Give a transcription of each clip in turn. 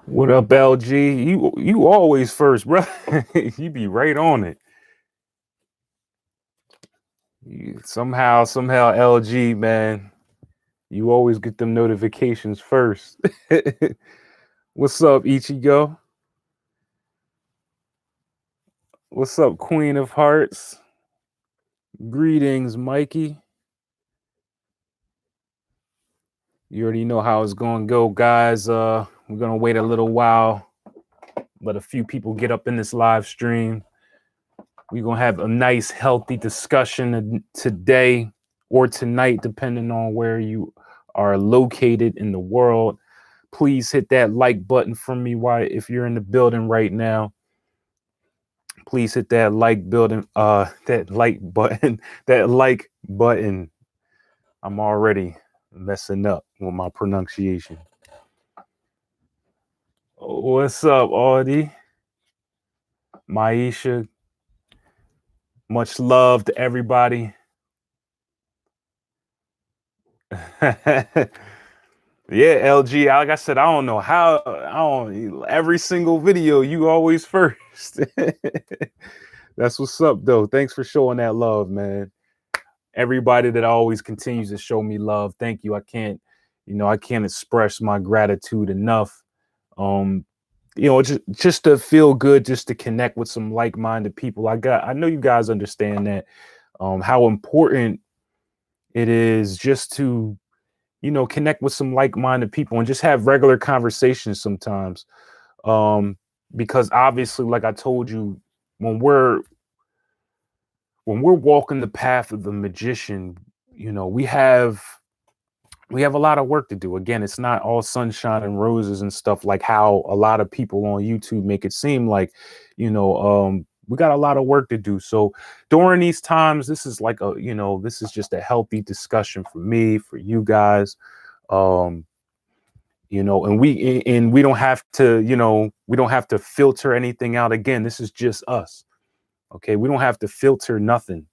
What up, LG? You always first, bro. You be right on it. Somehow, LG, man. You always get them notifications first. What's up, Ichigo? What's up, Queen of Hearts? Greetings, Mikey. You already know how it's gonna go, guys. We're gonna wait a little while, let a few people get up in this live stream. We're gonna have a nice, healthy discussion today or tonight, depending on where you are located in the world. Please hit that like button for me. Why, if you're in the building right now, please hit that like building, that like button, that like button. I'm already messing up with my pronunciation. What's up, Audie? Maisha, much love to everybody. Yeah, LG. Like I said, I don't know how. I don't. Every single video, you always first. That's what's up, though. Thanks for showing that love, man. Everybody that always continues to show me love, thank you. I can't express my gratitude enough. Um, just to feel good, just to connect with some like-minded people. I know you guys understand that. How important it is just to connect with some like-minded people and just have regular conversations sometimes. Um, because obviously, like I told you, when we're walking the path of the magician, we have a lot of work to do. Again, it's not all sunshine and roses and stuff like how a lot of people on YouTube make it seem like. We got a lot of work to do. So during these times, this is this is just a healthy discussion for me, for you guys. Um, and we don't have to, we don't have to filter anything out. Again, this is just us. Okay, we don't have to filter nothing.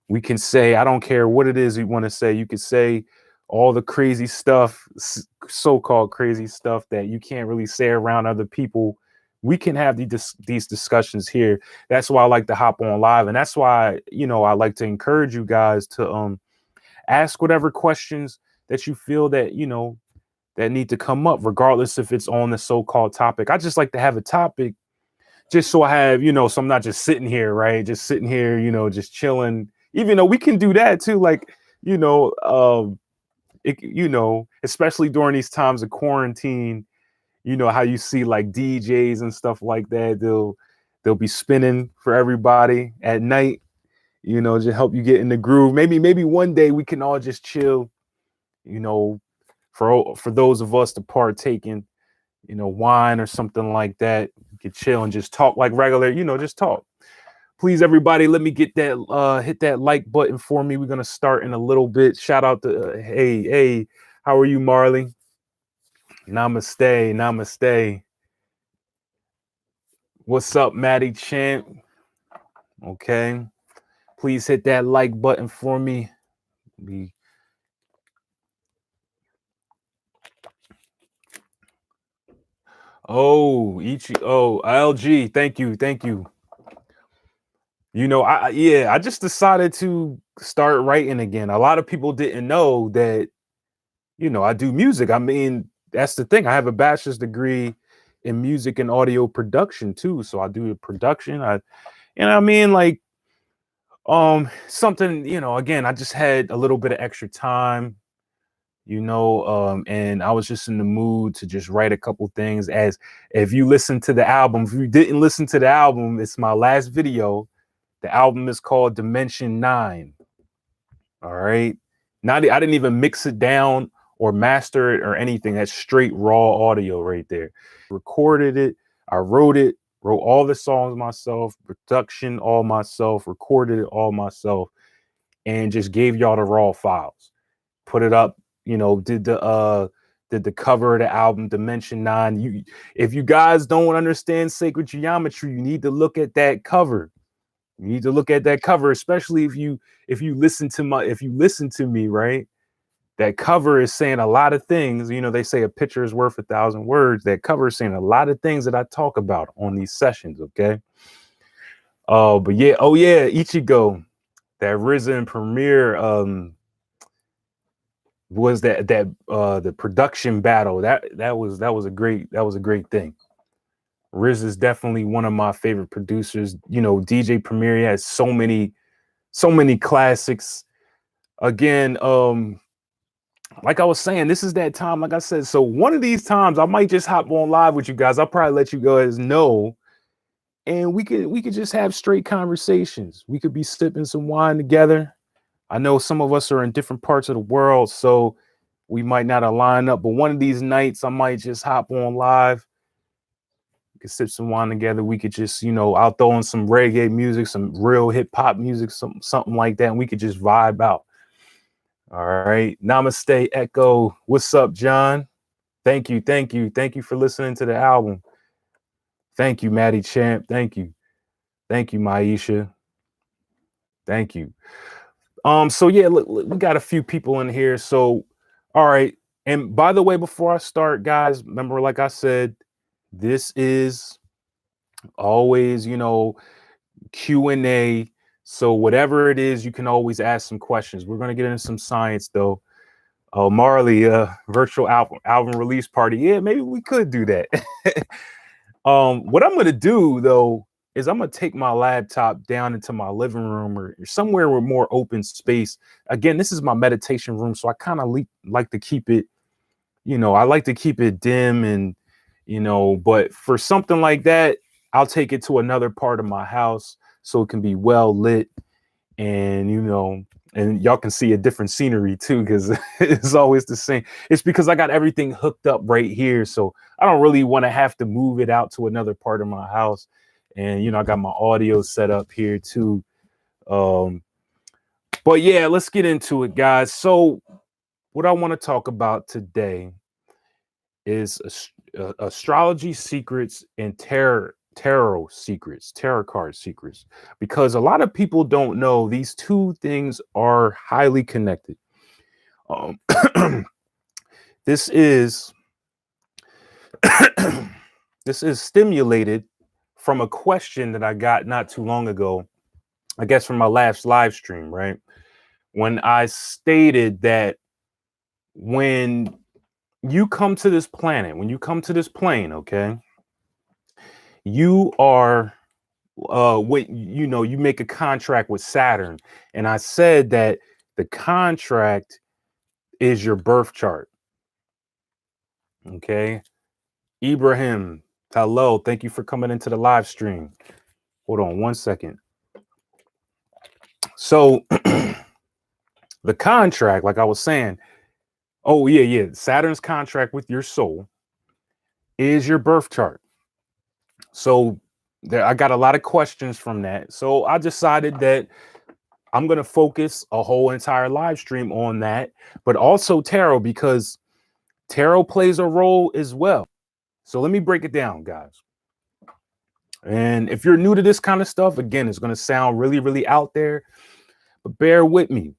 We can say, I don't care what it is you want to say. You could say all the crazy stuff, so-called crazy stuff that you can't really say around other people. We can have these discussions here. That's why I like to hop on live, and that's why I like to encourage you guys to ask whatever questions that you feel that need to come up, regardless if it's on the so-called topic. I just like to have a topic just so I have, so I'm not just sitting here, right? Just sitting here, just chilling. Even though we can do that too, like, especially during these times of quarantine, how you see like DJs and stuff like that. They'll be spinning for everybody at night, just help you get in the groove. Maybe one day we can all just chill, you know, for those of us to partake in, wine or something like that. You can chill and just talk like regular, just talk. Please, everybody, let me get that hit that like button for me. We're gonna start in a little bit. Shout out to hey, how are you, Marley? Namaste. What's up, Maddie Champ? Okay. Please hit that like button for me. LG, thank you. I just decided to start writing again. A lot of people didn't know that, I do music. I mean, that's the thing. I have a bachelor's degree in music and audio production too. So I do the production. I mean, like, something, again, I just had a little bit of extra time, and I was just in the mood to just write a couple things. As if you listen to the album, if you didn't listen to the album, it's my last video. The album is called Dimension 9. All right. I didn't even mix it down or master it or anything. That's straight raw audio right there. Recorded it. I wrote all the songs myself, production all myself, recorded it all myself, and just gave y'all the raw files. Put it up, did the cover of the album Dimension 9. If you guys don't understand sacred geometry, you need to look at that cover. You need to look at that cover, especially if you listen to me, right? that cover is saying a lot of things. You know, they say a picture is worth 1,000 words. That cover is saying a lot of things that I talk about on these sessions. Okay. But yeah, oh yeah, Ichigo, that Risen premiere was that the production battle. That was a great thing. Riz is definitely one of my favorite producers. You know, DJ Premier has so many classics. Again, like I was saying, this is that time, like I said. So one of these times I might just hop on live with you guys. I'll probably let you guys know. And we could just have straight conversations. We could be sipping some wine together. I know some of us are in different parts of the world, so we might not align up, but one of these nights I might just hop on live. We could sip some wine together. We could just, you know, I'll throw in some reggae music, some real hip hop music, something like that, and we could just vibe out. All right. Namaste, Echo. What's up, John? Thank you for listening to the album. Thank you, Maddie Champ. Thank you, Maisha. Thank you. So yeah, look, we got a few people in here. So, all right. And by the way, before I start, guys, remember, like I said, this is always, you know, Q&A. So whatever it is, you can always ask some questions. We're gonna get into some science though. Oh, Marley, virtual album release party. Yeah, maybe we could do that. What I'm gonna do though is I'm gonna take my laptop down into my living room or somewhere with more open space. Again, this is my meditation room, so I kind of like to keep it, you know, I like to keep it dim and, you know, but for something like that, I'll take it to another part of my house so it can be well lit and, you know, and y'all can see a different scenery too, because it's always the same. It's because I got everything hooked up right here. So I don't really want to have to move it out to another part of my house. And, you know, I got my audio set up here too. But yeah, let's get into it, guys. So what I want to talk about today is astrology secrets and tarot secrets, tarot card secrets, because a lot of people don't know these two things are highly connected. This is this is stimulated from a question that I got not too long ago, I guess from my last live stream, right? When I stated that when you come to this planet, when you come to this plane, okay, you are what, you know, you make a contract with Saturn, and I said that the contract is your birth chart. Okay, Ibrahim, hello, thank you for coming into the live stream. Hold on one second. So the contract, like I was saying, oh yeah, Saturn's contract with your soul is your birth chart. So there, I got a lot of questions from that. So I decided that I'm going to focus a whole entire live stream on that, but also tarot, because tarot plays a role as well. So let me break it down, guys. And if you're new to this kind of stuff, again, it's going to sound really, really out there, but bear with me.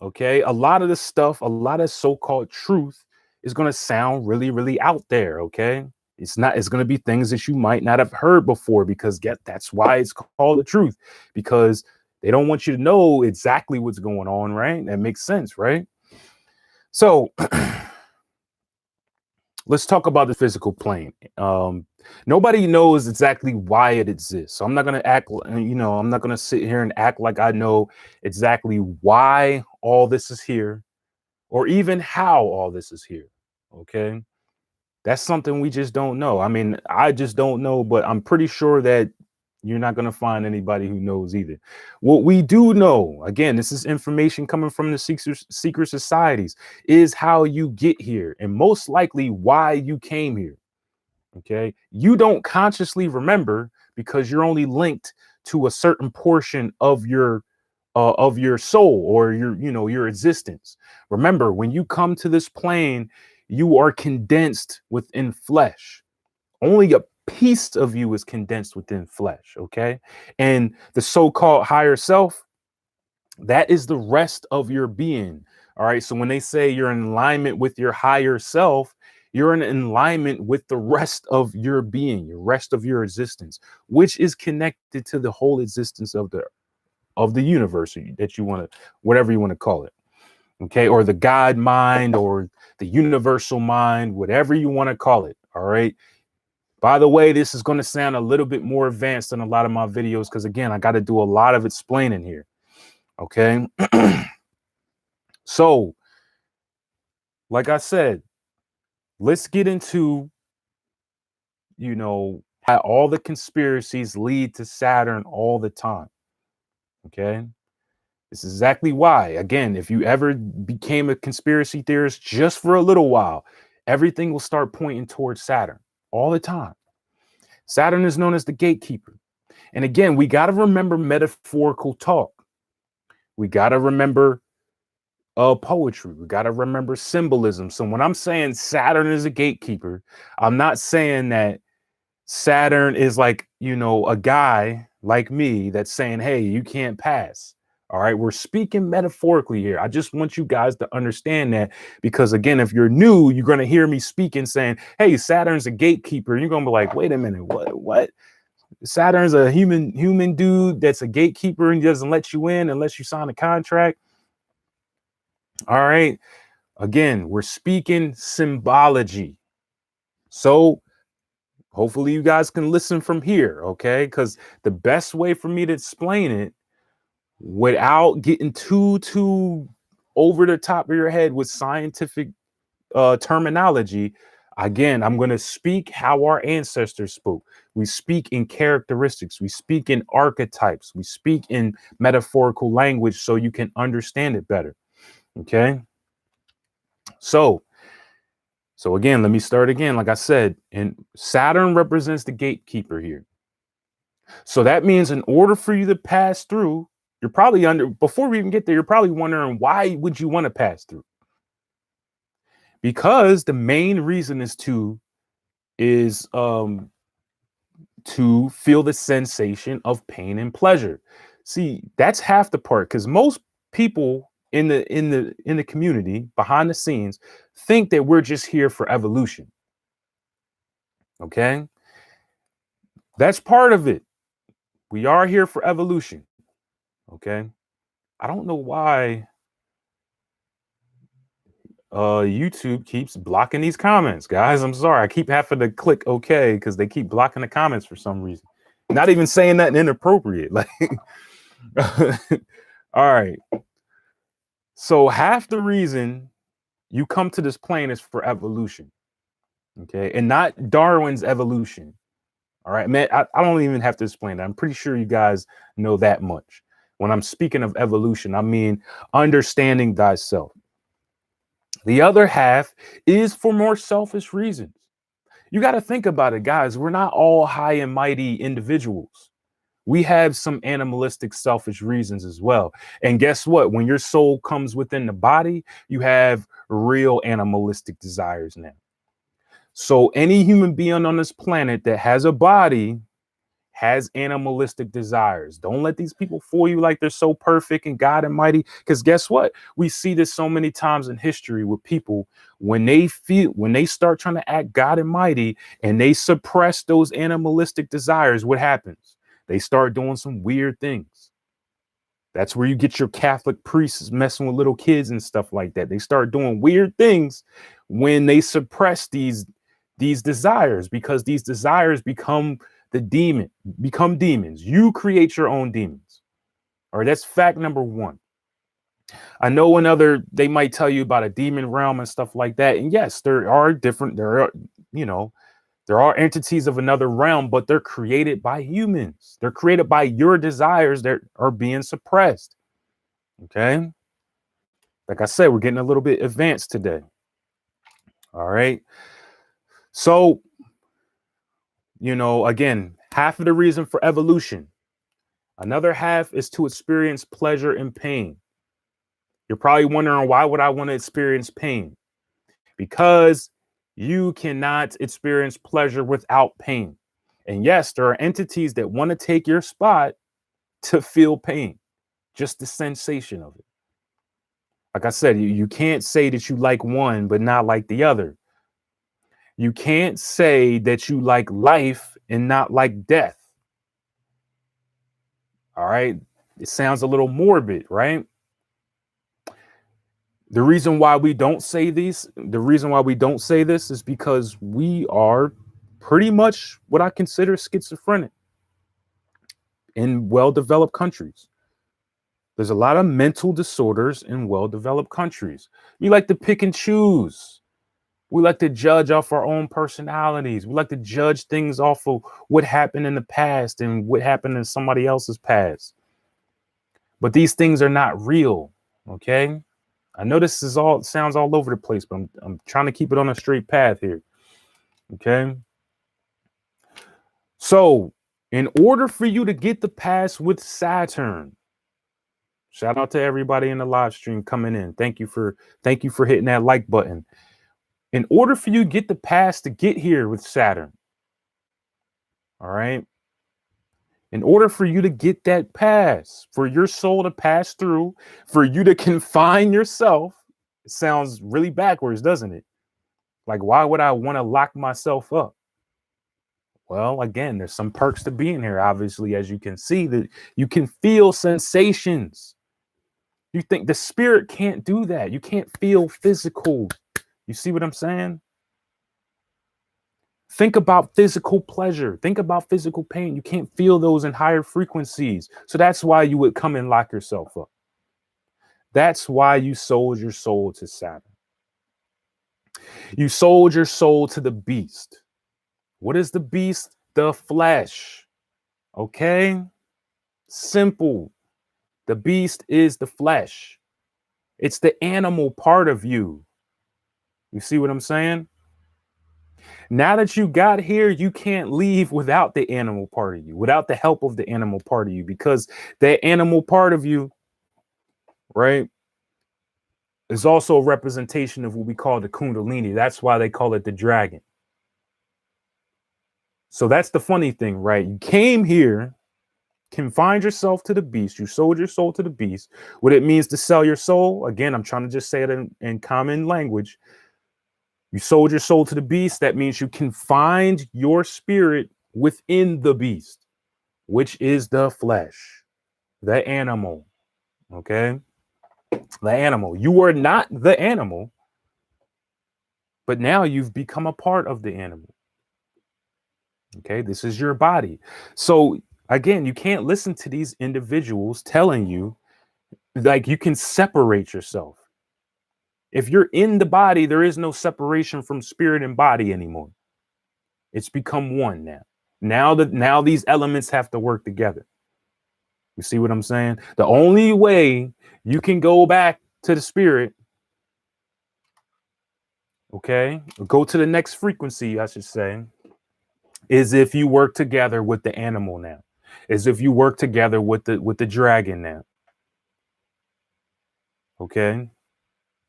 Okay. A lot of this stuff, a lot of so-called truth is going to sound really, really out there. Okay. It's going to be things that you might not have heard before, because that's why it's called the truth, because they don't want you to know exactly what's going on, right? That makes sense, right? So let's talk about the physical plane. Nobody knows exactly why it exists. So I'm not going to act, you know, I'm not going to sit here and act like I know exactly why all this is here, or even how all this is here. Okay. That's something we just don't know. I mean, I just don't know, but I'm pretty sure that you're not going to find anybody who knows either. What we do know, again, this is information coming from the secret societies, is how you get here, and most likely why you came here. Okay. You don't consciously remember, because you're only linked to a certain portion of your soul, or your, you know, your existence. Remember, when you come to this plane, you are condensed within flesh. Only a piece of you is condensed within flesh. Okay. And the so-called higher self, that is the rest of your being. All right. So when they say you're in alignment with your higher self, you're in alignment with the rest of your being, the rest of your existence, which is connected to the whole existence of the universe that you want to, whatever you want to call it. Okay. Or the God mind or the universal mind, whatever you want to call it. All right. By the way, this is going to sound a little bit more advanced than a lot of my videos because, again, I got to do a lot of explaining here. Okay. So, like I said, let's get into, how all the conspiracies lead to Saturn all the time. Okay. This is exactly why. Again, if you ever became a conspiracy theorist just for a little while, everything will start pointing towards Saturn all the time. Saturn is known as the gatekeeper. And again, we got to remember metaphorical talk. We got to remember poetry. We got to remember symbolism. So when I'm saying Saturn is a gatekeeper, I'm not saying that Saturn is like, a guy like me that's saying, hey, you can't pass. All right. We're speaking metaphorically here. I just want you guys to understand that because, again, if you're new, you're going to hear me speaking saying, hey, Saturn's a gatekeeper. You're going to be like, wait a minute. What? Saturn's a human dude that's a gatekeeper and he doesn't let you in unless you sign a contract. All right. Again, we're speaking symbology. So hopefully you guys can listen from here, okay? Because the best way for me to explain it without getting too over the top of your head with scientific terminology, again, I'm going to speak how our ancestors spoke. We speak in characteristics. We speak in archetypes. We speak in metaphorical language so you can understand it better. Okay. So again, let me start again. Like I said, and Saturn represents the gatekeeper here. So that means in order for you to pass through, you're probably before we even get there, you're probably wondering, why would you want to pass through? Because the main reason is to feel the sensation of pain and pleasure. See, that's half the part because most people in the community behind the scenes think that we're just here for evolution. Okay? That's part of it. We are here for evolution. Okay? I don't know why YouTube keeps blocking these comments, guys. I'm sorry. I keep having to click OK because they keep blocking the comments for some reason. Not even saying nothing inappropriate. Like, all right. So half the reason you come to this plane is for evolution. Okay. And not Darwin's evolution. All right, man. I don't even have to explain that. I'm pretty sure you guys know that much. When I'm speaking of evolution, I mean understanding thyself. The other half is for more selfish reasons. You got to think about it, guys. We're not all high and mighty individuals. We have some animalistic, selfish reasons as well. And guess what? When your soul comes within the body, you have real animalistic desires now. So any human being on this planet that has a body has animalistic desires. Don't let these people fool you like they're so perfect and God and mighty. Because guess what? We see this so many times in history with people when they start trying to act God and mighty and they suppress those animalistic desires, what happens? They start doing some weird things. That's where you get your Catholic priests messing with little kids and stuff like that. They start doing weird things when they suppress these desires because these desires become demons. You create your own demons. All right, that's fact number one. I know they might tell you about a demon realm and stuff like that. And yes, there are entities of another realm, but they're created by humans. They're created by your desires that are being suppressed. Okay. Like I said, we're getting a little bit advanced today. All right. So, again, half of the reason for evolution. Another half is to experience pleasure and pain. You're probably wondering, why would I want to experience pain? Because you cannot experience pleasure without pain. And yes, there are entities that want to take your spot to feel pain, just the sensation of it. Like I said, you can't say that you like one, but not like the other. You can't say that you like life and not like death. All right. It sounds a little morbid, right? The reason why we don't say this is because we are pretty much what I consider schizophrenic in well-developed countries. There's a lot of mental disorders in well-developed countries. We like to pick and choose. We like to judge off our own personalities. We like to judge things off of what happened in the past and what happened in somebody else's past. But these things are not real, okay? I know this is all sounds all over the place, but I'm trying to keep it on a straight path here. Okay. So, in order for you to get the pass with Saturn, shout out to everybody in the live stream coming in. Thank you for hitting that like button. In order for you to get the pass to get here with Saturn, all right? In order for you to get that pass, for your soul to pass through, for you to confine yourself, it sounds really backwards, doesn't it? Like, why would I want to lock myself up? Well, again, there's some perks to being here. Obviously, as you can see, that you can feel sensations. You think the spirit can't do that. You can't feel physical. You see what I'm saying? Think about physical pleasure. Think about physical pain. You can't feel those in higher frequencies. So that's why you would come and lock yourself up. That's why you sold your soul to Saturn. You sold your soul to the beast. What is the beast? The flesh. Okay? Simple. The beast is the flesh. It's the animal part of you. You see what I'm saying? Now that you got here, you can't leave without the animal part of you, without the help of the animal part of you, because that animal part of you, right, is also a representation of what we call the Kundalini. That's why they call it the dragon. So that's the funny thing, right? You came here, confined yourself to the beast. You sold your soul to the beast. What it means to sell your soul, again, I'm trying to just say it in common language. You sold your soul to the beast. That means you confined your spirit within the beast, which is the flesh, the animal. Okay? The animal. You are not the animal, but now you've become a part of the animal. Okay? This is your body. So, again, you can't listen to these individuals telling you like you can separate yourself. If you're in the body, there is no separation from spirit and body anymore. It's become one now. Now these elements have to work together. You see what I'm saying? The only way you can go back to the spirit, okay, go to the next frequency, I should say, is if you work together with the animal now. Is if you work together with the dragon now. Okay?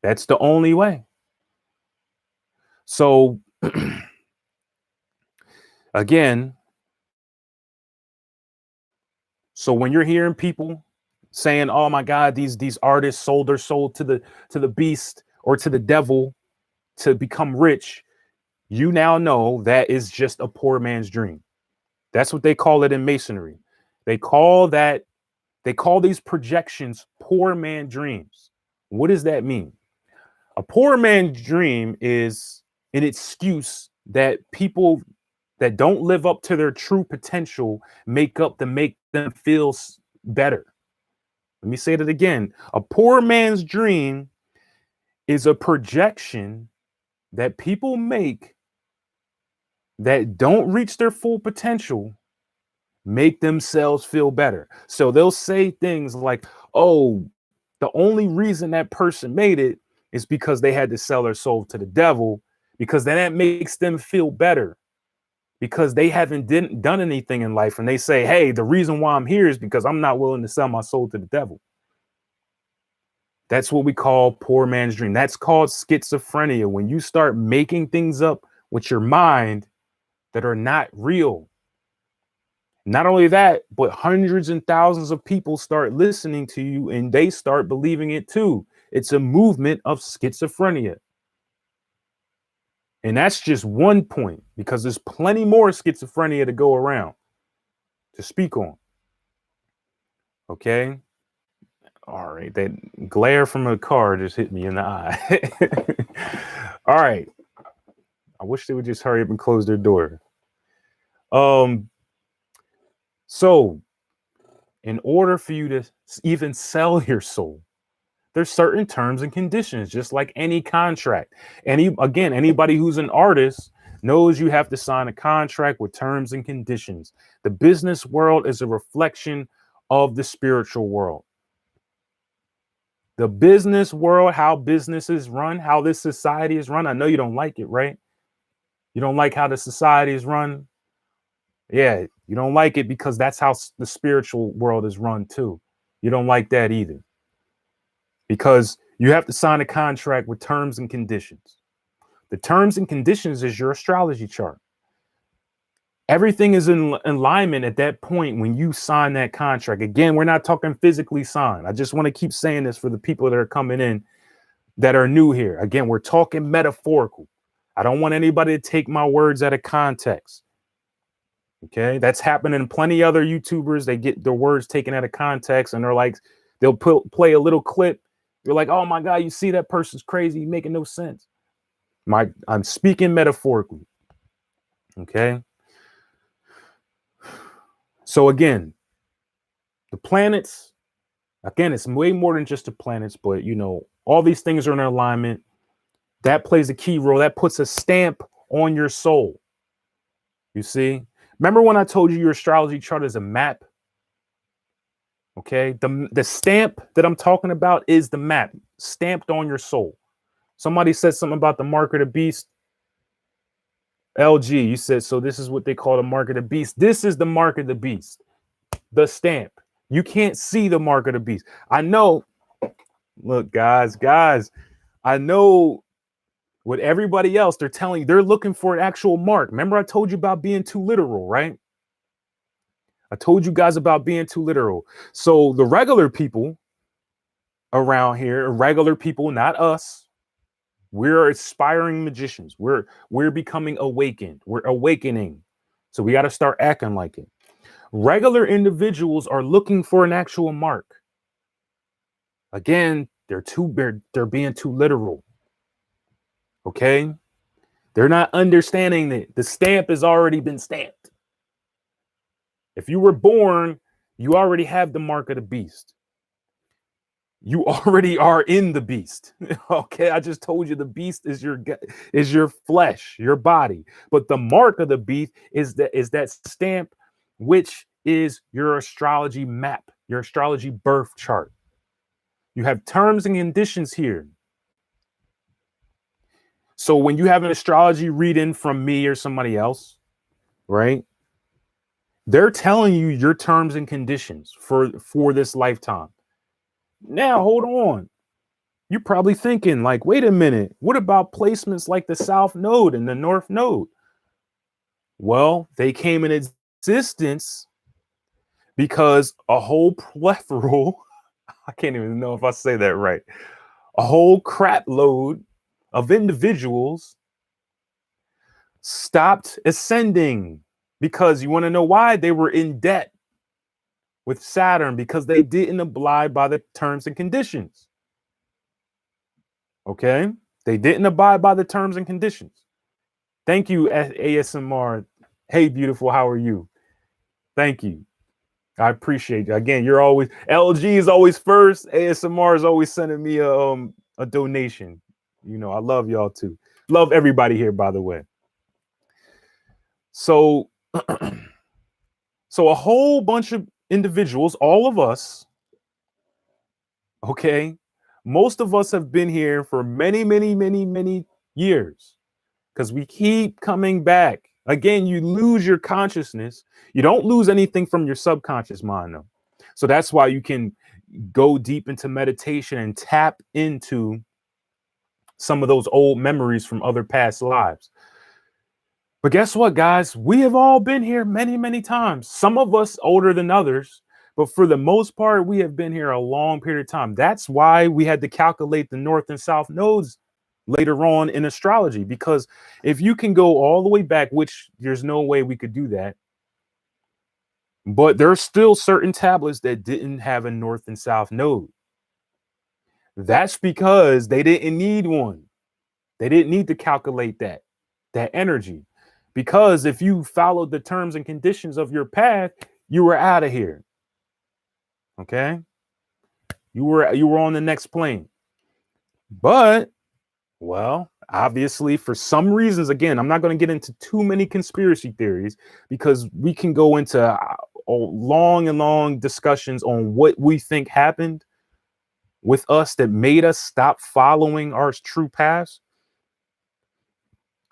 That's the only way. So again, so when you're hearing people saying, "Oh my God, these artists sold their soul to the beast or to the devil to become rich," you now know that is just a poor man's dream. That's what they call it in masonry. They call these projections poor man dreams. What does that mean? A poor man's dream is an excuse that people that don't live up to their true potential make up to make them feel better. Let me say that again. A poor man's dream is a projection that people make that don't reach their full potential, make themselves feel better. So they'll say things like, "Oh, the only reason that person made it is because they had to sell their soul to the devil, because then that makes them feel better because they haven't done anything in life." And they say, "Hey, the reason why I'm here is because I'm not willing to sell my soul to the devil." That's what we call poor man's dream. That's called schizophrenia. When you start making things up with your mind that are not real. Not only that, but hundreds and thousands of people start listening to you and they start believing it too. It's a movement of schizophrenia. And that's just one point, because there's plenty more schizophrenia to go around to speak on. Okay. All right. That glare from a car just hit me in the eye. All right. I wish they would just hurry up and close their door. So in order for you to even sell your soul, there's certain terms and conditions, just like any contract. Anybody who's an artist knows you have to sign a contract with terms and conditions. The business world is a reflection of the spiritual world. The business world, how businesses run, how this society is run. I know you don't like it, right? You don't like how the society is run. Yeah, you don't like it because that's how the spiritual world is run too. You don't like that either, because you have to sign a contract with terms and conditions. The terms and conditions is your astrology chart. Everything is in alignment at that point when you sign that contract. Again, we're not talking physically signed. I just want to keep saying this for the people that are coming in that are new here. Again, we're talking metaphorical. I don't want anybody to take my words out of context. Okay, that's happening. Plenty other YouTubers, they get their words taken out of context and they're like, they'll play a little clip. You're like, oh my God, you see that person's crazy, making no sense. I'm speaking metaphorically. Okay. So again, the planets, again, it's way more than just the planets, but you know, all these things are in alignment. That plays a key role. That puts a stamp on your soul. You see? Remember when I told you your astrology chart is a map? Okay. The stamp that I'm talking about is the map stamped on your soul. Somebody said something about the mark of the beast. LG, you said, so this is what they call the mark of the beast. This is the mark of the beast, the stamp. You can't see the mark of the beast. I know. Look, guys, I know with everybody else, they're telling you, they're looking for an actual mark. Remember, I told you about being too literal, right? I told you guys about being too literal. So the regular people around here, regular people, not us, we're aspiring magicians. We're becoming awakened. We're awakening. So we got to start acting like it. Regular individuals are looking for an actual mark. Again, they're being too literal. Okay? They're not understanding that the stamp has already been stamped. If you were born, you already have the mark of the beast. You already are in the beast. Okay, I just told you the beast is your flesh, your body. But the mark of the beast is that stamp, which is your astrology map, your astrology birth chart. You have terms and conditions here. So when you have an astrology reading from me or somebody else, right? They're telling you your terms and conditions for this lifetime. Now, hold on. You're probably thinking like, wait a minute, what about placements like the South Node and the North Node? Well, they came in existence because a whole plethora, I can't even know if I say that right, a whole crap load of individuals stopped ascending. Because you want to know why? They were in debt with Saturn because they didn't abide by the terms and conditions. Okay? They didn't abide by the terms and conditions. Thank you, ASMR. Hey, beautiful, how are you? Thank you. I appreciate you. Again, you're always, LG is always first. ASMR is always sending me a donation. You know, I love y'all too. Love everybody here, by the way. So, so a whole bunch of individuals, all of us, okay, most of us have been here for many, many, many, many years because we keep coming back. Again, you lose your consciousness. You don't lose anything from your subconscious mind, though. So that's why you can go deep into meditation and tap into some of those old memories from other past lives. But guess what, guys? We have all been here many, many times. Some of us older than others, But for the most part, we have been here a long period of time. That's why we had to calculate the north and south nodes later on in astrology, because if you can go all the way back, which there's no way we could do that, but there's still certain tablets that didn't have a north and south node. That's because they didn't need one. They didn't need to calculate that energy. Because if you followed the terms and conditions of your path, you were out of here. Okay? You were on the next plane. But well, obviously, for some reasons, again, I'm not going to get into too many conspiracy theories because we can go into long and long discussions on what we think happened with us that made us stop following our true paths.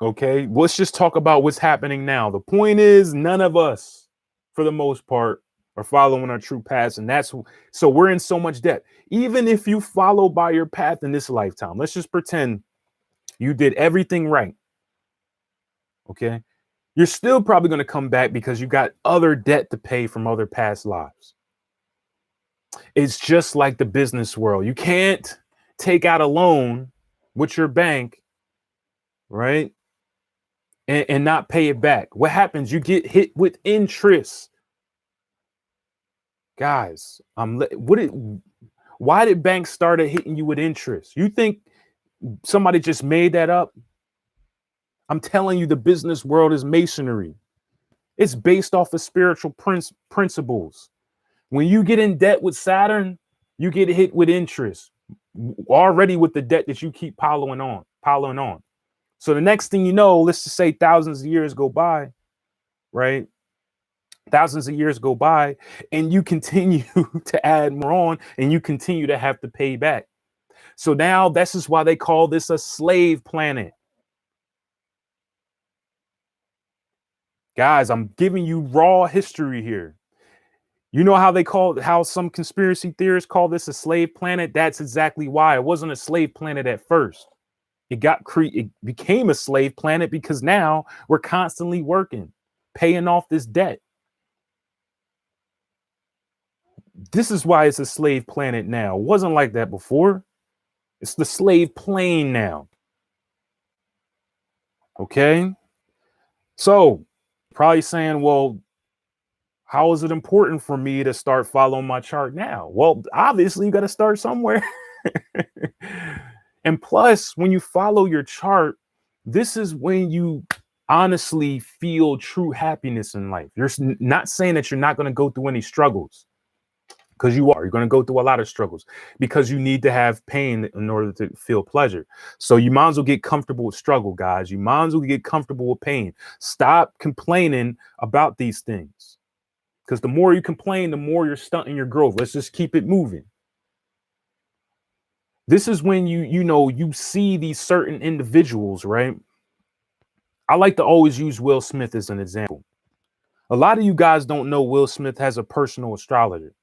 Okay, let's just talk about what's happening now. The point is, none of us, for the most part, are following our true paths, and that's so we're in so much debt. Even if you follow by your path in this lifetime, let's just pretend you did everything right. Okay, you're still probably going to come back because you got other debt to pay from other past lives. It's just like the business world. You can't take out a loan with your bank, right? And not pay it back. What happens? You get hit with interest. Guys, why did banks start hitting you with interest? You think somebody just made that up? I'm telling you, the business world is masonry. It's based off of spiritual principles. When you get in debt with Saturn, you get hit with interest already with the debt that you keep piling on. So the next thing you know, let's just say thousands of years go by, right? Thousands of years go by and you continue to add more on and you continue to have to pay back. So now this is why they call this a slave planet. Guys, I'm giving you raw history here. You know how some conspiracy theorists call this a slave planet? That's exactly why. It wasn't a slave planet at first. It became a slave planet because now we're constantly working, paying off this debt. This is why it's a slave planet now. It wasn't like that before. It's the slave plane now. Okay. So probably saying, well, how is it important for me to start following my chart now? Well, obviously you got to start somewhere. And plus, when you follow your chart, this is when you honestly feel true happiness in life. You're not saying that you're not going to go through any struggles, because you're going to go through a lot of struggles because you need to have pain in order to feel pleasure. So you might as well get comfortable with struggle, guys. You might as well get comfortable with pain. Stop complaining about these things, because the more you complain, the more you're stunting your growth. Let's just keep it moving. This is when you see these certain individuals, right? I like to always use Will Smith as an example. A lot of you guys don't know Will Smith has a personal astrologer.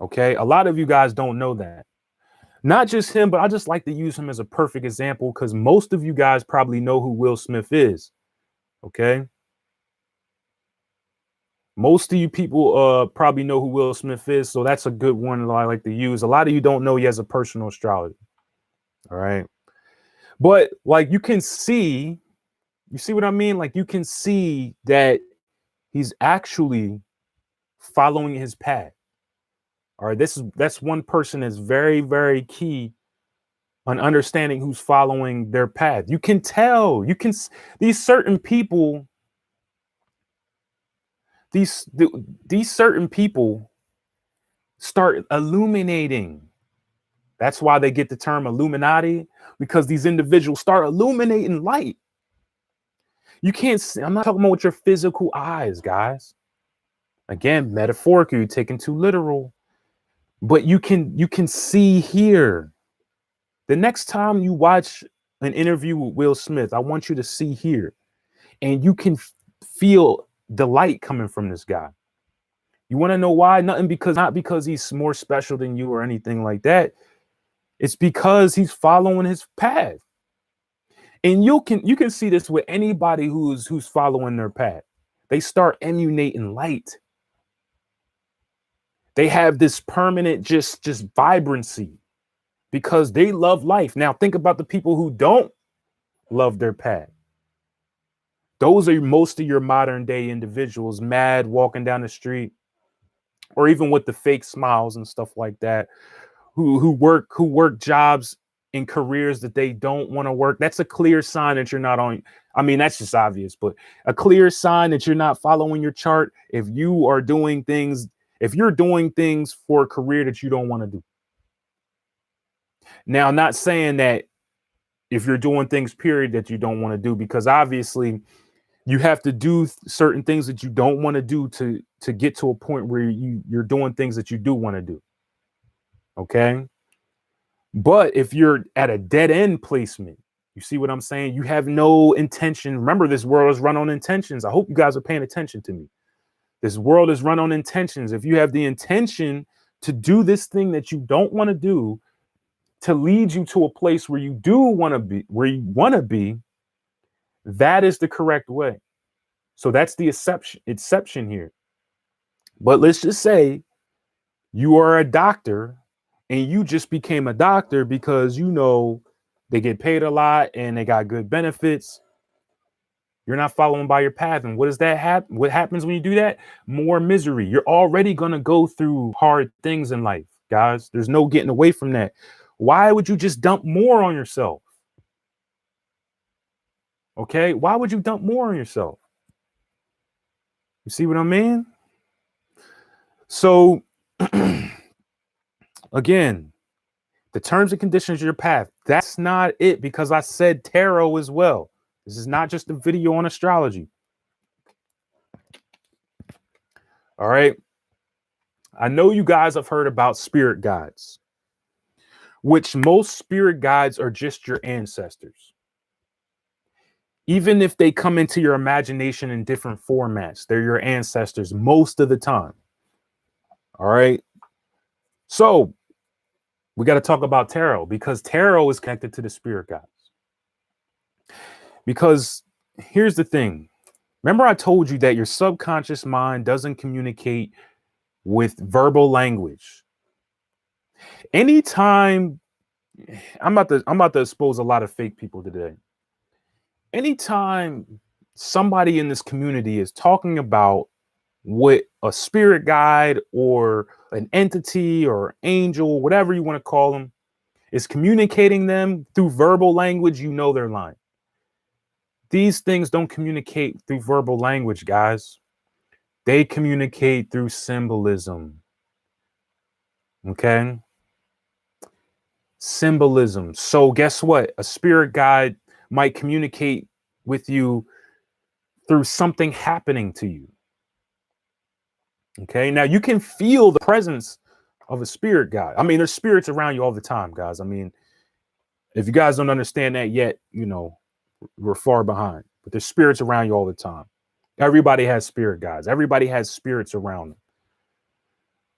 Okay, a lot of you guys don't know that. Not just him, but I just like to use him as a perfect example because most of you guys probably know who Will Smith is. Okay. Most of you people probably know who Will Smith is, so that's a good one that I like to use. A lot of you don't know he has a personal astrologer. All right. But like you see what I mean? Like you can see that he's actually following his path. All right, that's one person that's very, very key on understanding who's following their path. You can tell, these certain people, these certain people start illuminating. That's why they get the term Illuminati, because these individuals start illuminating light. You can't see, I'm not talking about with your physical eyes, guys. Again, metaphorically, taken too literal. But you can see here. The next time you watch an interview with Will Smith, I want you to see here, and you can feel the light coming from this guy. You want to know why? Not because he's more special than you or anything like that. It's because he's following his path. And you can see this with anybody who's following their path. They start emanating light. They have this permanent just vibrancy because they love life. Now think about the people who don't love their path. Those are most of your modern day individuals, mad walking down the street, or even with the fake smiles and stuff like that, who work jobs in careers that they don't want to work. That's a clear sign that you're not on. I mean, that's just obvious, but a clear sign that you're not following your chart if you are doing things, if you're doing things for a career that you don't want to do. Now, I'm not saying that if you're doing things, period, that you don't want to do, because obviously you have to do certain things that you don't want to do to get to a point where you're doing things that you do want to do. Okay. But if you're at a dead end placement, you see what I'm saying? You have no intention. Remember, this world is run on intentions. I hope you guys are paying attention to me. This world is run on intentions. If you have the intention to do this thing that you don't want to do, to lead you to a place where you do want to be, that is the correct way. So that's the exception here. But let's just say you are a doctor and you just became a doctor because they get paid a lot and they got good benefits. You're not following by your path. And what does that happen? What happens when you do that? More misery. You're already going to go through hard things in life, guys. There's no getting away from that. Why would you just dump more on yourself? Okay, why would you dump more on yourself? You see what I mean? So again, the terms and conditions of your path, that's not it, because I said tarot as well. This is not just a video on astrology. All right. I know you guys have heard about spirit guides, which most spirit guides are just your ancestors. Even if they come into your imagination in different formats, they're your ancestors most of the time. All right. So we got to talk about tarot, because tarot is connected to the spirit guides. Because here's the thing. Remember, I told you that your subconscious mind doesn't communicate with verbal language. Anytime, I'm about to expose a lot of fake people today. Anytime somebody in this community is talking about what a spirit guide or an entity or angel, whatever you want to call them, is communicating them through verbal language, they're lying. These things don't communicate through verbal language, guys. They communicate through symbolism. Okay? Symbolism. So guess what? A spirit guide might communicate with you through something happening to you. Okay? Now you can feel the presence of a spirit guide. I mean, there's spirits around you all the time, guys. I mean, if you guys don't understand that yet, we're far behind. But there's spirits around you all the time. Everybody has spirit guides. Everybody has spirits around them.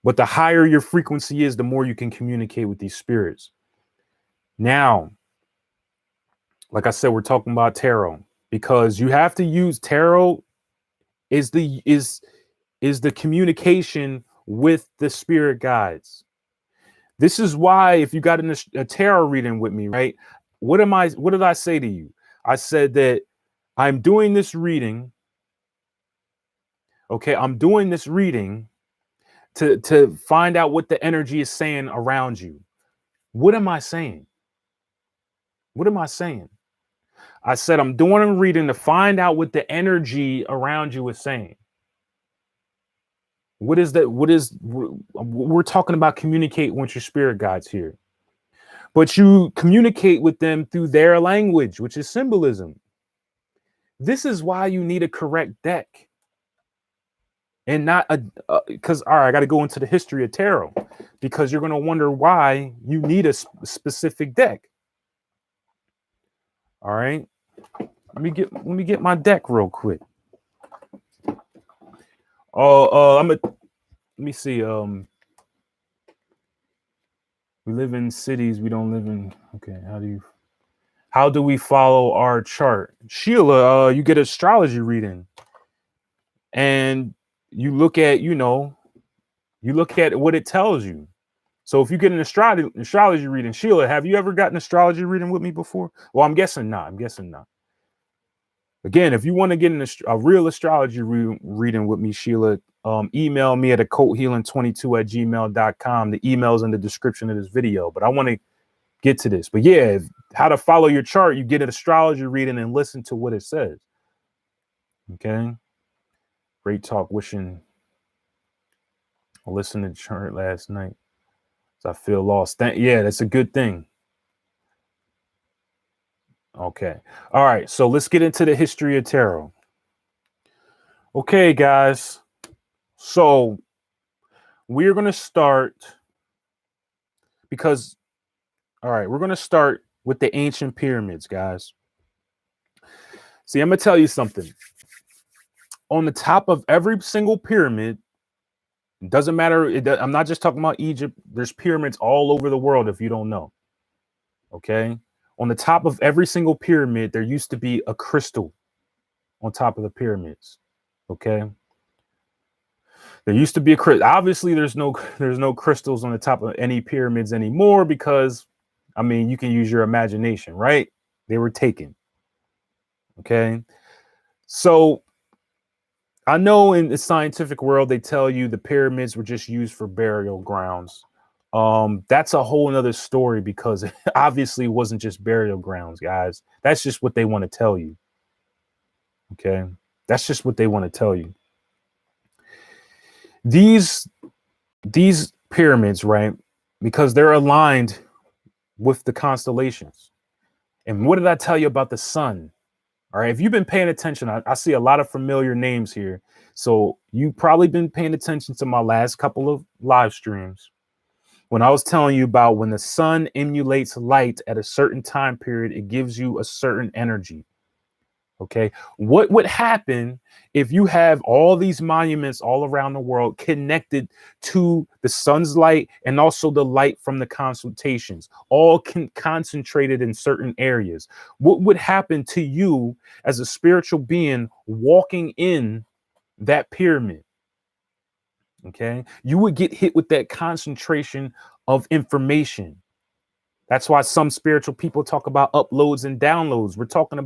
But the higher your frequency is, the more you can communicate with these spirits. Now, like I said, we're talking about tarot, because you have to use tarot is the communication with the spirit guides. This is why, if you got a tarot reading with me, right? What did I say to you? I said that I'm doing this reading. Okay, I'm doing this reading to find out what the energy is saying around you. What am I saying? What am I saying? I said I'm doing a reading to find out what the energy around you is saying. What is that? We're talking about communicate with your spirit guides here. But you communicate with them through their language, which is symbolism. This is why you need a correct deck. And not because, all right, I got to go into the history of tarot, because you're going to wonder why you need a specific deck. All right. Let me get my deck real quick. Let me see. We live in cities. We don't live in. Okay. How do we follow our chart? Sheila, you get an astrology reading and you look at, You look at what it tells you. So if you get an astrology reading, Sheila, have you ever gotten an astrology reading with me before? Well, I'm guessing not. I'm guessing not. Again, if you want to get a real astrology reading with me, Sheila, email me at occulthealing22@gmail.com. The email's in the description of this video, but I want to get to this. But yeah, how to follow your chart, you get an astrology reading and listen to what it says. Okay. Great talk. I listened to the chart last night. So I feel lost. Yeah, that's a good thing. Okay. All right. So let's get into the history of tarot. Okay, guys. So we're going to start because, all right, we're going to start with the ancient pyramids, guys. See, I'm going to tell you something. On the top of every single pyramid, it doesn't matter. I'm not just talking about Egypt. There's pyramids all over the world if you don't know. Okay. On the top of every single pyramid, there used to be a crystal on top of the pyramids. Okay. There used to be a crystal. Obviously, there's no crystals on the top of any pyramids anymore because, I mean, you can use your imagination, right? They were taken. Okay. So I know in the scientific world, they tell you the pyramids were just used for burial grounds. That's a whole nother story because it obviously wasn't just burial grounds, guys. That's just what they want to tell you. Okay. That's just what they want to tell you. These pyramids, right? Because they're aligned with the constellations. And what did I tell you about the sun? All right. If you've been paying attention, I see a lot of familiar names here. So you've probably been paying attention to my last couple of live streams when I was telling you about when the sun emulates light at a certain time period, it gives you a certain energy. Okay. What would happen if you have all these monuments all around the world connected to the sun's light and also the light from the consultations, all concentrated in certain areas? What would happen to you as a spiritual being walking in that pyramid? Okay. You would get hit with that concentration of information. That's why some spiritual people talk about uploads and downloads. We're talking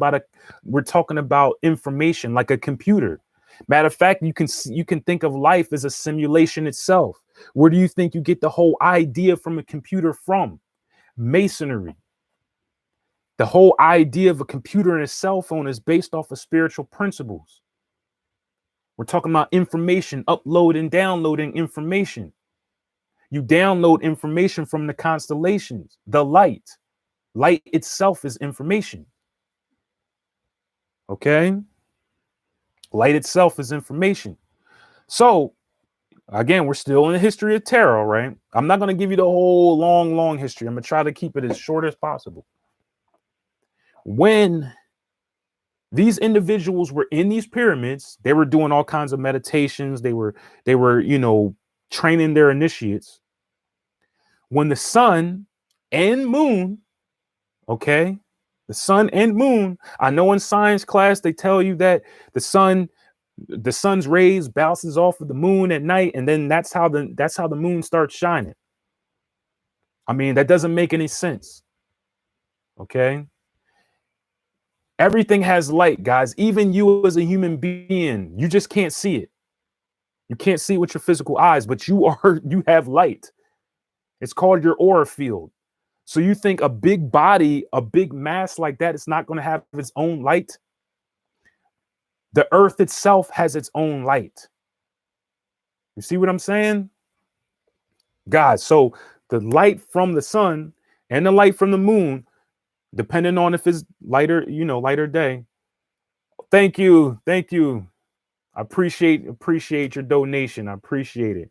about information like a computer. Matter of fact, you can think of life as a simulation itself. Where do you think you get the whole idea from a computer from? Masonry. The whole idea of a computer and a cell phone is based off of spiritual principles. We're talking about information, upload and downloading information. You download information from the constellations, the light. Light itself is information. Okay. Light itself is information. So again, we're still in the history of tarot, right? I'm not going to give you the whole long history. I'm going to try to keep it as short as possible. When these individuals were in these pyramids, they were doing all kinds of meditations. They were, training their initiates. When the sun and moon, okay, the sun and moon. I know in science class they tell you that the sun's rays bounces off of the moon at night, and then that's how the moon starts shining. I mean, that doesn't make any sense. Okay. Everything has light, guys. Even you as a human being, you just can't see it. You can't see it with your physical eyes, but you have light. It's called your aura field. So you think a big body, a big mass like that, it's not going to have its own light? The earth itself has its own light. You see what I'm saying? Guys, so the light from the sun and the light from the moon, depending on if it's lighter day. Thank you. Thank you. I appreciate your donation. I appreciate it.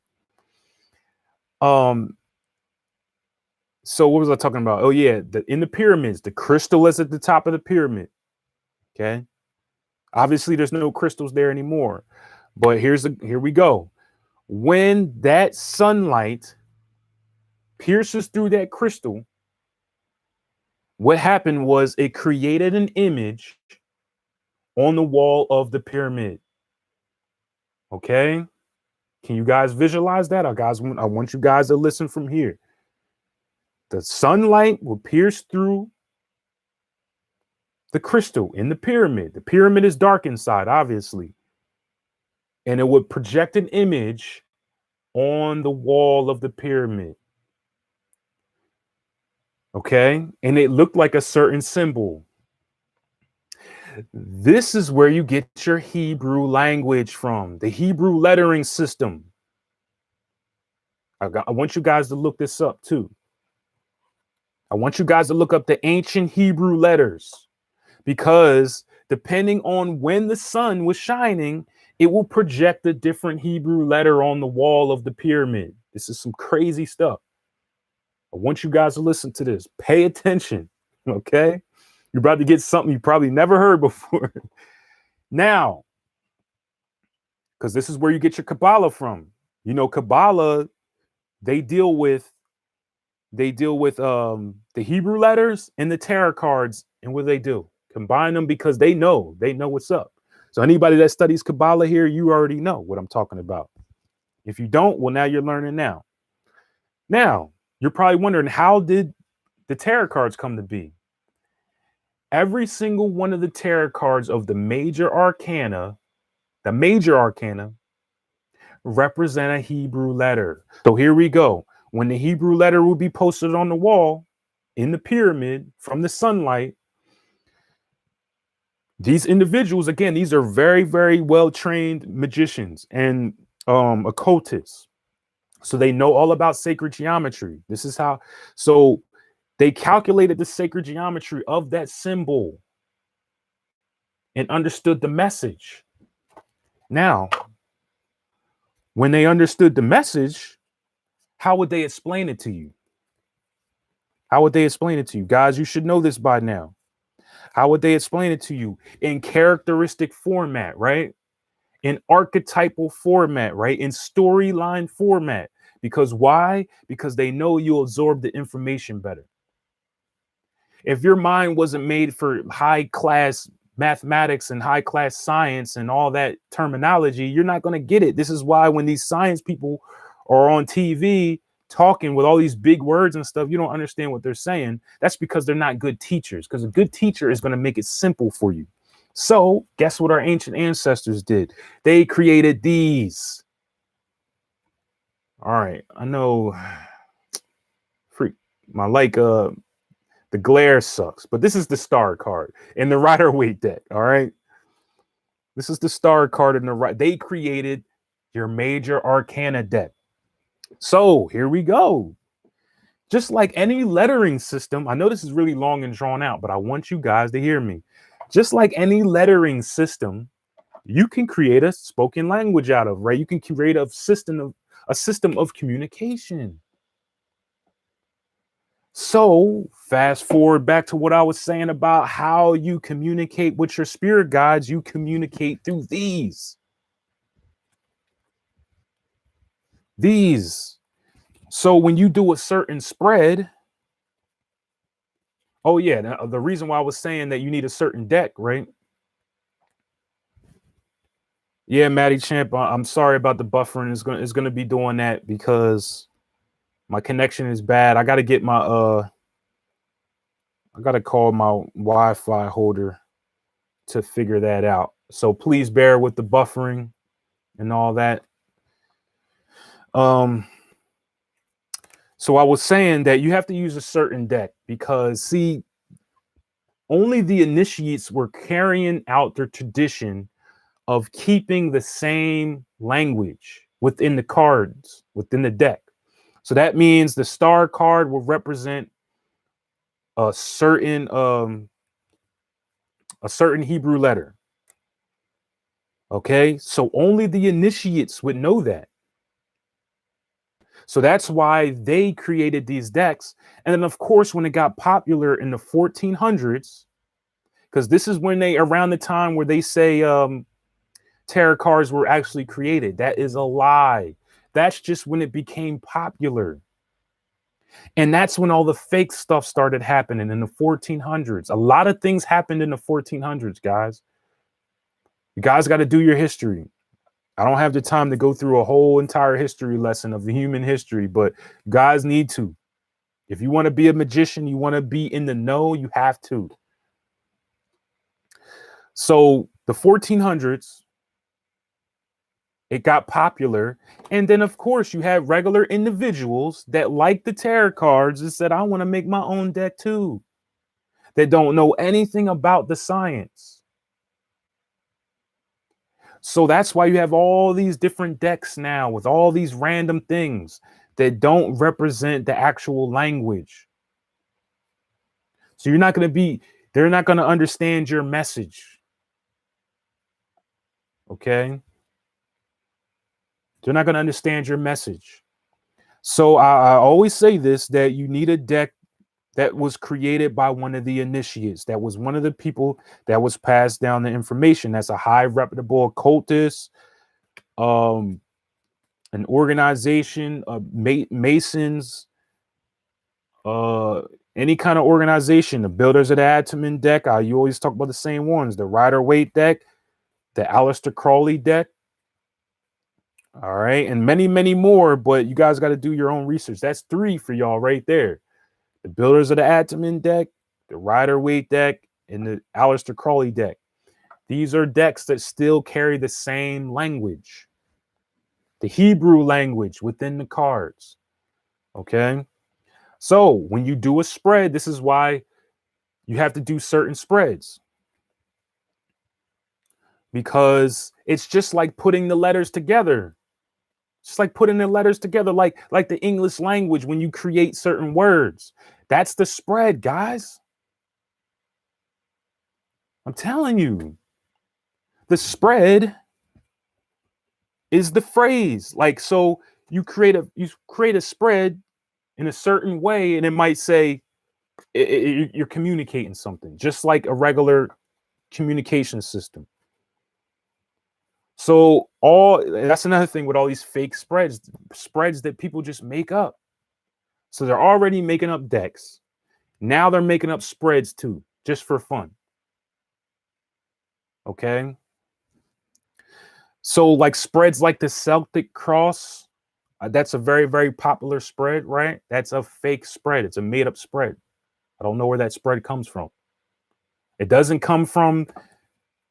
So what was I talking about? Oh yeah, in the pyramids, the crystal is at the top of the pyramid. Okay. Obviously, there's no crystals there anymore. But here we go. When that sunlight pierces through that crystal, what happened was it created an image on the wall of the pyramid. Okay. Can you guys visualize that? I want you guys to listen from here. The sunlight will pierce through the crystal in the pyramid. The pyramid is dark inside, obviously. And it would project an image on the wall of the pyramid. Okay? And it looked like a certain symbol. This is where you get your Hebrew language from, the Hebrew lettering system. I want you guys to look this up too. I want you guys to look up the ancient Hebrew letters, because depending on when the sun was shining, it will project a different Hebrew letter on the wall of the pyramid. This is some crazy stuff. I want you guys to listen to this. Pay attention, okay? You're about to get something you probably never heard before. Now, because this is where you get your Kabbalah from. You know, Kabbalah, they deal with the Hebrew letters and the tarot cards, and what do? Combine them, because they know what's up. So anybody that studies Kabbalah here, you already know what I'm talking about. If you don't, well, now you're learning now. Now, you're probably wondering, how did the tarot cards come to be? Every single one of the tarot cards of the major arcana represent a Hebrew letter. So here we go. When the Hebrew letter will be posted on the wall in the pyramid from the sunlight, these individuals, again, these are very, very well-trained magicians and occultists. So they know all about sacred geometry. This is how, so they calculated the sacred geometry of that symbol and understood the message. Now, when they understood the message, how would they explain it to you? How would they explain it to you? Guys, you should know this by now. How would they explain it to you? In characteristic format, right? In archetypal format, right? In storyline format. Because why? Because they know you'll absorb the information better. If your mind wasn't made for high class mathematics and high class science and all that terminology, you're not going to get it. This is why when these science people are on TV talking with all these big words and stuff, you don't understand what they're saying. That's because they're not good teachers, because a good teacher is going to make it simple for you. So guess what our ancient ancestors did? They created these. All right, I know, freak, my the glare sucks, but this is the star card in the Rider-Waite deck. All right, this is the star card in the right. They created your major arcana deck. So here we go. Just like any lettering system, I know this is really long and drawn out, but I want you guys to hear me. Just like any lettering system, you can create a spoken language out of, right? You can create a system of communication. So fast forward back to what I was saying about how you communicate with your spirit guides. You communicate through these. So when you do a certain spread, oh yeah, now, the reason why I was saying that you need a certain deck, right? Yeah, Maddie Champ, I'm sorry about the buffering. It's gonna be doing that because my connection is bad. I gotta get my I gotta call my Wi-Fi holder to figure that out. So please bear with the buffering and all that. So I was saying that you have to use a certain deck because, see, only the initiates were carrying out their tradition of keeping the same language within the cards, within the deck. So that means the star card will represent a certain Hebrew letter. Okay, so only the initiates would know that. So that's why they created these decks. And then, of course, when it got popular in the 1400s, because this is when around the time where they say tarot cards were actually created. That is a lie. That's just when it became popular. And that's when all the fake stuff started happening in the 1400s. A lot of things happened in the 1400s, guys. You guys got to do your history. I don't have the time to go through a whole entire history lesson of the human history, but guys need to. If you want to be a magician, you want to be in the know, you have to. So the 1400s, it got popular. And then, of course, you had regular individuals that liked the tarot cards and said, I want to make my own deck too, that don't know anything about the science. So that's why you have all these different decks now with all these random things that don't represent the actual language. So you're not going to be, they're not going to understand your message. Okay. They're not going to understand your message. So I always say this, that you need a deck that was created by one of the initiates. That was one of the people that was passed down the information. That's a high reputable occultist, an organization of Masons, any kind of organization, the builders of the Ataman deck. You always talk about the same ones, the Rider-Waite deck, the Aleister Crowley deck. All right. And many, many more, but you guys got to do your own research. That's 3 for y'all right there. The builders of the Ataman deck, the Rider-Waite deck, and the Aleister Crowley deck. These are decks that still carry the same language, the Hebrew language within the cards. Okay. So when you do a spread, this is why you have to do certain spreads, because it's just like putting the letters together. It's like putting the letters together, like the English language when you create certain words. That's the spread, guys. I'm telling you. The spread is the phrase. Like, so you create a spread in a certain way, and it might say you're communicating something, just like a regular communication system. So that's another thing with all these fake spreads that people just make up. So they're already making up decks. Now they're making up spreads too, just for fun. Okay. So like spreads like the Celtic cross, that's a very, very popular spread, right? That's a fake spread. It's a made up spread. I don't know where that spread comes from. It doesn't come from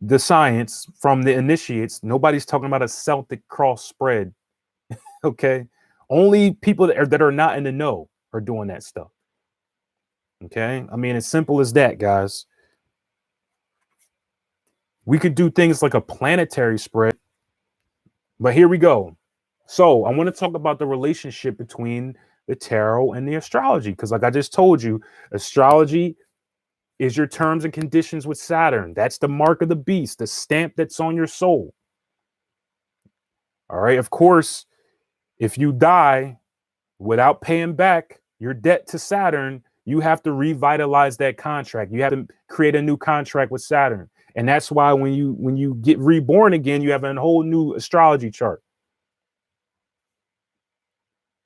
the science, from the initiates. Nobody's talking about a Celtic cross spread. Okay. Only people that are not in the know are doing that stuff. Okay. I mean, as simple as that, guys. We could do things like a planetary spread, but here we go. So I want to talk about the relationship between the tarot and the astrology, because like I just told you, astrology is your terms and conditions with Saturn. That's the mark of the beast, the stamp that's on your soul. All right. Of course, if you die without paying back your debt to Saturn, you have to revitalize that contract. You have to create a new contract with Saturn. And that's why when you get reborn again, you have a whole new astrology chart.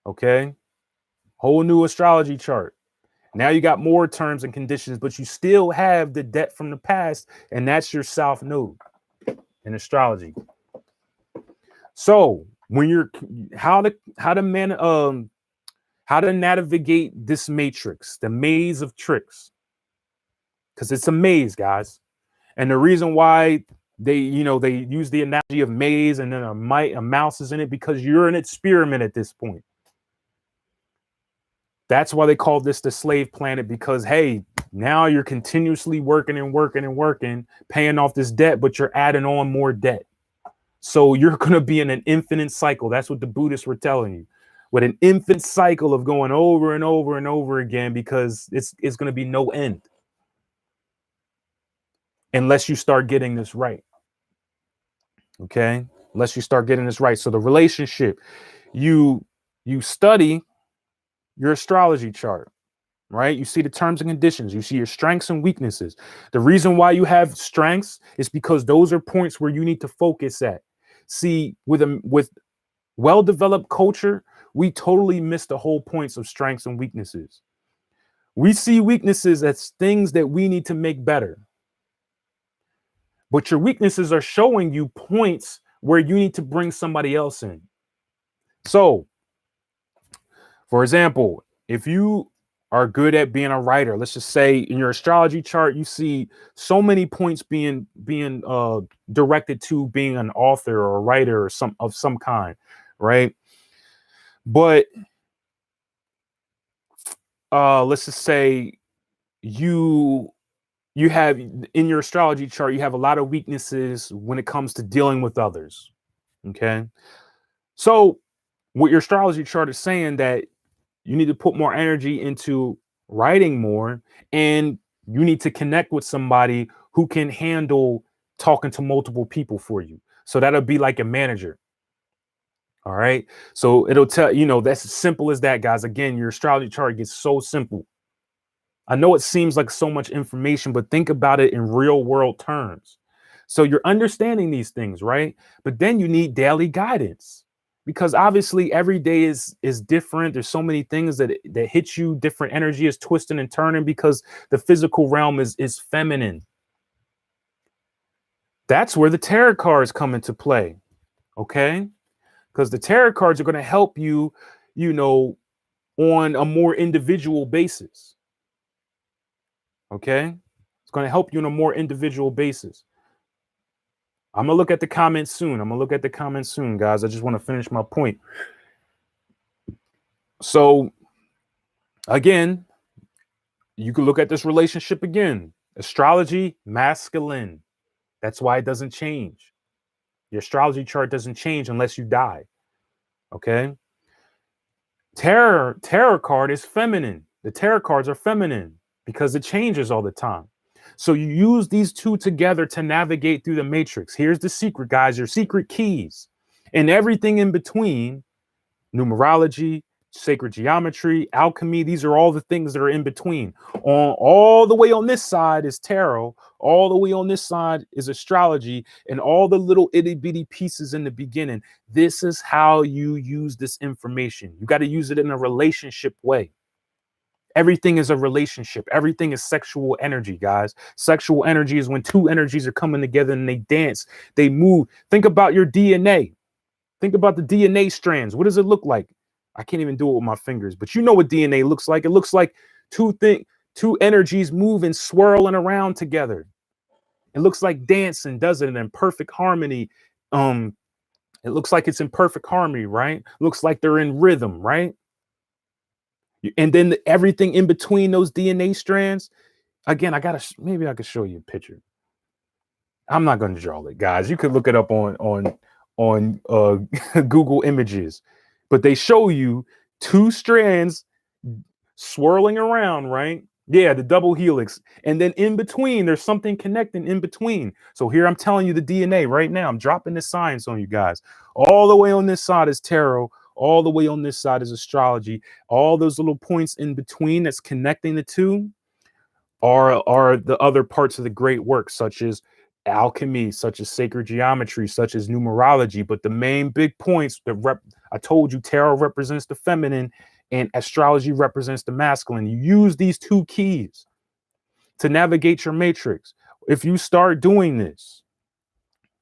Okay. Whole new astrology chart. Now you got more terms and conditions, but you still have the debt from the past, and that's your south node in astrology. So when you're how to navigate this matrix, the maze of tricks, because it's a maze, guys. And the reason why they use the analogy of maze and then a mouse is in it, because you're an experiment at this point. That's why they call this the slave planet, because, hey, now you're continuously working and working and working, paying off this debt, but you're adding on more debt. So you're going to be in an infinite cycle. That's what the Buddhists were telling you, with an infinite cycle of going over and over and over again, because it's going to be no end unless you start getting this right. Okay. Unless you start getting this right. So the relationship, you study your astrology chart. Right? You see the terms and conditions, you see your strengths and weaknesses. The reason why you have strengths is because those are points where you need to focus at. See, with well-developed culture, we totally miss the whole points of strengths and weaknesses. We see weaknesses as things that we need to make better. But your weaknesses are showing you points where you need to bring somebody else in. So, for example, if you are good at being a writer, let's just say in your astrology chart, you see so many points being directed to being an author or a writer or some kind, right? But let's just say you you have in your astrology chart, you have a lot of weaknesses when it comes to dealing with others. Okay. So what your astrology chart is saying that you need to put more energy into writing more, and you need to connect with somebody who can handle talking to multiple people for you. So that'll be like a manager. All right. So it'll tell, that's as simple as that, guys. Again, your astrology chart gets so simple. I know it seems like so much information, but think about it in real world terms. So you're understanding these things, right? But then you need daily guidance, because obviously every day is different. There's so many things that hit you, different energy is twisting and turning because the physical realm is feminine. That's where the tarot cards come into play, okay? Because the tarot cards are going to help you, on a more individual basis. Okay. It's going to help you on a more individual basis. I'm going to look at the comments soon. Guys. I just want to finish my point. So, again, you can look at this relationship again. Astrology, masculine. That's why it doesn't change. Your astrology chart doesn't change unless you die. Okay. Tarot card is feminine. The tarot cards are feminine because it changes all the time. So you use these two together to navigate through the matrix. Here's the secret, guys, your secret keys. And everything in between, numerology, sacred geometry, alchemy, these are all the things that are in between. On all the way on this side is tarot, all the way on this side is astrology, and all the little itty bitty pieces in the beginning. This is how you use this information. You got to use it in a relationship way. Everything is a relationship. Everything is sexual energy, guys. Sexual energy is when two energies are coming together and they dance, they move. Think about your DNA. Think about the DNA strands. What does it look like? I can't even do it with my fingers, but you know what DNA looks like. It looks like two energies moving, swirling around together. It looks like dancing, does it? In perfect harmony. It looks like it's in perfect harmony, right? Looks like they're in rhythm, right? And then everything in between those DNA strands. Again, maybe I could show you a picture. I'm not going to draw it, guys. You could look it up on Google Images, but they show you two strands swirling around, right? Yeah, the double helix. And then in between, there's something connecting in between. So here I'm telling you the DNA right now. I'm dropping the science on you guys. All the way on this side is tarot. All the way on this side is astrology. All those little points in between that's connecting the two are the other parts of the great work, such as alchemy, such as sacred geometry, such as numerology. But the main big points I told you, tarot represents the feminine and astrology represents the masculine. You use these two keys to navigate your matrix. If you start doing this,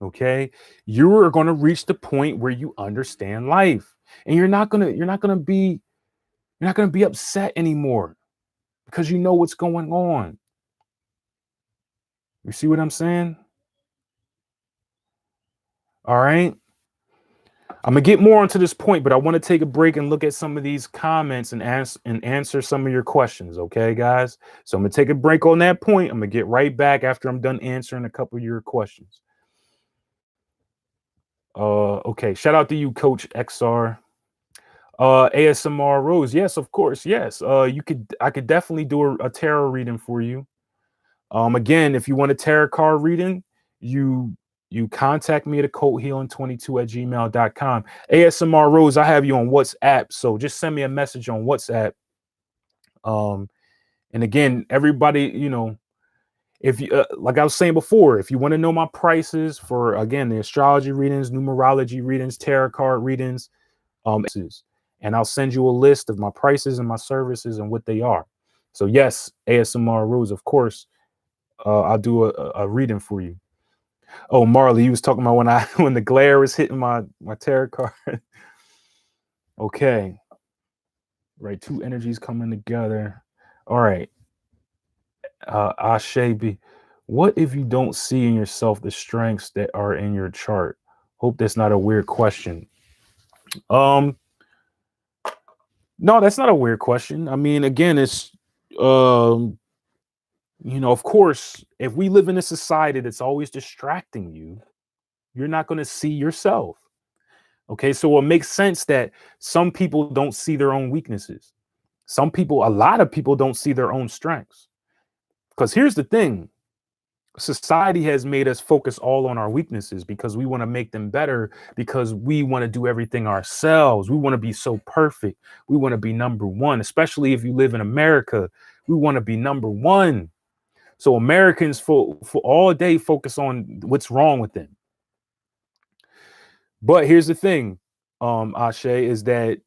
okay, you are going to reach the point where you understand life, and you're not gonna be upset anymore because you know what's going on. You see what I'm saying? All right. I'm gonna get more onto this point, but I want to take a break and look at some of these comments and answer some of your questions. Okay, guys. So I'm gonna take a break on that point. I'm gonna get right back after I'm done answering a couple of your questions. Okay. Shout out to you, Coach XR. ASMR Rose. Yes, of course. Yes. I could definitely do a tarot reading for you. Again, if you want a tarot card reading, you contact me at occulthealing22@gmail.com. ASMR Rose, I have you on WhatsApp, so just send me a message on WhatsApp. And again, everybody, if you like I was saying before, if you want to know my prices for again the astrology readings, numerology readings, tarot card readings, and I'll send you a list of my prices and my services and what they are. So yes, ASMR Rose, of course, I'll do a reading for you. Oh, Marley, you was talking about when I when the glare was hitting my tarot card. Okay, right. Two energies coming together. All right. Ashe B. What if you don't see in yourself the strengths that are in your chart? Hope that's not a weird question. Um, no, that's not a weird question. I mean, again, it's um, of course, if we live in a society that's always distracting you, you're not going to see yourself. Okay, so it makes sense that some people don't see their own weaknesses. Some people, a lot of people don't see their own strengths. Because here's the thing, society has made us focus all on our weaknesses because we want to make them better, because we want to do everything ourselves. We want to be so perfect. We want to be number one, especially if you live in America. We want to be number one. So Americans for all day focus on what's wrong with them. But here's the thing, Ashe, is that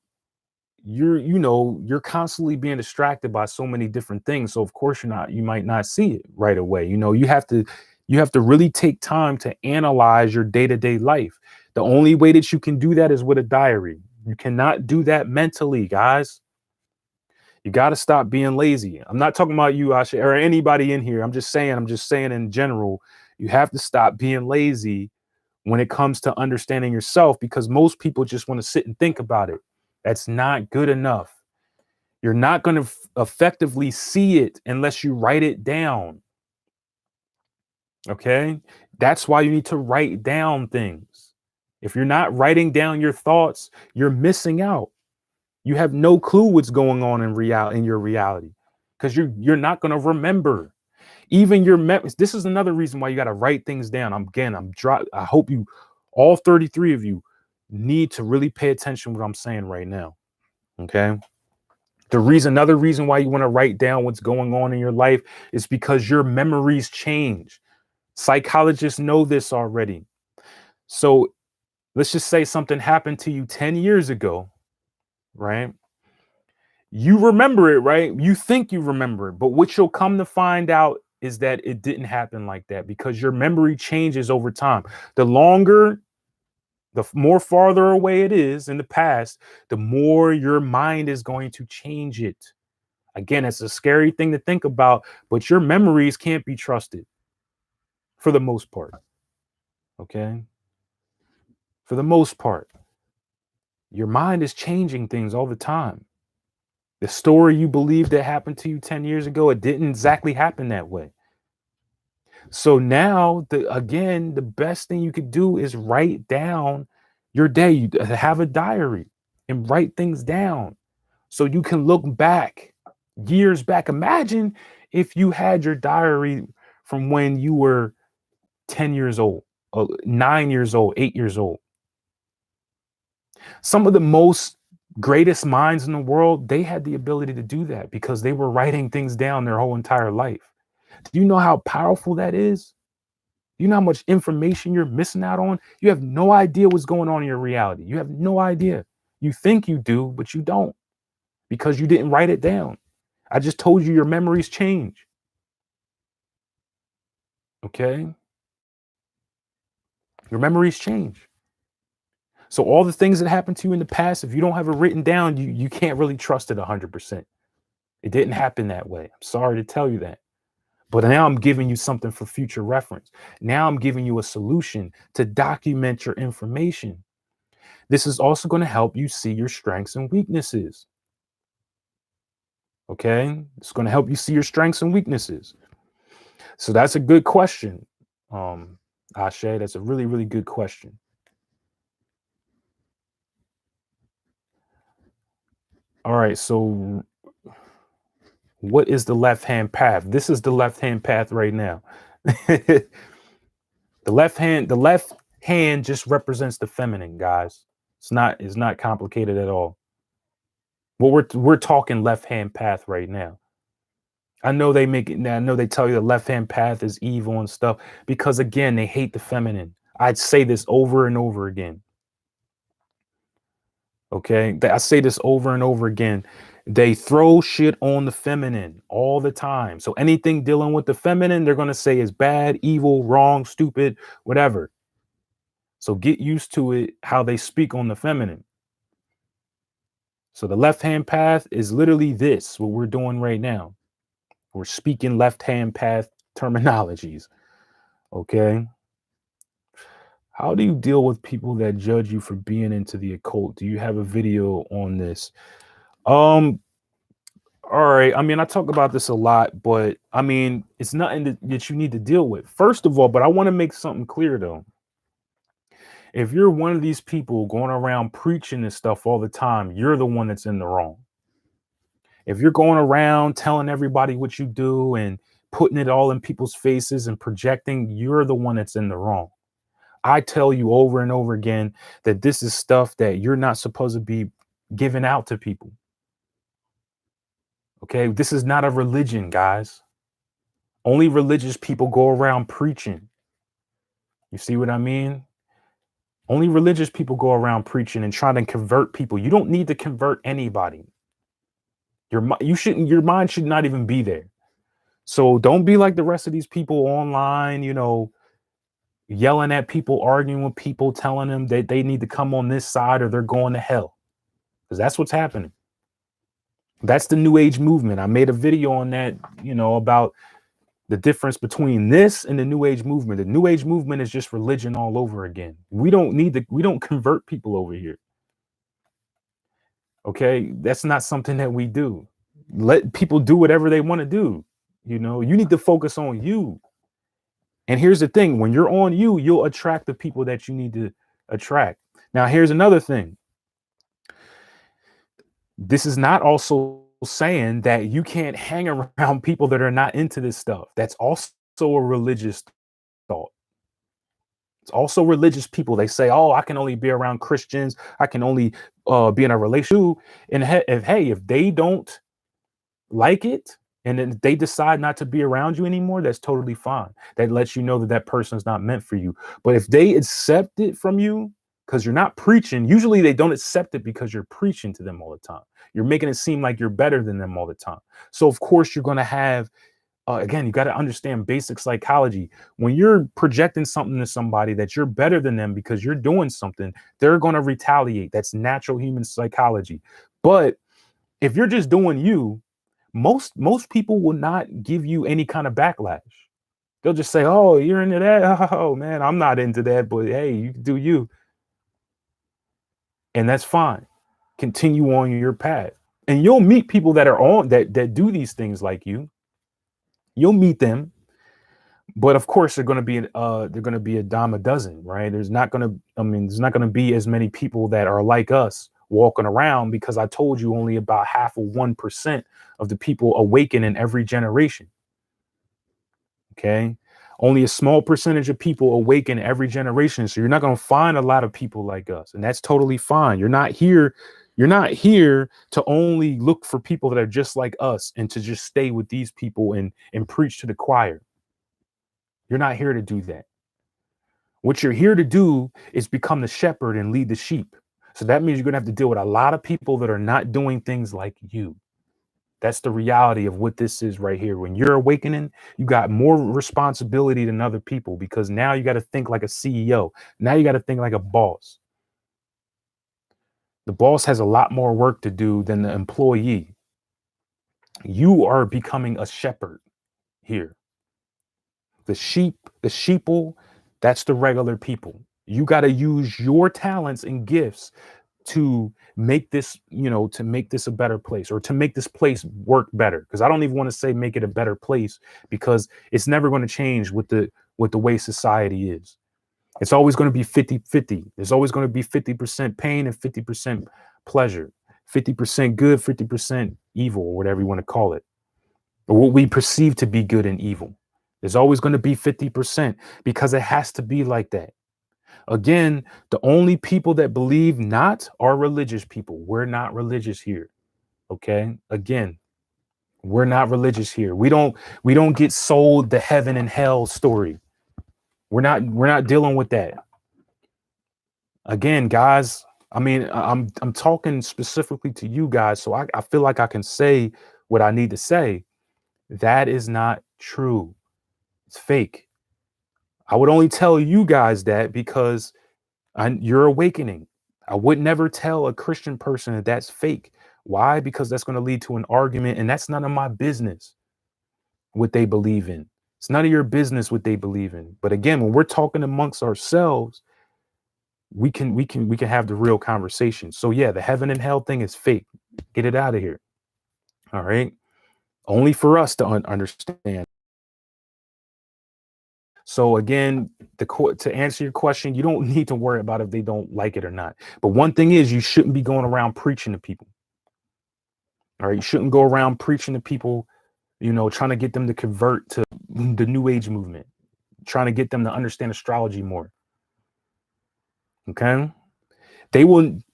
you're constantly being distracted by so many different things. So of course you might not see it right away. You have to really take time to analyze your day-to-day life. The only way that you can do that is with a diary. You cannot do that mentally, guys. You got to stop being lazy. I'm not talking about you, Asha, or anybody in here. I'm just saying in general, you have to stop being lazy when it comes to understanding yourself, because most people just want to sit and think about it. That's not good enough. You're not going to effectively see it unless you write it down. Okay? That's why you need to write down things. If you're not writing down your thoughts, you're missing out. You have no clue what's going on in your reality, because you're not going to remember. Even your memories. This is another reason why you got to write things down. I hope you, all 33 of you, need to really pay attention to what I'm saying right now. Okay? Another reason why you want to write down what's going on in your life is because your memories change. Psychologists know this already. So let's just say something happened to you 10 years ago, right? You remember it, right? You think you remember it, but what you'll come to find out is that it didn't happen like that, because your memory changes over time. The longer, the more farther away it is in the past, the more your mind is going to change it. Again, it's a scary thing to think about, but your memories can't be trusted for the most part. Okay? For the most part, your mind is changing things all the time. The story you believe that happened to you 10 years ago, it didn't exactly happen that way. So now, the best thing you could do is write down your day. You have a diary and write things down so you can look back years back. Imagine if you had your diary from when you were 10 years old, 9 years old, 8 years old. Some of the most greatest minds in the world, they had the ability to do that because they were writing things down their whole entire life. Do you know how powerful that is? You know how much information you're missing out on? You have no idea what's going on in your reality. You have no idea. You think you do, but you don't, because you didn't write it down. I just told you your memories change. Okay? Your memories change. So all the things that happened to you in the past, if you don't have it written down, you can't really trust it 100%. It didn't happen that way. I'm sorry to tell you that. But now I'm giving you something for future reference. Now I'm giving you a solution to document your information. This is also going to help you see your strengths and weaknesses. Okay? It's going to help you see your strengths and weaknesses. So that's a good question. Ashe, that's a really, really good question. All right, so what is the left-hand path? This is the left-hand path right now. The left hand just represents the feminine, guys. It's not complicated at all. Well, we're talking left-hand path right now. I know they make it. I know they tell you the left-hand path is evil and stuff, because again, they hate the feminine. I'd say this over and over again. Okay, I say this over and over again. They throw shit on the feminine all the time. So anything dealing with the feminine, they're going to say is bad, evil, wrong, stupid, whatever. So get used to it, how they speak on the feminine. So the left-hand path is literally this, what we're doing right now. We're speaking left-hand path terminologies. Okay. How do you deal with people that judge you for being into the occult? Do you have a video on this? All right. I mean, I talk about this a lot, but I mean, it's nothing that you need to deal with. First of all, but I want to make something clear though. If you're one of these people going around preaching this stuff all the time, you're the one that's in the wrong. If you're going around telling everybody what you do and putting it all in people's faces and projecting, you're the one that's in the wrong. I tell you over and over again that this is stuff that you're not supposed to be giving out to people. Okay, this is not a religion, guys. Only religious people go around preaching. You see what I mean? Only religious people go around preaching and trying to convert people. You don't need to convert anybody. Your mind should not even be there. So don't be like the rest of these people online, yelling at people, arguing with people, telling them that they need to come on this side or they're going to hell. Because that's what's happening. That's the New Age movement. I made a video on that, about the difference between this and the New Age movement. The New Age movement is just religion all over again. We don't convert people over here. Okay, that's not something that we do. Let people do whatever they want to do. You need to focus on you. And here's the thing, when you're on you, you'll attract the people that you need to attract. Now, here's another thing. This is not also saying that you can't hang around people that are not into this stuff. That's also a religious thought. It's also religious people. They say, oh, I can only be around Christians. I can only be in a relationship. And if they don't like it and then they decide not to be around you anymore, that's totally fine. That lets you know that that person's not meant for you. But if they accept it from you because you're not preaching, usually they don't accept it because you're preaching to them all the time. You're making it seem like you're better than them all the time. So of course you're going to have, again, you got to understand basic psychology. When you're projecting something to somebody that you're better than them because you're doing something, they're going to retaliate. That's natural human psychology. But if you're just doing you, most people will not give you any kind of backlash. They'll just say, oh, you're into that. Oh man, I'm not into that, but hey, you do you. And that's fine. Continue on your path. And you'll meet people that are on that do these things like you. You'll meet them. But of course, they're going to be a dime a dozen, right? There's not going to be as many people that are like us walking around, because I told you only about half of 1% of the people awaken in every generation. Okay. Only a small percentage of people awaken every generation. So you're not going to find a lot of people like us. And that's totally fine. You're not here to only look for people that are just like us and to just stay with these people and preach to the choir. You're not here to do that. What you're here to do is become the shepherd and lead the sheep. So that means you're going to have to deal with a lot of people that are not doing things like you. That's the reality of what this is right here. When you're awakening, you got more responsibility than other people, because now you got to think like a CEO. Now you got to think like a boss. The boss has a lot more work to do than the employee. You are becoming a shepherd here. The sheeple, that's the regular people. You got to use your talents and gifts to make this, to make this a better place, or to make this place work better. Because I don't even want to say make it a better place, because it's never going to change with the way society is. It's always going to be 50-50. There's always going to be 50% pain and 50% pleasure, 50% good, 50% evil, or whatever you want to call it, or what we perceive to be good and evil. There's always going to be 50%, because it has to be like that. Again, the only people that believe not are religious people. We're not religious here. Okay. Again, we're not religious here. We don't get sold the heaven and hell story. We're not dealing with that. Again, guys, I mean, I'm talking specifically to you guys, so I feel like I can say what I need to say. That is not true. It's fake. I would only tell you guys that because you're awakening. I would never tell a Christian person that that's fake. Why? Because that's going to lead to an argument, and that's none of my business what they believe in. It's none of your business what they believe in. But again, when we're talking amongst ourselves, we can have the real conversation. So yeah, the heaven and hell thing is fake. Get it out of here. All right. Only for us to understand. So again, to answer your question, you don't need to worry about if they don't like it or not. But one thing is, you shouldn't be going around preaching to people. All right, you shouldn't go around preaching to people, trying to get them to convert to the New Age movement, trying to get them to understand astrology more. Okay,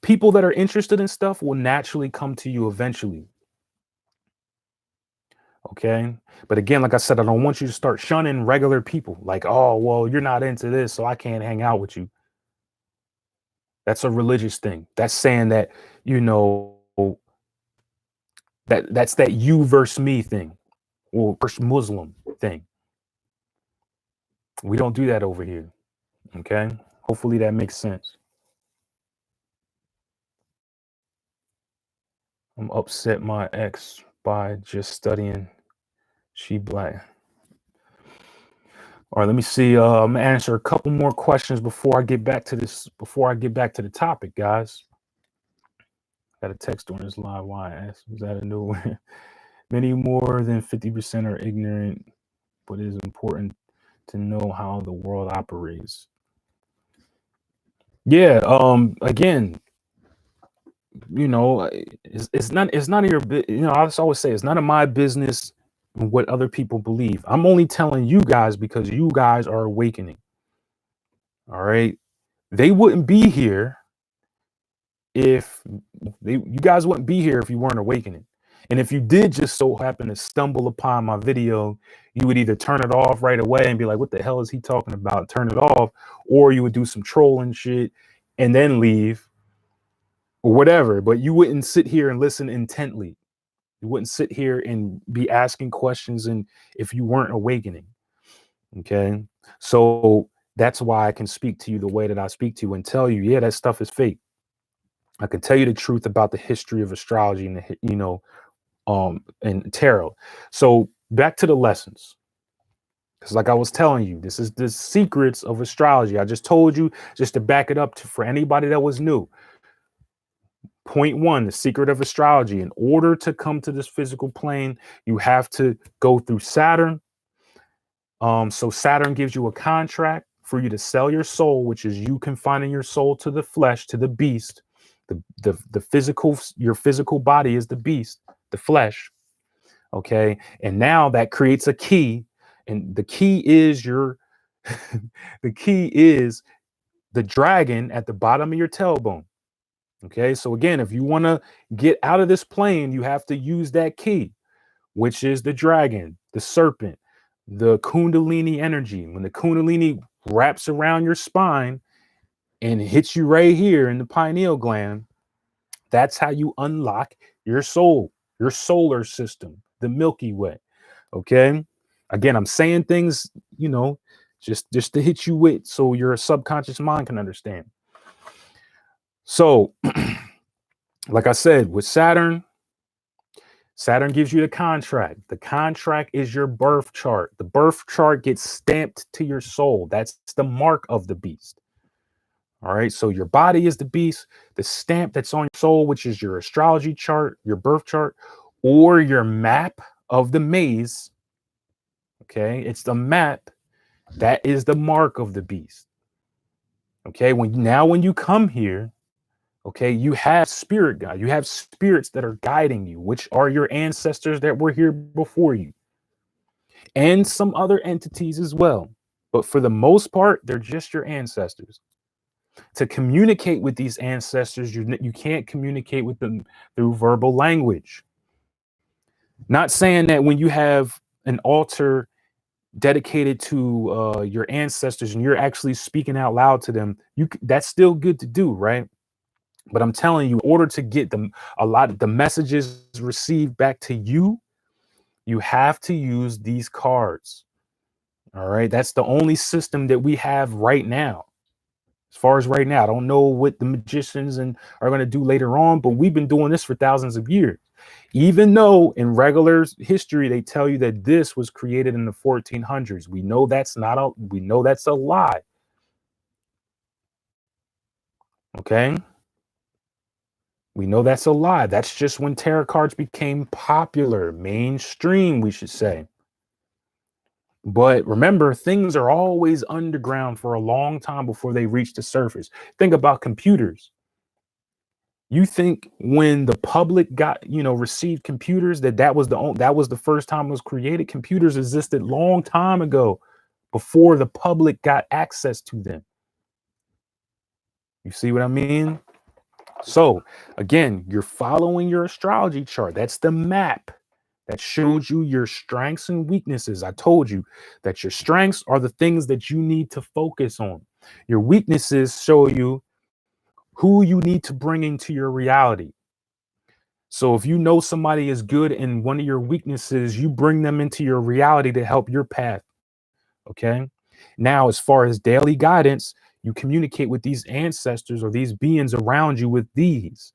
people that are interested in stuff will naturally come to you eventually. Okay. But again, like I said, I don't want you to start shunning regular people like, oh, well, you're not into this, so I can't hang out with you. That's a religious thing. That's saying that, that's that you versus me thing, or versus Muslim thing. We don't do that over here. Okay. Hopefully that makes sense. I'm upset my ex by just studying. She black. All right, let me see. I'm gonna answer a couple more questions before I get back to the topic, guys. Got a text during this live. Why I asked? Was that a new one? Many more than 50% are ignorant, but it is important to know how the world operates. Yeah. Again, it's none of your I always say it's none of my business what other people believe. I'm only telling you guys because you guys are awakening. All right. They wouldn't be here if you guys wouldn't be here if you weren't awakening. And if you did just so happen to stumble upon my video, you would either turn it off right away and be like, what the hell is he talking about? Turn it off, or you would do some trolling shit and then leave or whatever. But you wouldn't sit here and listen intently. You wouldn't sit here and be asking questions and if you weren't awakening. Okay. So that's why I can speak to you the way that I speak to you and tell you, yeah, that stuff is fake. I can tell you the truth about the history of astrology and and tarot. So back to the lessons. Because like I was telling you, this is the secrets of astrology. I just told you just to back it up for anybody that was new. Point one, the secret of astrology. In order to come to this physical plane, you have to go through Saturn. So Saturn gives you a contract for you to sell your soul, which is you confining your soul to the flesh, to the beast. The physical, your physical body is the beast, the flesh. Okay. And now that creates a key. And the key is the key is the dragon at the bottom of your tailbone. Okay. So again, if you want to get out of this plane, you have to use that key, which is the dragon, the serpent, the Kundalini energy. When the Kundalini wraps around your spine and hits you right here in the pineal gland, that's how you unlock your soul, your solar system, the Milky Way. Okay. Again, I'm saying things, just to hit you with so your subconscious mind can understand. So, like I said, with Saturn gives you the contract. The contract is your birth chart. The birth chart gets stamped to your soul. That's the mark of the beast. All right. So your body is the beast. The stamp that's on your soul, which is your astrology chart, your birth chart, or your map of the maze. Okay. It's the map. That is the mark of the beast. Okay. When you come here, okay, you have spirit guide. You have spirits that are guiding you, which are your ancestors that were here before you, and some other entities as well. But for the most part, they're just your ancestors. To communicate with these ancestors, you can't communicate with them through verbal language. Not saying that when you have an altar dedicated to your ancestors and you're actually speaking out loud to them, that's still good to do, right? But I'm telling you, in order to get a lot of the messages received back to you, you have to use these cards. All right. That's the only system that we have right now. As far as right now, I don't know what the magicians and are going to do later on, but we've been doing this for thousands of years. Even though in regular history they tell you that this was created in the 1400s, we know that's not a we know that's a lie. Okay? We know that's a lie. That's just when tarot cards became popular, mainstream, we should say. But remember, things are always underground for a long time before they reach the surface. Think about computers. You think when the public got, received computers, that was the first time it was created? Computers existed long time ago before the public got access to them. You see what I mean? So again, you're following your astrology chart. That's the map that shows you your strengths and weaknesses. I told you that your strengths are the things that you need to focus on. Your weaknesses show you who you need to bring into your reality. So if you know somebody is good in one of your weaknesses, you bring them into your reality to help your path. Okay. Now, as far as daily guidance, you communicate with these ancestors or these beings around you with these.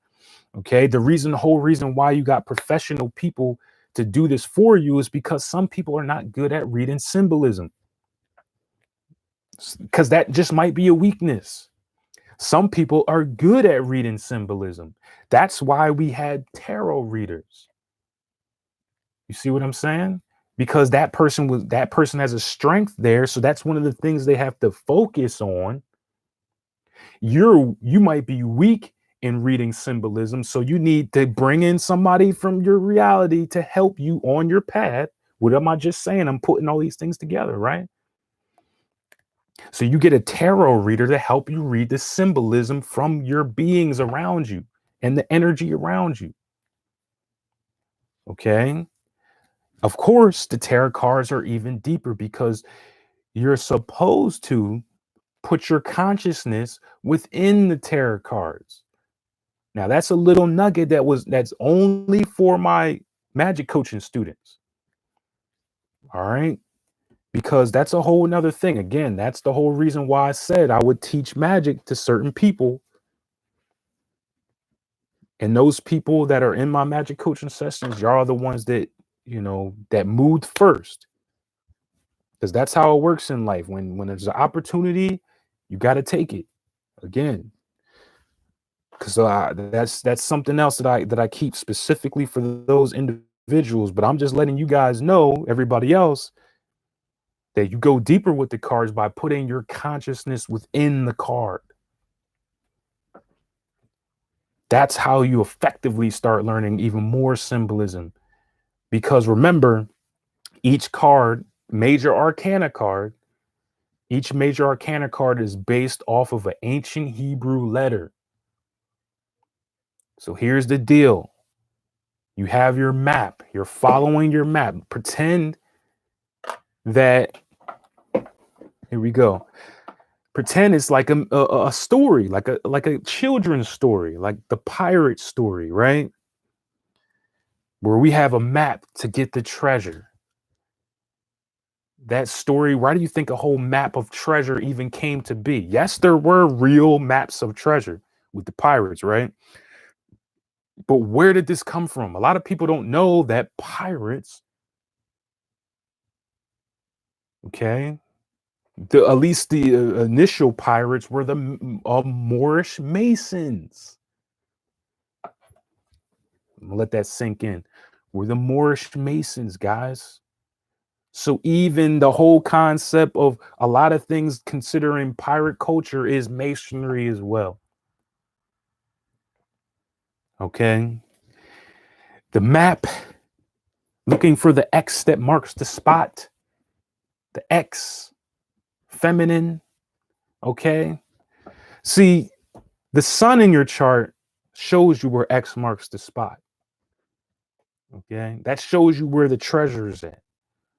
Okay. The whole reason why you got professional people to do this for you is because some people are not good at reading symbolism, because that just might be a weakness. Some people are good at reading symbolism. That's why we had tarot readers. You see what I'm saying? Because that person has a strength there, so that's one of the things they have to focus on. You might be weak in reading symbolism, so you need to bring in somebody from your reality to help you on your path. What am I just saying? I'm putting all these things together, right? So you get a tarot reader to help you read the symbolism from your beings around you and the energy around you. Okay? Of course, the tarot cards are even deeper because you're supposed to put your consciousness within the tarot cards. Now, that's a little nugget that's only for my magic coaching students. All right? Because that's a whole nother thing. Again, that's the whole reason why I said I would teach magic to certain people. And those people that are in my magic coaching sessions, y'all are the ones that moved first. Because that's how it works in life. When there's an opportunity, you got to take it. Again, because that's something else that I keep specifically for those individuals. But I'm just letting you guys know, everybody else, that you go deeper with the cards by putting your consciousness within the card. That's how you effectively start learning even more symbolism. Because remember, each card, major arcana card, each major arcana card is based off of an ancient Hebrew letter. So here's the deal. You have your map. You're following your map. Pretend that, here we go. Pretend it's like a story, like a children's story, like the pirate story, right? Where we have a map to get the treasure. That story, why do you think a whole map of treasure even came to be? Yes, there were real maps of treasure with the pirates, right? But where did this come from? A lot of people don't know that pirates, okay, at least the initial pirates were the Moorish Masons. I'm gonna let that sink in. We're the Moorish Masons, guys. So even the whole concept of a lot of things considering pirate culture is masonry as well. Okay. The map, looking for the X that marks the spot. The X, feminine. Okay. See, the sun in your chart shows you where X marks the spot. Okay. That shows you where the treasure is at.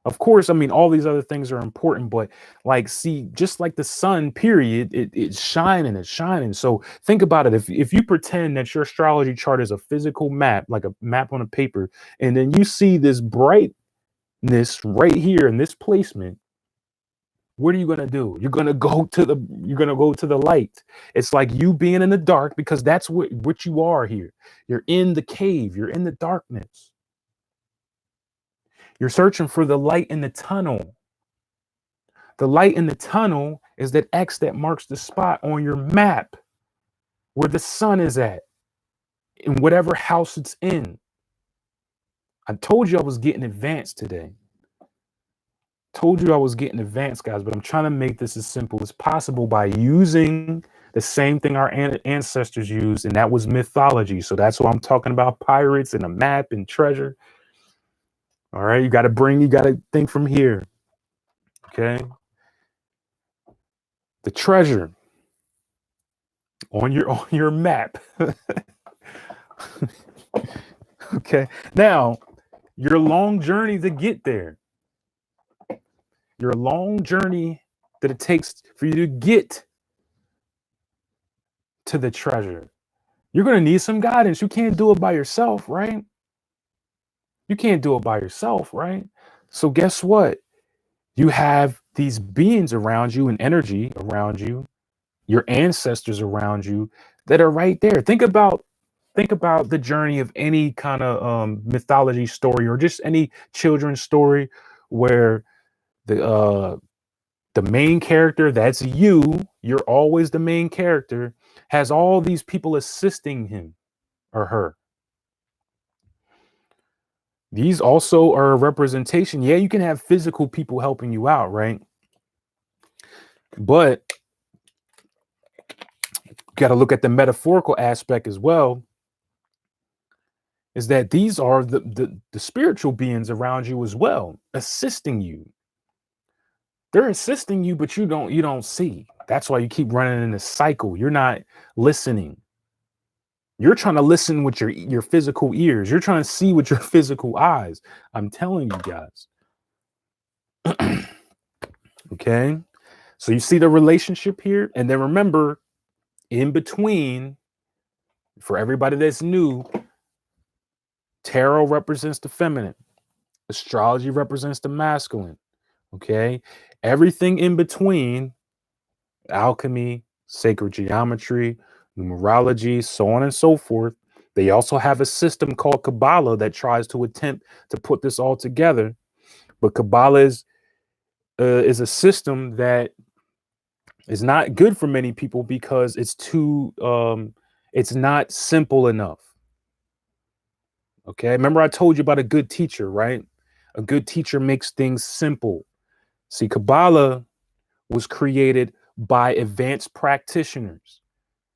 Of course, I mean, all these other things are important, but like, see, just like the sun, period, it's shining, it's shining. So think about it. If you pretend that your astrology chart is a physical map, like a map on a paper, and then you see this brightness right here in this placement, what are you gonna do? You're gonna go to the light. It's like you being in the dark, because that's what you are here. You're in the cave, you're in the darkness. You're searching for the light in the tunnel. The light in the tunnel is that X that marks the spot on your map where the sun is at, in whatever house it's in. I told you I was getting advanced today. Told you I was getting advanced, guys, but I'm trying to make this as simple as possible by using the same thing our ancestors used, and that was mythology. So that's why I'm talking about pirates and a map and treasure. All right, you got to think from here. Okay. The treasure on your map. Okay. Now, your long journey to get there. Your long journey that it takes for you to get to the treasure. You're going to need some guidance. You can't do it by yourself, right? You can't do it by yourself, right? So guess what? You have these beings around you and energy around you, your ancestors around you that are right there. Think about the journey of any kind of mythology story, or just any children's story, where the main character, that's you're always the main character, has all these people assisting him or her. These also are a representation. Yeah, you can have physical people helping you out, right? But got to look at the metaphorical aspect as well, is that these are the spiritual beings around you as well, assisting you. They're assisting you, but you don't see. That's why you keep running in this cycle. You're not listening. You're trying to listen with your physical ears. You're trying to see with your physical eyes. I'm telling you guys. Okay. So you see the relationship here. And then remember, in between, for everybody that's new, tarot represents the feminine. Astrology represents the masculine. Okay. Everything in between, alchemy, sacred geometry, numerology, so on and so forth. They also have a system called Kabbalah that tries to attempt to put this all together. But Kabbalah is a system that is not good for many people, because it's too it's not simple enough. Okay, remember I told you about a good teacher, right? A good teacher makes things simple. See, Kabbalah was created by advanced practitioners.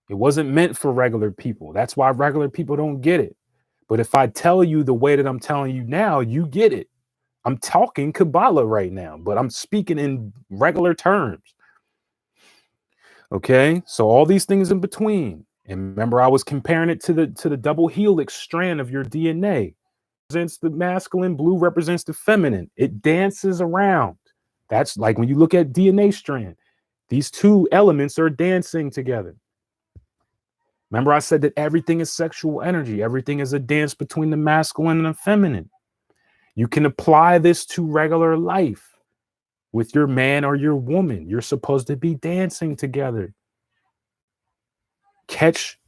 It wasn't meant for regular people. That's why regular people don't get it. But if I tell you the way that I'm telling you now, you get it. I'm talking Kabbalah right now, but I'm speaking in regular terms. Okay, so all these things in between. And remember, I was comparing it to the double helix strand of your DNA. Represents the masculine, blue represents the feminine. It dances around. That's like when you look at DNA strand, these two elements are dancing together. Remember, I said that everything is sexual energy. Everything is a dance between the masculine and the feminine. You can apply this to regular life with your man or your woman. You're supposed to be dancing together. Catch.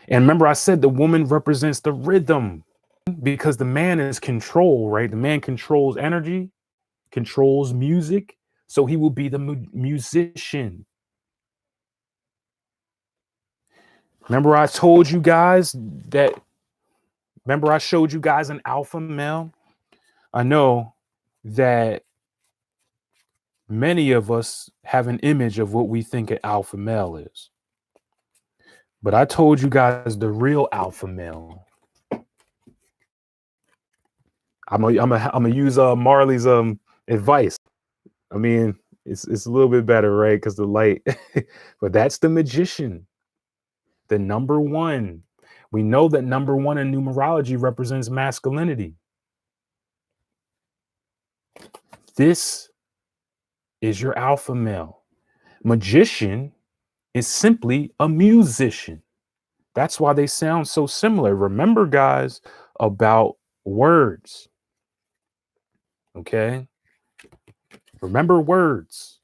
And remember, I said the woman represents the rhythm, because the man is control, right? The man controls energy, controls music. So he will be the musician. Remember, I told you guys that, remember, I showed you guys an alpha male. I know that many of us have an image of what we think an alpha male is. But I told you guys the real alpha male. I'm gonna use Marley's advice. I mean, it's a little bit better, right? Because the light, but that's the magician, the number one. We know that number one in numerology represents masculinity. This is your alpha male. Magician is simply a musician. That's why they sound so similar. Remember, guys, about words. Okay? Remember words.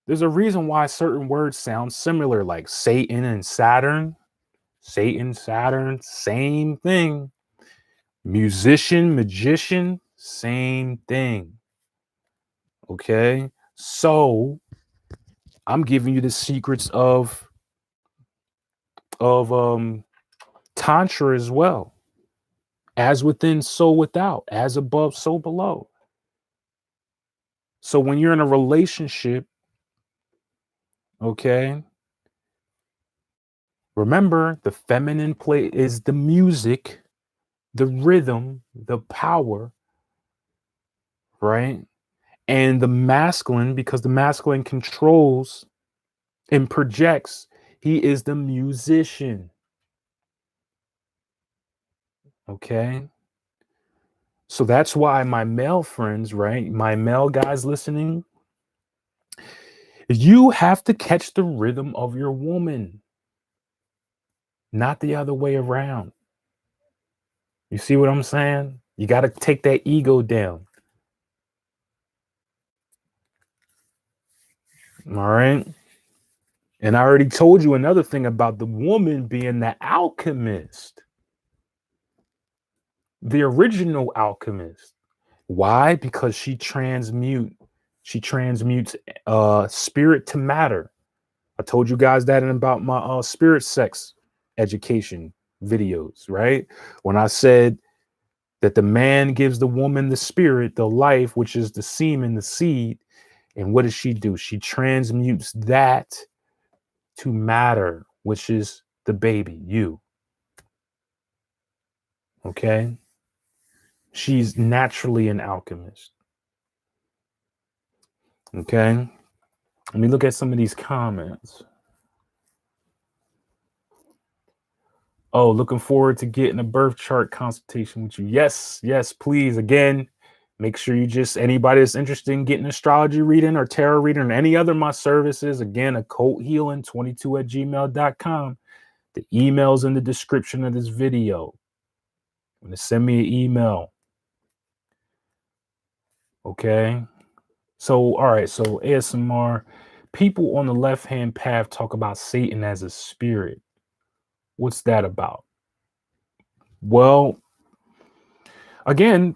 There's a reason why certain words sound similar, like Satan and Saturn. Satan, Saturn, same thing. Musician, magician, same thing. Okay? So I'm giving you the secrets of tantra as well. As within, so without. As above, so below. So when you're in a relationship, okay, remember the feminine play is the music, the rhythm, the power, right? And the masculine, because the masculine controls and projects, he is the musician. Okay. So that's why my male friends, right? My male guys listening, you have to catch the rhythm of your woman, not the other way around. You see what I'm saying? You got to take that ego down. All right. And I already told you another thing about the woman being the alchemist, the original alchemist. Why? Because she transmutes spirit to matter. I told you guys that in about my spirit sex education videos, right? When I said that the man gives the woman the spirit, the life, which is the semen, the seed. And what does she do? She transmutes that to matter, which is the baby, you. Okay? She's naturally an alchemist. Okay? Let me look at some of these comments. Oh, looking forward to getting a birth chart consultation with you. Yes, yes, please. Again, make sure you just, anybody that's interested in getting astrology reading or tarot reading or any other of my services, again, occulthealing22@gmail.com. The email's in the description of this video. I'm going to send me an email. Okay. So, all right. So ASMR, people on the left-hand path talk about Satan as a spirit. What's that about? Well, again,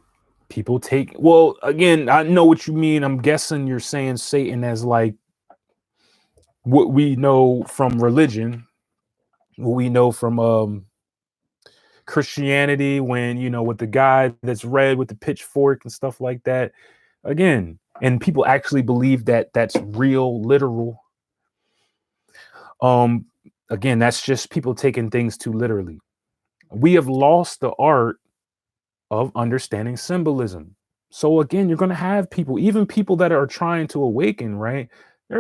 again, I know what you mean. I'm guessing you're saying Satan as like what we know from religion, what we know from Christianity, when, with the guy that's red with the pitchfork and stuff like that. Again, and people actually believe that that's real, literal. Again, that's just people taking things too literally. We have lost the art of understanding symbolism. So again, you're going to have people, even people that are trying to awaken, right?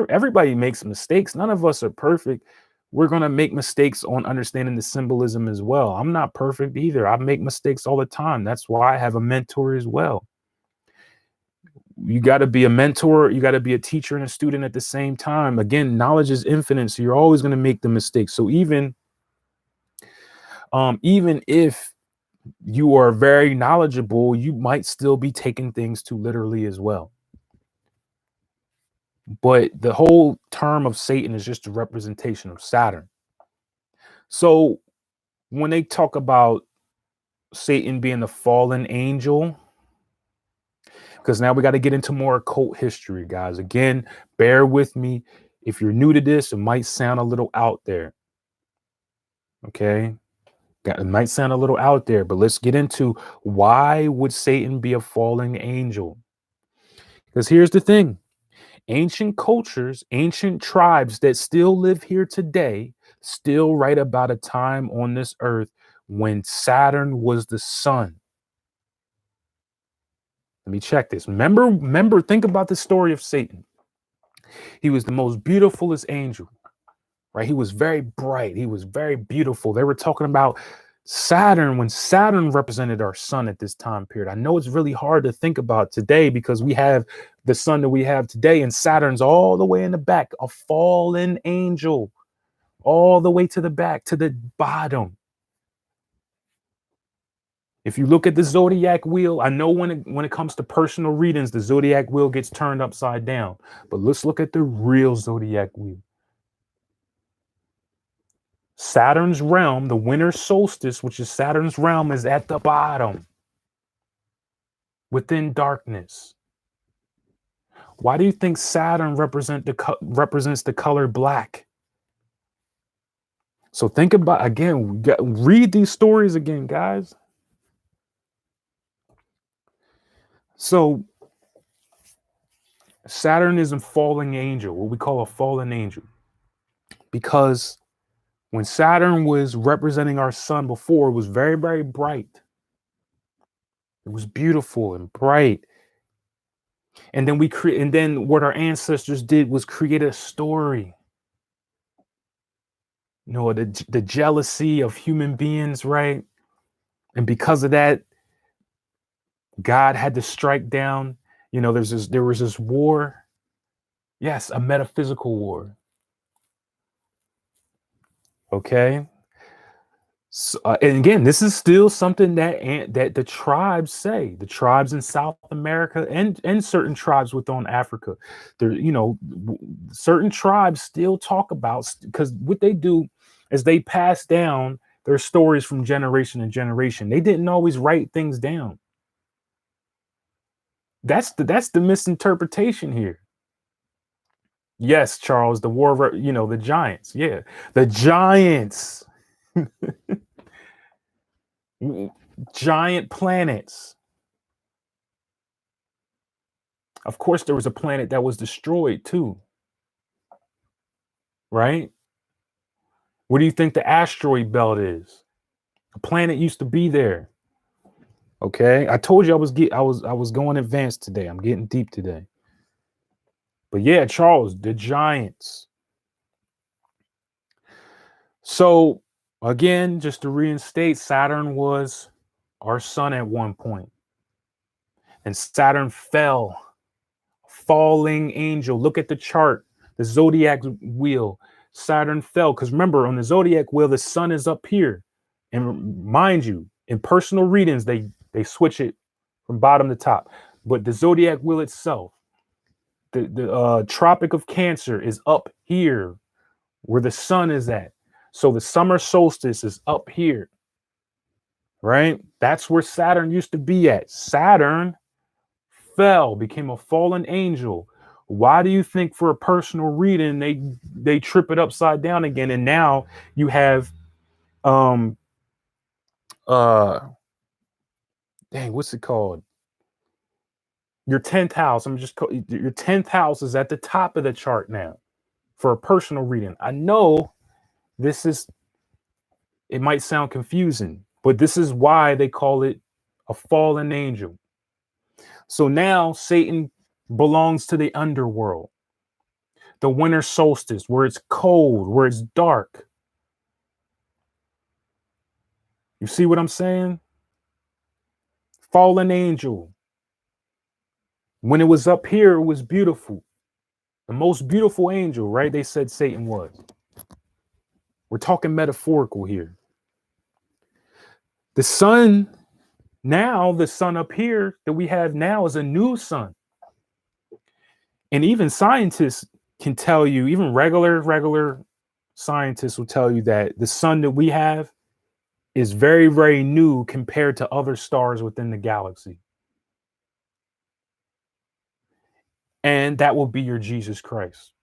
Everybody makes mistakes. None of us are perfect. We're going to make mistakes on understanding the symbolism as well. I'm not perfect either. I make mistakes all the time. That's why I have a mentor as well. You got to be a mentor. You got to be a teacher and a student at the same time. Again, knowledge is infinite. So you're always going to make the mistakes. So even if you are very knowledgeable, you might still be taking things too literally as well. But the whole term of Satan is just a representation of Saturn. So when they talk about Satan being the fallen angel, because now we got to get into more occult history, guys. Again, bear with me. If you're new to this, it might sound a little out there. Okay. It might sound a little out there, but let's get into why would Satan be a fallen angel? Because here's the thing. Ancient cultures, ancient tribes that still live here today, still write about a time on this earth when Saturn was the sun. Let me check this. Remember, think about the story of Satan. He was the most beautifulest angel, right? He was very bright. He was very beautiful. They were talking about Saturn, when Saturn represented our sun at this time period, I know it's really hard to think about today because we have the sun that we have today, and Saturn's all the way in the back, a fallen angel, all the way to the back, to the bottom. If you look at the zodiac wheel, I know when it comes to personal readings, the zodiac wheel gets turned upside down. But let's look at the real zodiac wheel. Saturn's realm, the winter solstice, which is Saturn's realm, is at the bottom, within darkness. Why do you think Saturn represents the color black? So think about, again, read these stories again, guys. So Saturn is a fallen angel, what we call a fallen angel, because when Saturn was representing our sun before, it was very, very bright. It was beautiful and bright. And then what our ancestors did was create a story. You know, the jealousy of human beings, right? And because of that, God had to strike down. You know, there was this war. Yes, a metaphysical war. Okay. So, and again, this is still something that the tribes say. The tribes in South America and certain tribes within Africa, there, you know, certain tribes still talk about, because what they do is they pass down their stories from generation to generation. They didn't always write things down. That's the misinterpretation here. Yes, Charles, the war, you know, the giants. Yeah, the giants. Giant planets. Of course, there was a planet that was destroyed too, right? What do you think the asteroid belt is? A planet used to be there. Okay, I told you I was going advanced today. I'm getting deep today. But yeah, Charles, the giants. So again, just to reinstate, Saturn was our sun at one point, and Saturn fell. Falling angel. Look at the chart, the zodiac wheel. Saturn fell, because remember, on the zodiac wheel, the sun is up here. And mind you, in personal readings, they switch it from bottom to top. But the zodiac wheel itself, the Tropic of Cancer is up here, where the sun is at. So the summer solstice is up here, right? That's where Saturn used to be at. Saturn fell, became a fallen angel. Why do you think for a personal reading they trip it upside down again? And now you have dang, what's it called? Your 10th house. Your 10th house is at the top of the chart now for a personal reading. I know it might sound confusing, but this is why they call it a fallen angel. So now Satan belongs to the underworld, the winter solstice, where it's cold, where it's dark. You see what I'm saying? Fallen angel. When it was up here, it was beautiful. The most beautiful angel, right? They said Satan was. We're talking metaphorical here. The sun, now the sun up here that we have now is a new sun. And even scientists can tell you, even regular scientists will tell you that the sun that we have is very, very new compared to other stars within the galaxy. And that will be your Jesus Christ.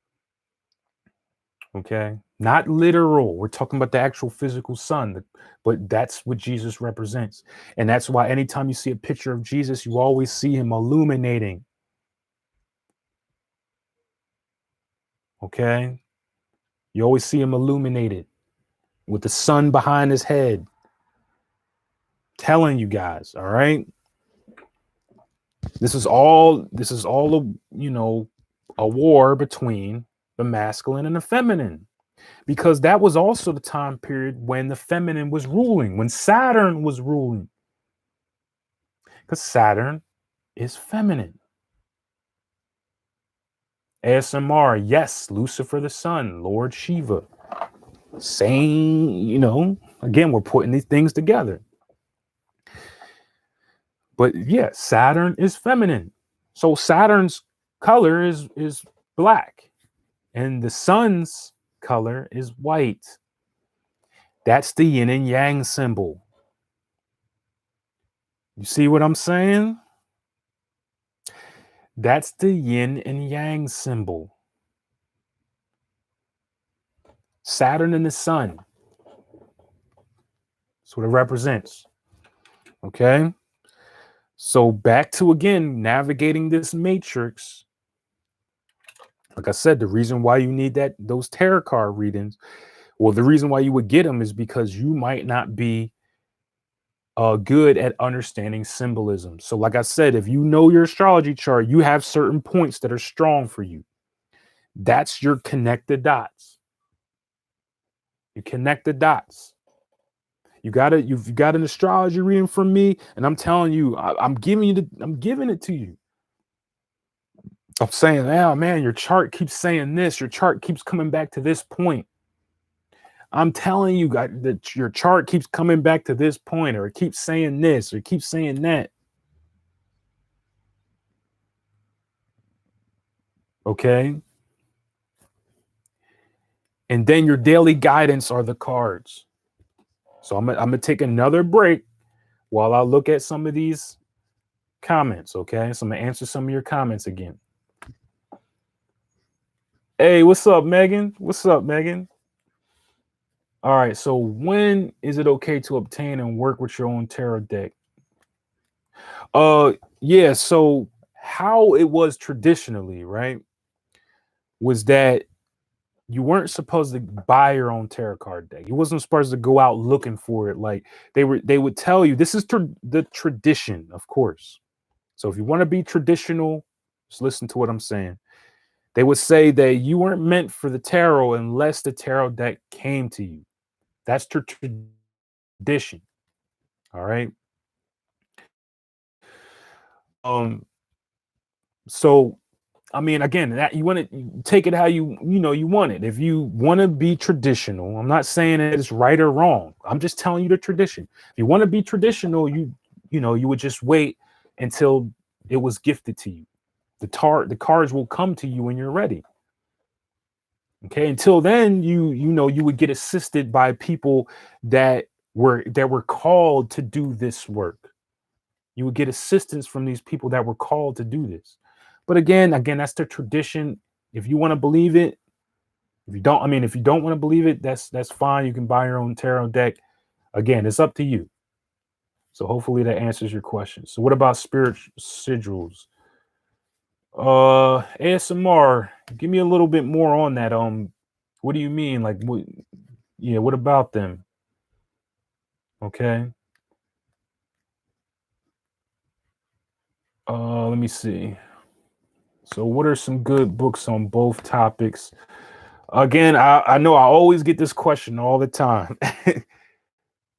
Okay, not literal. We're talking about the actual physical sun, but that's what Jesus represents. And that's why anytime you see a picture of Jesus, you always see him illuminating. Okay, you always see him illuminated with the sun behind his head, telling you guys, all right, this is all a, you know, a war between the masculine and the feminine. because that was also the time period when the feminine was ruling, when Saturn was ruling, because Saturn is feminine. ASMR, yes, Lucifer the sun, Lord Shiva. Same, again, we're putting these things together. But yeah, Saturn is feminine. So Saturn's color is black, and the sun's color is white. That's the yin and yang symbol. You see what I'm saying? That's the yin and yang symbol. Saturn and the sun. That's what it represents. Okay. So back to, again, navigating this matrix. Like I said, the reason why you need those tarot card readings, well, the reason why you would get them is because you might not be good at understanding symbolism. So like I said, if you know your astrology chart, you have certain points that are strong for you. That's your connect the dots. You connect the dots. You've got an astrology reading from me, and I'm telling you, I'm giving it to you. I'm saying, oh man, your chart keeps saying this, your chart keeps coming back to this point. I'm telling you guys that your chart keeps coming back to this point, or it keeps saying this, or it keeps saying that. Okay. And then your daily guidance are the cards. So I'm gonna take another break while I look at some of these comments. Okay. So I'm gonna answer some of your comments again. Hey, what's up, Megan? What's up, Megan? All right. So when is it okay to obtain and work with your own tarot deck? Yeah. So how it was traditionally, right, was that you weren't supposed to buy your own tarot card deck. You wasn't supposed to go out looking for it. Like they would tell you, this is the tradition, of course. So if you want to be traditional, just listen to what I'm saying. They would say that you weren't meant for the tarot unless the tarot deck came to you. That's tradition. All right. So I mean, again, that you want to take it how you want it. If you want to be traditional, I'm not saying it's right or wrong. I'm just telling you the tradition. If you want to be traditional, you would just wait until it was gifted to you. The cards will come to you when you're ready. Okay. Until then, you would get assisted by people that were called to do this work. You would get assistance from these people that were called to do this. But again, that's the tradition. If you want to believe it, if you don't want to believe it, that's fine. You can buy your own tarot deck. Again, it's up to you. So hopefully that answers your question. So what about spirit sigils? ASMR, give me a little bit more on that. What do you mean? Like, what about them? Okay. Let me see. So what are some good books on both topics? Again, I know I always get this question all the time.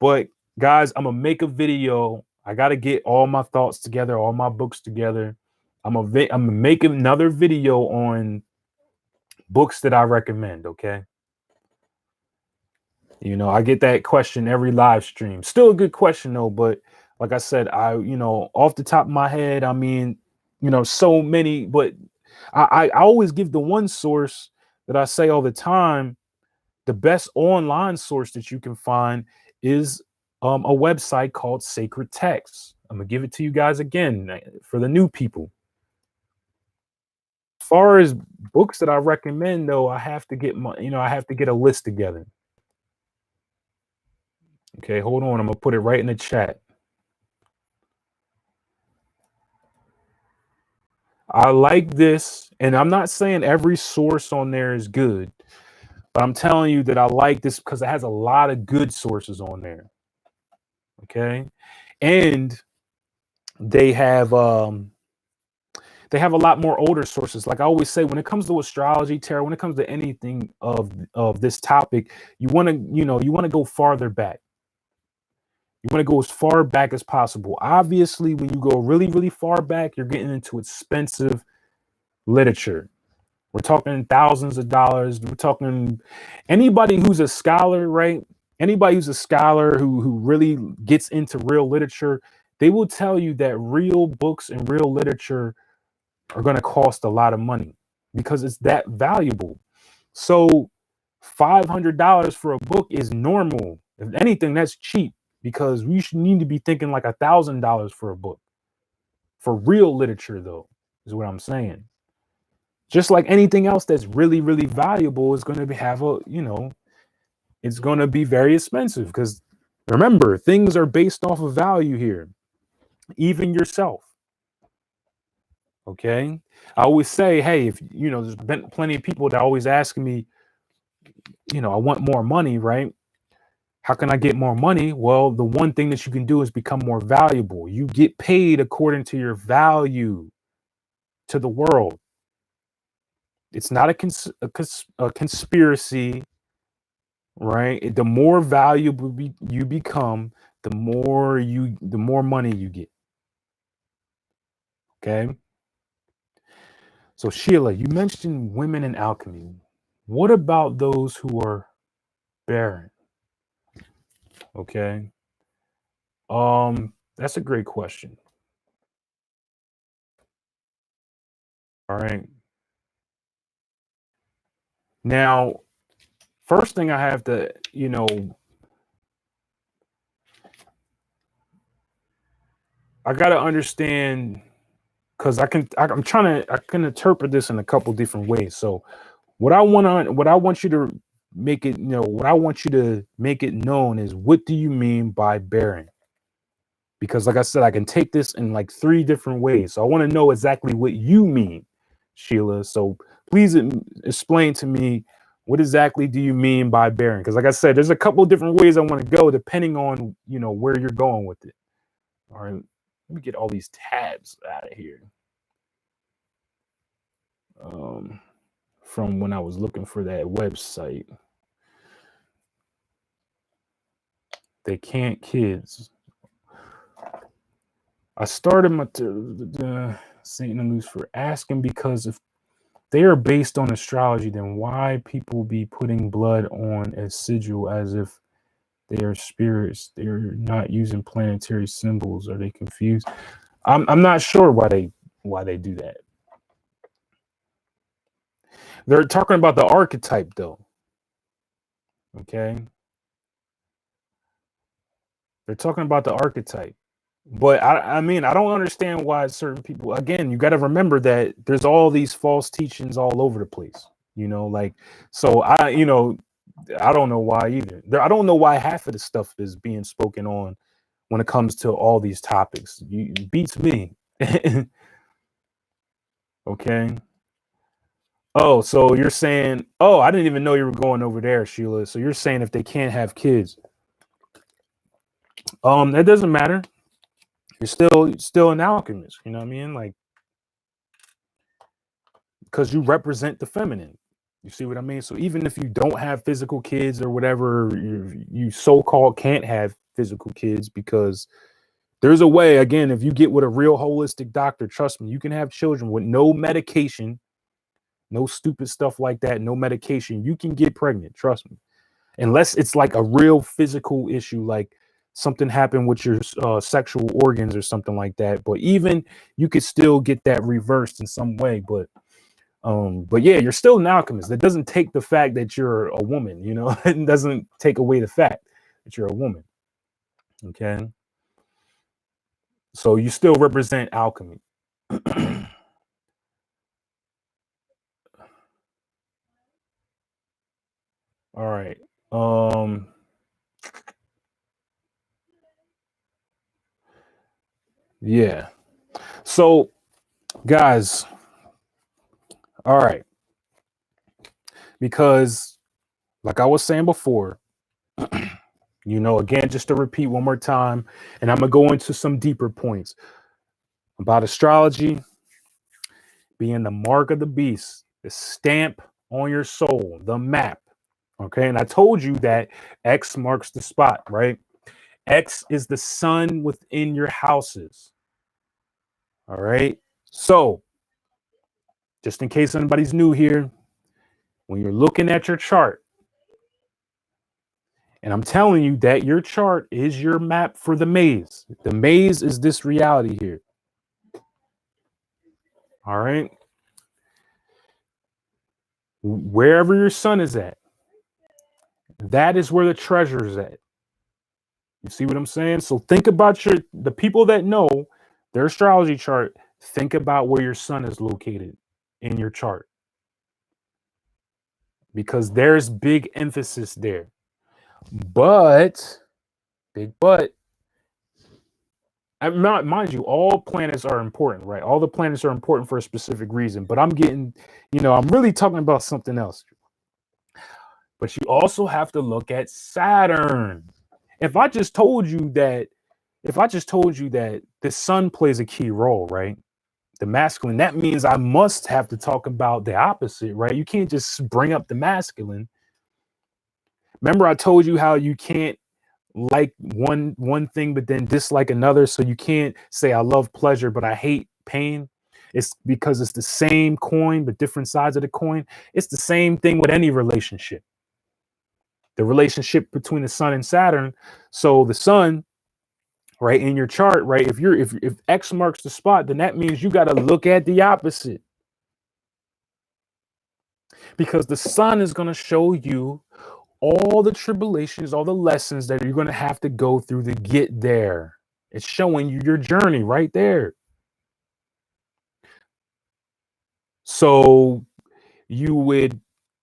But guys, I'm gonna make a video. I gotta get all my thoughts together, all my books together. I'm gonna make another video on books that I recommend. Okay. I get that question every live stream. Still a good question though, but like I said, off the top of my head, I mean, so many, but I always give the one source that I say all the time. The best online source that you can find is a website called Sacred Texts. I'm gonna give it to you guys again for the new people. As far as books that I recommend, though, I have to get a list together. Okay, hold on. I'm gonna put it right in the chat. I like this, and I'm not saying every source on there is good, but I'm telling you that I like this because it has a lot of good sources on there. Okay, and they have They have a lot more older sources. Like I always say, when it comes to astrology, tarot, when it comes to anything of this topic, you want to, you want to go farther back. You want to go as far back as possible. Obviously, when you go really, really far back, you're getting into expensive literature. We're talking thousands of dollars. We're talking anybody who's a scholar, right? Anybody who's a scholar who really gets into real literature, they will tell you that real books and real literature are going to cost a lot of money because it's that valuable. So $500 for a book is normal. If anything, that's cheap because we should need to be thinking like $1,000 for a book. For real literature, though, is what I'm saying. Just like anything else that's really, really valuable is going to have a, it's going to be very expensive because remember, things are based off of value here, even yourself. Okay. I always say, hey, if, there's been plenty of people that always ask me, I want more money, right? How can I get more money? Well, the one thing that you can do is become more valuable. You get paid according to your value to the world. It's not a conspiracy, right? The more valuable you become, the more money you get. Okay. So Sheila, you mentioned women in alchemy. What about those who are barren? Okay. That's a great question. All right. Now, first thing I have to, I gotta understand because I can interpret this in a couple different ways. So what I want you to make it, what I want you to make it known is what do you mean by barren? Because like I said, I can take this in like 3 different ways. So I want to know exactly what you mean, Sheila. So please explain to me what exactly do you mean by barren? Because like I said, there's a couple different ways I want to go depending on, where you're going with it. All right, let me get all these tabs out of here. From when I was looking for that website. They can't kids. I started my Satan and Loose for asking because if they are based on astrology, then why people be putting blood on a sigil as if they are spirits? They're not using planetary symbols. Are they confused? I'm not sure why they do that. They're talking about the archetype though. Okay. They're talking about the archetype. But I mean, I don't understand why certain people, again, you got to remember that there's all these false teachings all over the place, like, so I don't know why either. I don't know why half of the stuff is being spoken on when it comes to all these topics. It beats me. Okay. Oh, so you're saying, oh, I didn't even know you were going over there, Sheila. So you're saying if they can't have kids, that doesn't matter. You're still an alchemist, you know what I mean? Like, because you represent the feminine. You see what I mean? So even if you don't have physical kids or whatever, you so-called can't have physical kids because there's a way, again, if you get with a real holistic doctor, trust me, you can have children with no medication, no stupid stuff like that, no medication. You can get pregnant, trust me. Unless it's like a real physical issue, like something happened with your sexual organs or something like that. But even you could still get that reversed in some way. But yeah, you're still an alchemist. That doesn't take the fact that you're a woman, it doesn't take away the fact that you're a woman. Okay. So you still represent alchemy. All right. Yeah. So guys, all right. Because like I was saying before, again, just to repeat one more time, and I'm gonna go into some deeper points about astrology being the mark of the beast, the stamp on your soul, the map. Okay. And I told you that X marks the spot, right? X is the sun within your houses. All right. So, just in case anybody's new here, when you're looking at your chart, and I'm telling you that your chart is your map for the maze. The maze is this reality here. All right. Wherever your sun is at, that is where the treasure is at. You see what I'm saying? So think about the people that know their astrology chart. Think about where your sun is located in your chart, because there's big emphasis there. But mind you, all planets are important, right? All the planets are important for a specific reason. But I'm really talking about something else. But you also have to look at Saturn. If I just told you that the sun plays a key role, right? The masculine, that means I must have to talk about the opposite, right? You can't just bring up the masculine. Remember, I told you how you can't like one thing but then dislike another. So you can't say I love pleasure but I hate pain. It's because it's the same coin but different sides of the coin. It's the same thing with any relationship. The relationship between the sun and Saturn. So the sun, right, in your chart, right, if X marks the spot, then that means you got to look at the opposite, because the sun is going to show you all the tribulations, all the lessons that you're going to have to go through to get there. It's showing you your journey right there. So you would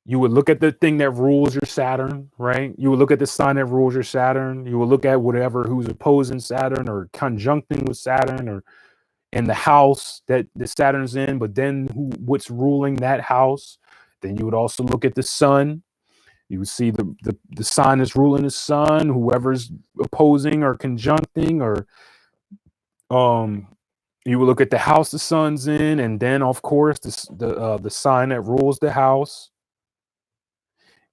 look at the thing that rules your Saturn, right? You would look at the sun that rules your Saturn. You would look at whatever who's opposing Saturn or conjuncting with Saturn, or in the house that the Saturn's in, but then what's ruling that house. Then you would also look at the sun. You would see the sign is ruling the sun, whoever's opposing or conjuncting, or you would look at the house the sun's in, and then of course the sign that rules the house.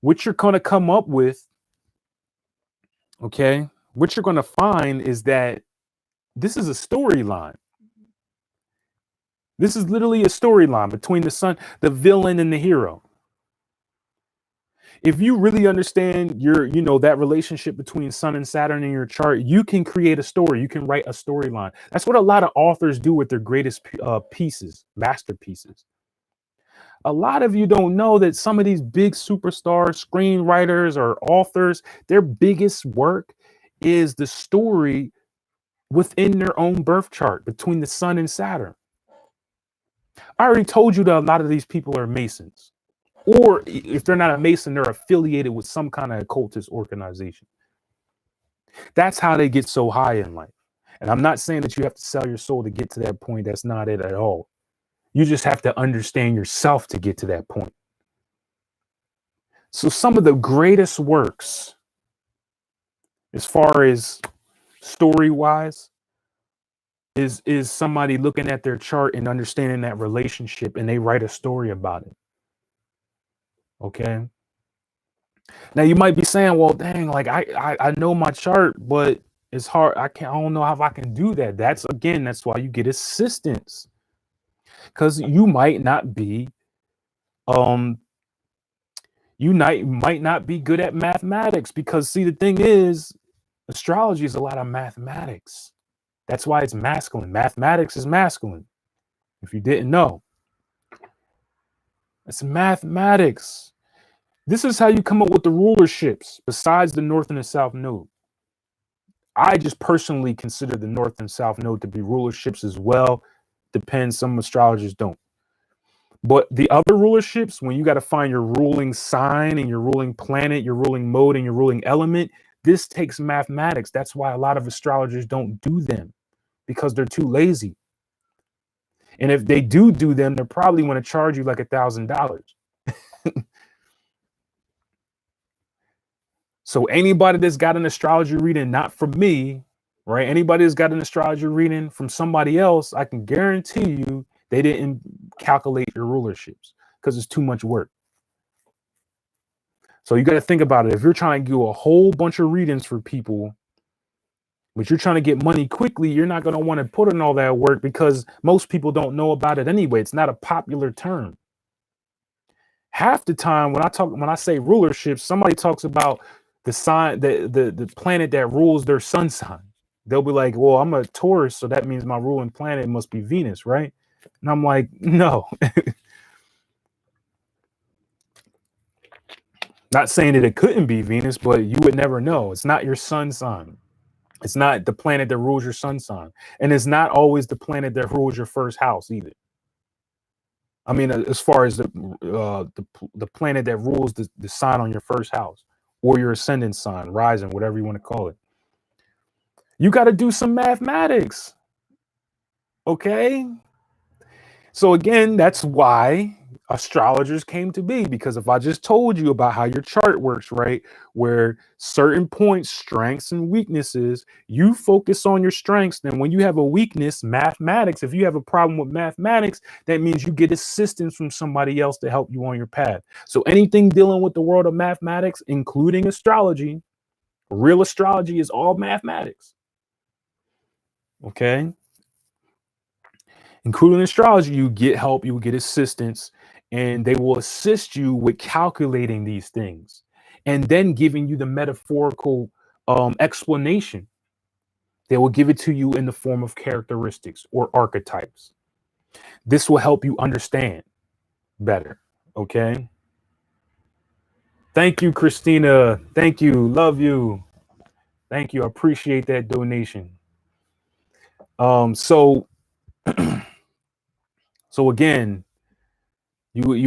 What you're going to come up with, okay, what you're going to find is that this is a storyline. This is literally a storyline between the sun, the villain, and the hero. If you really understand that relationship between Sun and Saturn in your chart, you can create a story. You can write a storyline. That's what a lot of authors do with their greatest pieces, masterpieces. A lot of you don't know that some of these big superstars, screenwriters, or authors, their biggest work is the story within their own birth chart between the Sun and Saturn. I already told you that a lot of these people are Masons. Or if they're not a Mason, they're affiliated with some kind of occultist organization. That's how they get so high in life. And I'm not saying that you have to sell your soul to get to that point. That's not it at all. You just have to understand yourself to get to that point. So some of the greatest works, as far as story-wise, is somebody looking at their chart and understanding that relationship, and they write a story about it. Okay. Now you might be saying, well, dang, like I know my chart, but it's hard. I don't know how I can do that. That's why you get assistance. Because you might not be might not be good at mathematics, because see, the thing is, astrology is a lot of mathematics. That's why it's masculine. Mathematics is masculine. If you didn't know, it's mathematics. This is how you come up with the rulerships besides the North and the South Node. I just personally consider the North and South Node to be rulerships as well. Depends, some astrologers don't. But the other rulerships, when you got to find your ruling sign and your ruling planet, your ruling mode, and your ruling element, this takes mathematics. That's why a lot of astrologers don't do them, because they're too lazy. And if they do them, they're probably want to charge you like $1,000. So anybody that's got an astrology reading, not from me, right? Anybody that's got an astrology reading from somebody else, I can guarantee you they didn't calculate your rulerships because it's too much work. So you got to think about it. If you're trying to do a whole bunch of readings for people, but you're trying to get money quickly, you're not going to want to put in all that work because most people don't know about it anyway. It's not a popular term. Half the time when I say rulership, somebody talks about the sign, the planet that rules their sun sign. They'll be like, well, I'm a Taurus, so that means my ruling planet must be Venus, right? And I'm like, no. Not saying that it couldn't be Venus, but you would never know. It's not your sun sign. It's not the planet that rules your sun sign. And it's not always the planet that rules your first house either. I mean, as far as the planet that rules the sign on your first house or your ascendant sign, rising, whatever you want to call it. You got to do some mathematics. Okay. So again, that's why astrologers came to be, because if I just told you about how your chart works, right, where certain points, strengths and weaknesses, you focus on your strengths. Then when you have a weakness, mathematics, if you have a problem with mathematics, that means you get assistance from somebody else to help you on your path. So anything dealing with the world of mathematics, including astrology, real astrology is all mathematics. Okay. Including astrology, you get help, you will get assistance, and they will assist you with calculating these things and then giving you the metaphorical explanation. They will give it to you in the form of characteristics or archetypes. This will help you understand better. Okay. Thank you, Christina. Thank you. Love you. Thank you. I appreciate that donation. So again, you would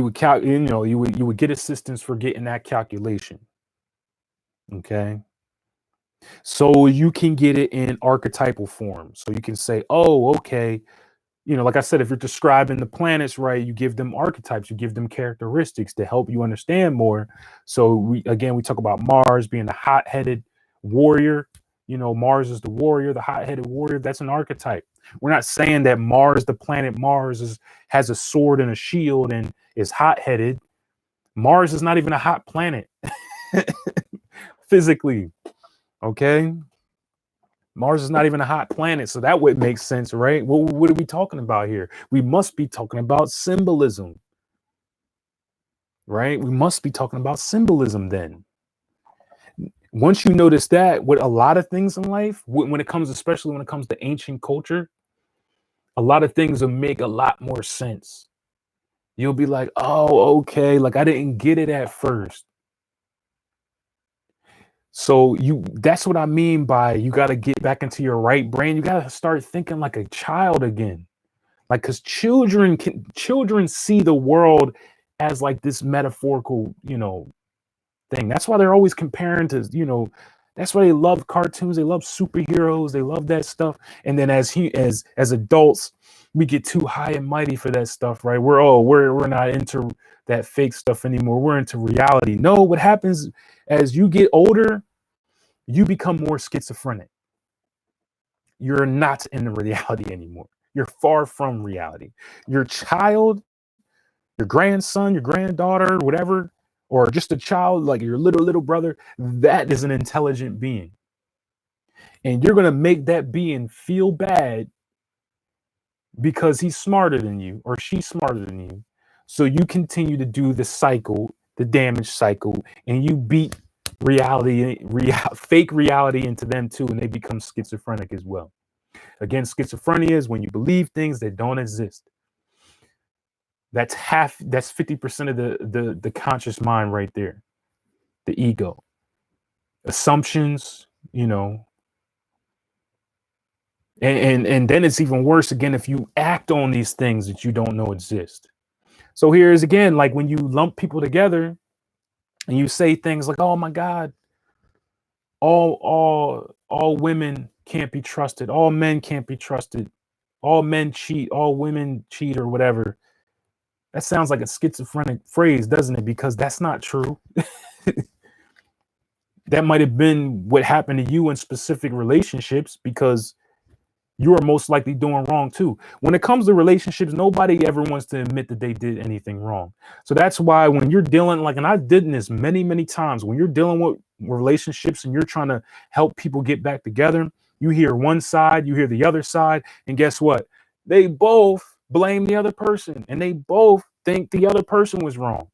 you would get assistance for getting that calculation. Okay. So you can get it in archetypal form. So you can say, oh, okay, like I said, if you're describing the planets, right, you give them archetypes, you give them characteristics to help you understand more. So we talk about Mars being the hot-headed warrior. Mars is the warrior, the hot-headed warrior. That's an archetype. We're not saying that Mars, the planet Mars, has a sword and a shield and is hot-headed. Mars is not even a hot planet physically. Okay. Mars is not even a hot planet, so that would make sense, right? What are we talking about here? We must be talking about symbolism, right? We must be talking about symbolism then. Once you notice that with a lot of things in life, especially when it comes to ancient culture, a lot of things will make a lot more sense. You'll be like, oh, okay, like I didn't get it at first. So that's what I mean by you got to get back into your right brain. You got to start thinking like a child again. Like, because children see the world as like this metaphorical, thing. That's why they're always comparing to, that's why they love cartoons. They love superheroes. They love that stuff. And then as adults, we get too high and mighty for that stuff, right? We're not into that fake stuff anymore. We're into reality. No, what happens as you get older, you become more schizophrenic. You're not in the reality anymore. You're far from reality. Your child, your grandson, your granddaughter, whatever, or just a child like your little brother, that is an intelligent being. And you're going to make that being feel bad because he's smarter than you or she's smarter than you. So you continue to do the cycle, the damage cycle, and you beat fake reality into them too, and they become schizophrenic as well. Again, schizophrenia is when you believe things that don't exist. That's 50% of the conscious mind right there. The ego. Assumptions, and then it's even worse again if you act on these things that you don't know exist. So here's again, like when you lump people together and you say things like, oh my God, all women can't be trusted, all men can't be trusted, all men cheat, all women cheat, or whatever. That sounds like a schizophrenic phrase, doesn't it? Because that's not true. That might have been what happened to you in specific relationships because you are most likely doing wrong too. When it comes to relationships, nobody ever wants to admit that they did anything wrong. So that's why when you're dealing, like, and I did this many, many times, when you're dealing with relationships and you're trying to help people get back together, you hear one side, you hear the other side, and guess what? They both blame the other person and they both think the other person was wrong.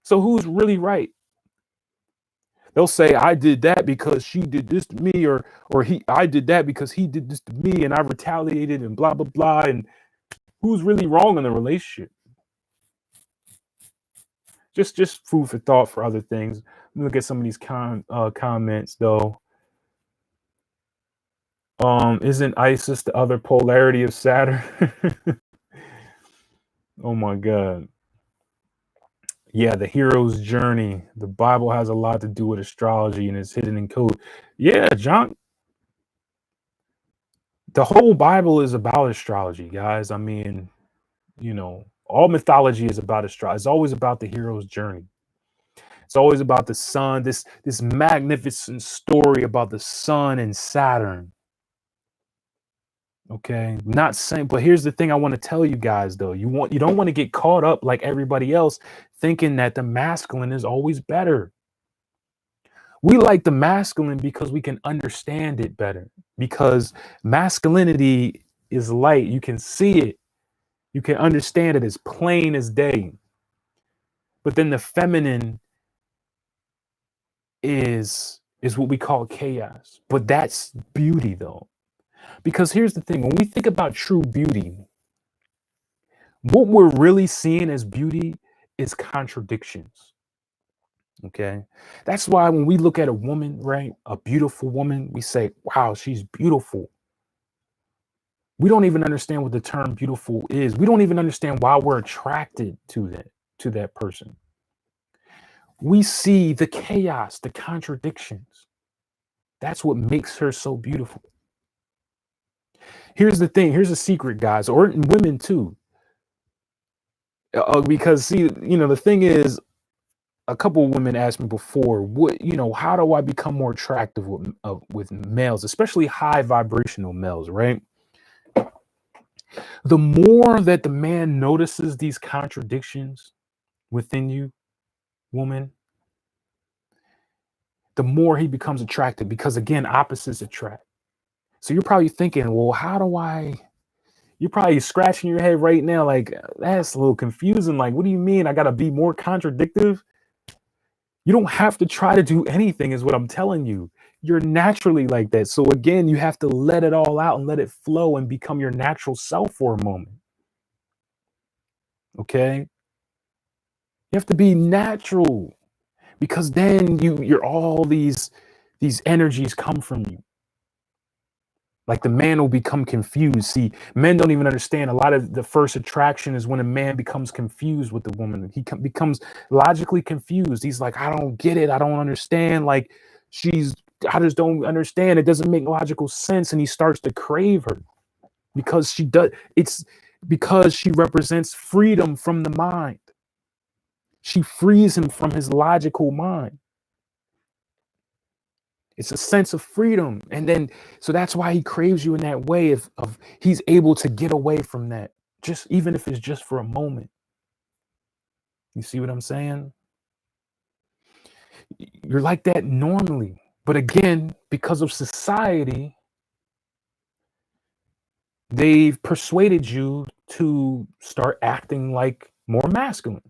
So who's really right? They'll say, I did that because she did this to me, or I did that because he did this to me and I retaliated and blah blah blah. And who's really wrong in the relationship? Just food for thought for other things. Look at some of these comments though. Isn't Isis the other polarity of Saturn? Oh my God. Yeah, the hero's journey. The Bible has a lot to do with astrology and it's hidden in code. Yeah, John. The whole Bible is about astrology, guys. I mean, all mythology is about astrology. It's always about the hero's journey. It's always about the sun, this magnificent story about the sun and Saturn. Okay, not saying, but here's the thing I want to tell you guys though. You don't want to get caught up like everybody else thinking that the masculine is always better. We like the masculine because we can understand it better. Because masculinity is light. You can see it. You can understand it as plain as day. But then the feminine is what we call chaos. But that's beauty though. Because here's the thing, when we think about true beauty, what we're really seeing as beauty is contradictions. Okay. That's why when we look at a woman, right, a beautiful woman, we say, wow, she's beautiful. We don't even understand what the term beautiful is. We don't even understand why we're attracted to that person. We see the chaos, the contradictions. That's what makes her so beautiful. Here's the thing. Here's a secret, guys, or women too. Because see, the thing is, a couple of women asked me before, how do I become more attractive with males, especially high vibrational males, right? The more that the man notices these contradictions within you, woman, the more he becomes attracted, because again, opposites attract. So you're probably thinking, well, you're probably scratching your head right now, like, that's a little confusing. Like, what do you mean I got to be more contradictive? You don't have to try to do anything, is what I'm telling you. You're naturally like that. So again, you have to let it all out and let it flow and become your natural self for a moment. Okay? You have to be natural, because then you're all these energies come from you. Like the man will become confused. See, men don't even understand. A lot of the first attraction is when a man becomes confused with the woman. He becomes logically confused. He's like, I don't get it. I don't understand. Like, I just don't understand. It doesn't make logical sense. And he starts to crave her because she does. It's because she represents freedom from the mind. She frees him from his logical mind. It's a sense of freedom. And then, so that's why he craves you in that way of he's able to get away from that, just even if it's just for a moment. You see what I'm saying? You're like that normally. But again, because of society, they've persuaded you to start acting like more masculine.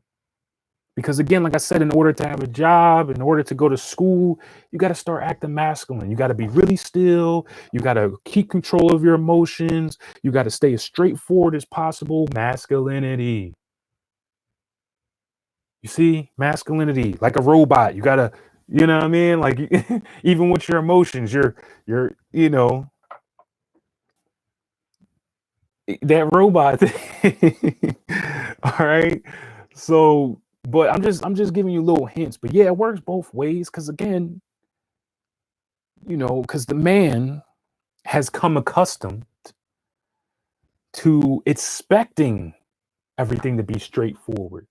Because again, like I said, in order to have a job, in order to go to school, you got to start acting masculine. You got to be really still. You got to keep control of your emotions. You got to stay as straightforward as possible. Masculinity. You see, masculinity, like a robot. You got to, you know what I mean? Like, even with your emotions, you're, that robot thing. All right. So, but I'm just giving you little hints. But yeah, it works both ways. Because again, because the man has come accustomed to expecting everything to be straightforward.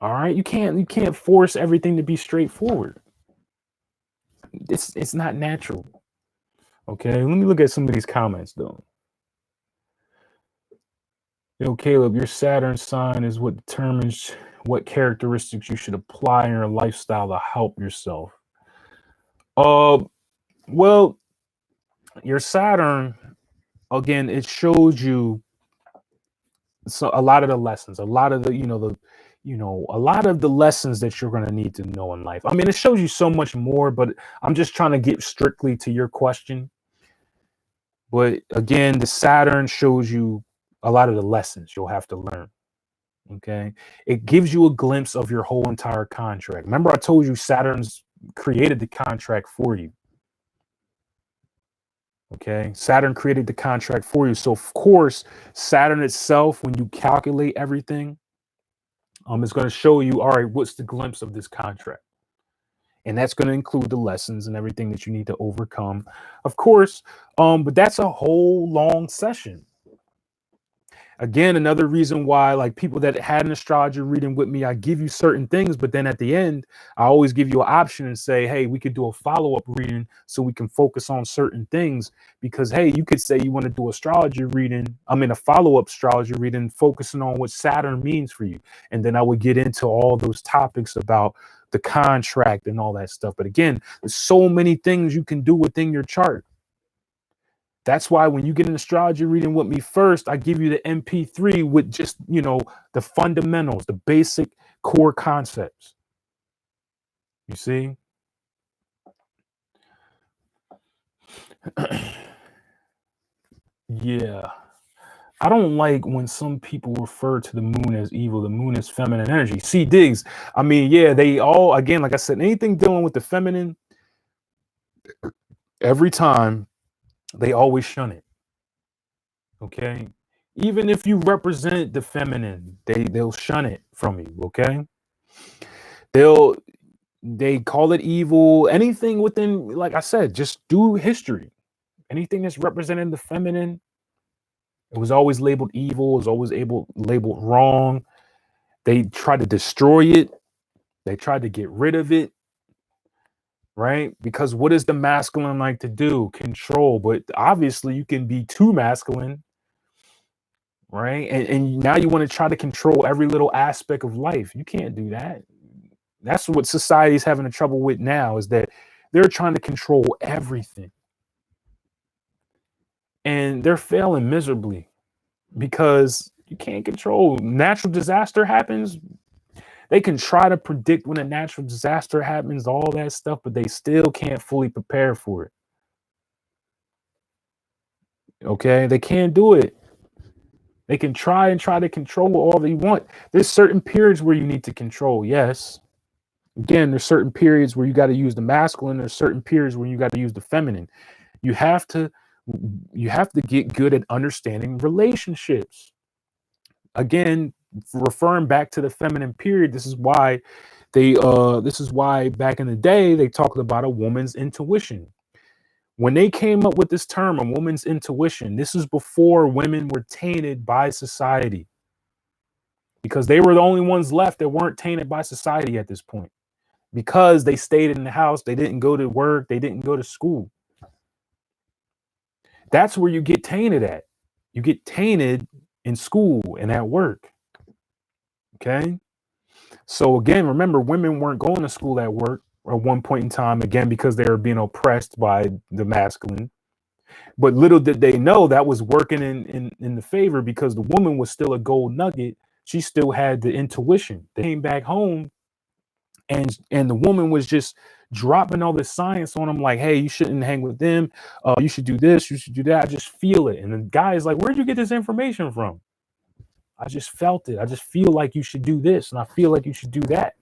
All right, you can't force everything to be straightforward. it's not natural. Okay, let me look at some of these comments though. Caleb, your Saturn sign is what determines what characteristics you should apply in your lifestyle to help yourself. Well, your Saturn, again, it shows you a lot of the lessons, a lot of the, a lot of the lessons that you're going to need to know in life. I mean, it shows you so much more, but I'm just trying to get strictly to your question. But again, the Saturn shows you a lot of the lessons you'll have to learn. Okay. It gives you a glimpse of your whole entire contract. Remember, I told you Saturn's created the contract for you. Okay. Saturn created the contract for you. So, of course, Saturn itself, when you calculate everything, it's going to show you, all right, what's the glimpse of this contract? And that's going to include the lessons and everything that you need to overcome, of course. But that's a whole long session. Again, another reason why, like, people that had an astrology reading with me, I give you certain things, but then at the end, I always give you an option and say, hey, we could do a follow-up reading so we can focus on certain things. Because, hey, you could say you want to do astrology reading, a follow-up astrology reading, focusing on what Saturn means for you. And then I would get into all those topics about the contract and all that stuff. But again, there's so many things you can do within your chart. That's why when you get an astrology reading with me first, I give you the MP3 with just, the fundamentals, the basic core concepts. You see? Yeah. I don't like when some people refer to the moon as evil. The moon is feminine energy. See, Diggs, they all, again, like I said, anything dealing with the feminine, every time, they always shun it. Okay? Even if you represent the feminine, they'll shun it from you. Okay? They call it evil. Anything within, like I said, just do history. Anything that's representing the feminine, it was always labeled evil. It was always labeled wrong. They tried to destroy it. They tried to get rid of it. Right? Because what does the masculine like to do? Control. But obviously, you can be too masculine. Right? And now you want to try to control every little aspect of life. You can't do that. That's what society's having trouble with now, is that they're trying to control everything. And they're failing miserably because you can't control. Natural disaster happens. They can try to predict when a natural disaster happens, all that stuff, but they still can't fully prepare for it. Okay? They can't do it. They can try to control all they want. There's certain periods where you need to control, yes. Again, there's certain periods where you got to use the masculine. There's certain periods where you got to use the feminine. You have to get good at understanding relationships. Again, referring back to the feminine period, this is why back in the day they talked about a woman's intuition. When they came up with this term, a woman's intuition, this is before women were tainted by society, because they were the only ones left that weren't tainted by society at this point, because they stayed in the house, they didn't go to work, they didn't go to school. That's where you get tainted at. You get tainted in school and at work. Okay? So again, remember, women weren't going to school at work at one point in time, again, because they were being oppressed by the masculine. But little did they know that was working in the favor, because the woman was still a gold nugget. She still had the intuition. They came back home, and the woman was just dropping all this science on them, like, hey, you shouldn't hang with them. You should do this. You should do that. I just feel it. And the guy is like, where'd you get this information from? I just felt it. I just feel like you should do this, and I feel like you should do that.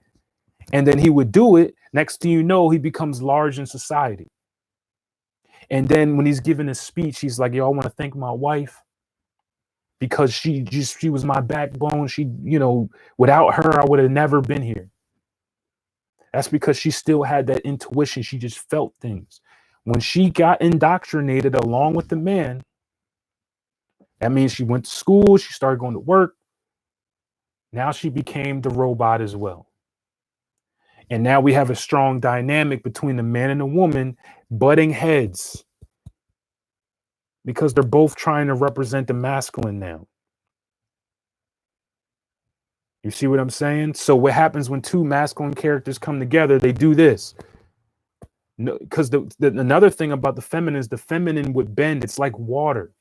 And then he would do it. Next thing you know, he becomes large in society. And then when he's giving his speech, he's like, yo, I want to thank my wife, because she was my backbone. She, without her, I would have never been here. That's because she still had that intuition. She just felt things. When she got indoctrinated along with the man, that means she went to school, she started going to work. Now she became the robot as well. And now we have a strong dynamic between the man and the woman butting heads because they're both trying to represent the masculine now. You see what I'm saying? So what happens when two masculine characters come together? They do this. No, because another thing about the feminine is the feminine would bend. It's like water.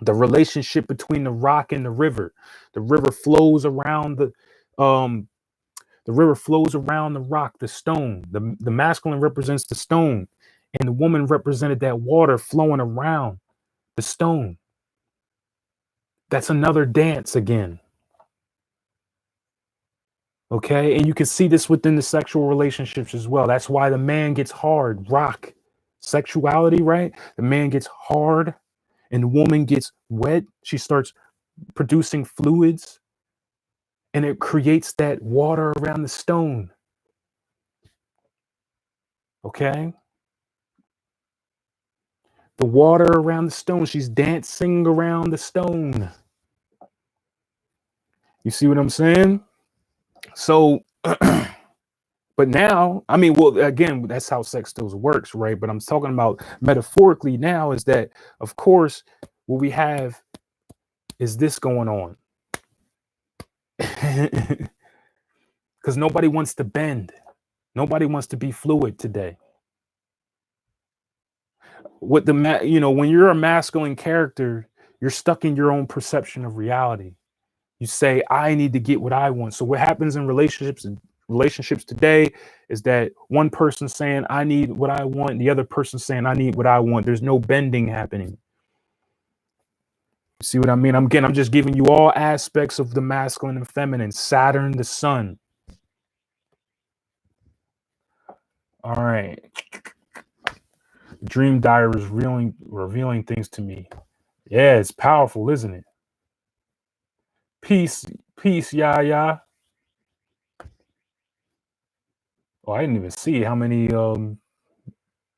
The relationship between the rock and the river. The river flows around the river flows around the rock, the stone. The masculine represents the stone, and the woman represented that water flowing around the stone. That's another dance again. Okay, and you can see this within the sexual relationships as well. That's why the man gets hard, rock, sexuality, right? The man gets hard and the woman gets wet. She starts producing fluids and it creates that water around the stone. Okay, the water around the stone. She's dancing around the stone. You see what I'm saying? So, but now, I mean, well, again, that's how sex still works, right? But I'm talking about metaphorically now is that, of course, what we have is this going on. Because nobody wants to bend. Nobody wants to be fluid today. What when you're a masculine character, you're stuck in your own perception of reality. You say, I need to get what I want. So what happens in relationships today is that one person saying, I need what I want, and the other person saying, I need what I want. There's no bending happening. See what I mean? I'm just giving you all aspects of the masculine and feminine. Saturn, the sun. All right. Dream diary is revealing things to me. Yeah, it's powerful, isn't it? Peace, yeah. Oh, I didn't even see how many.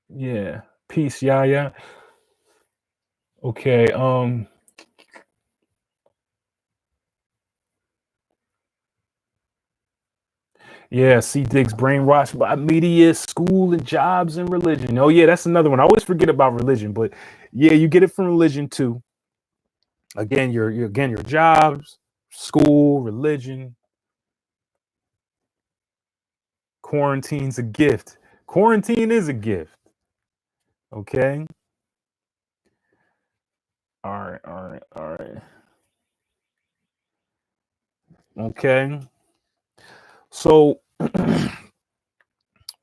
Yeah, peace, yeah. Okay. Yeah, C. Diggs brainwashed by media, school, and jobs and religion. Oh, yeah, that's another one. I always forget about religion, but yeah, you get it from religion too. Again, your jobs, school, religion. Quarantine's a gift. Quarantine is a gift. Okay. All right. Okay. So,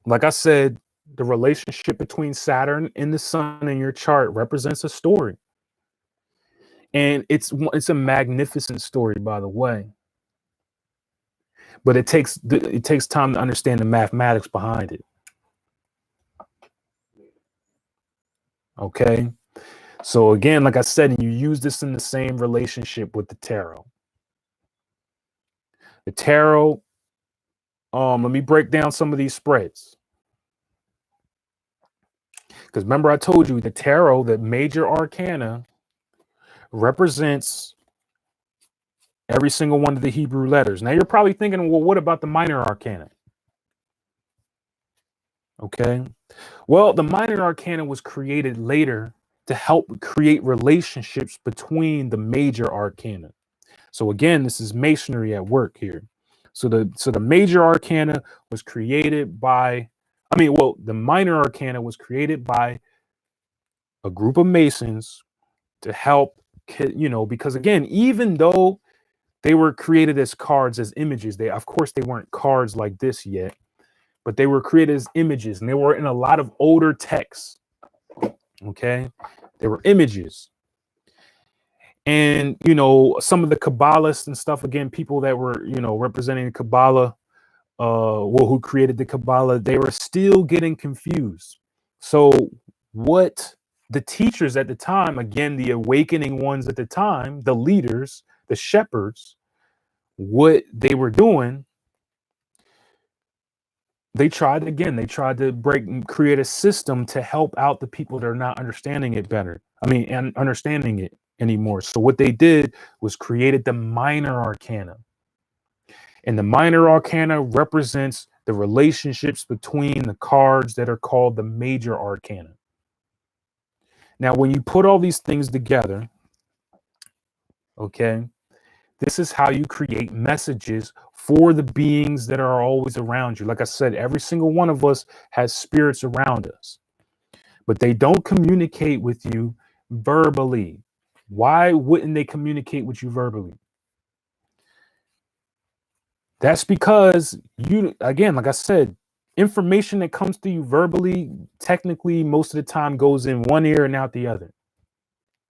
like I said, the relationship between Saturn and the sun in your chart represents a story. And it's a magnificent story, by the way. But it takes time to understand the mathematics behind it. Okay. So again, like I said, you use this in the same relationship with the tarot. The tarot, let me break down some of these spreads. Because remember, I told you the tarot, the major arcana, represents every single one of the Hebrew letters. Now you're probably thinking, well, what about the minor arcana? Okay. Well, the minor arcana was created later to help create relationships between the major arcana. So again, this is masonry at work here. So the major arcana was created by, the minor arcana was created by a group of masons to help, because again, even though they were created as cards, as images, of course they weren't cards like this yet, but they were created as images, and they were in a lot of older texts. Okay, they were images. And some of the Kabbalists and stuff, again, people that were representing Kabbalah, who created the Kabbalah, they were still getting confused. So what the teachers at the time, again, the awakening ones at the time, the leaders, the shepherds, what they were doing, they tried to create a system to help out the people that are not understanding it better. And understanding it anymore. So what they did was created the minor arcana. And the minor arcana represents the relationships between the cards that are called the major arcana. Now, when you put all these things together, okay, this is how you create messages for the beings that are always around you. Like I said, every single one of us has spirits around us, but they don't communicate with you verbally. Why wouldn't they communicate with you verbally? That's because you, again, like I said, information that comes to you verbally, technically, most of the time goes in one ear and out the other.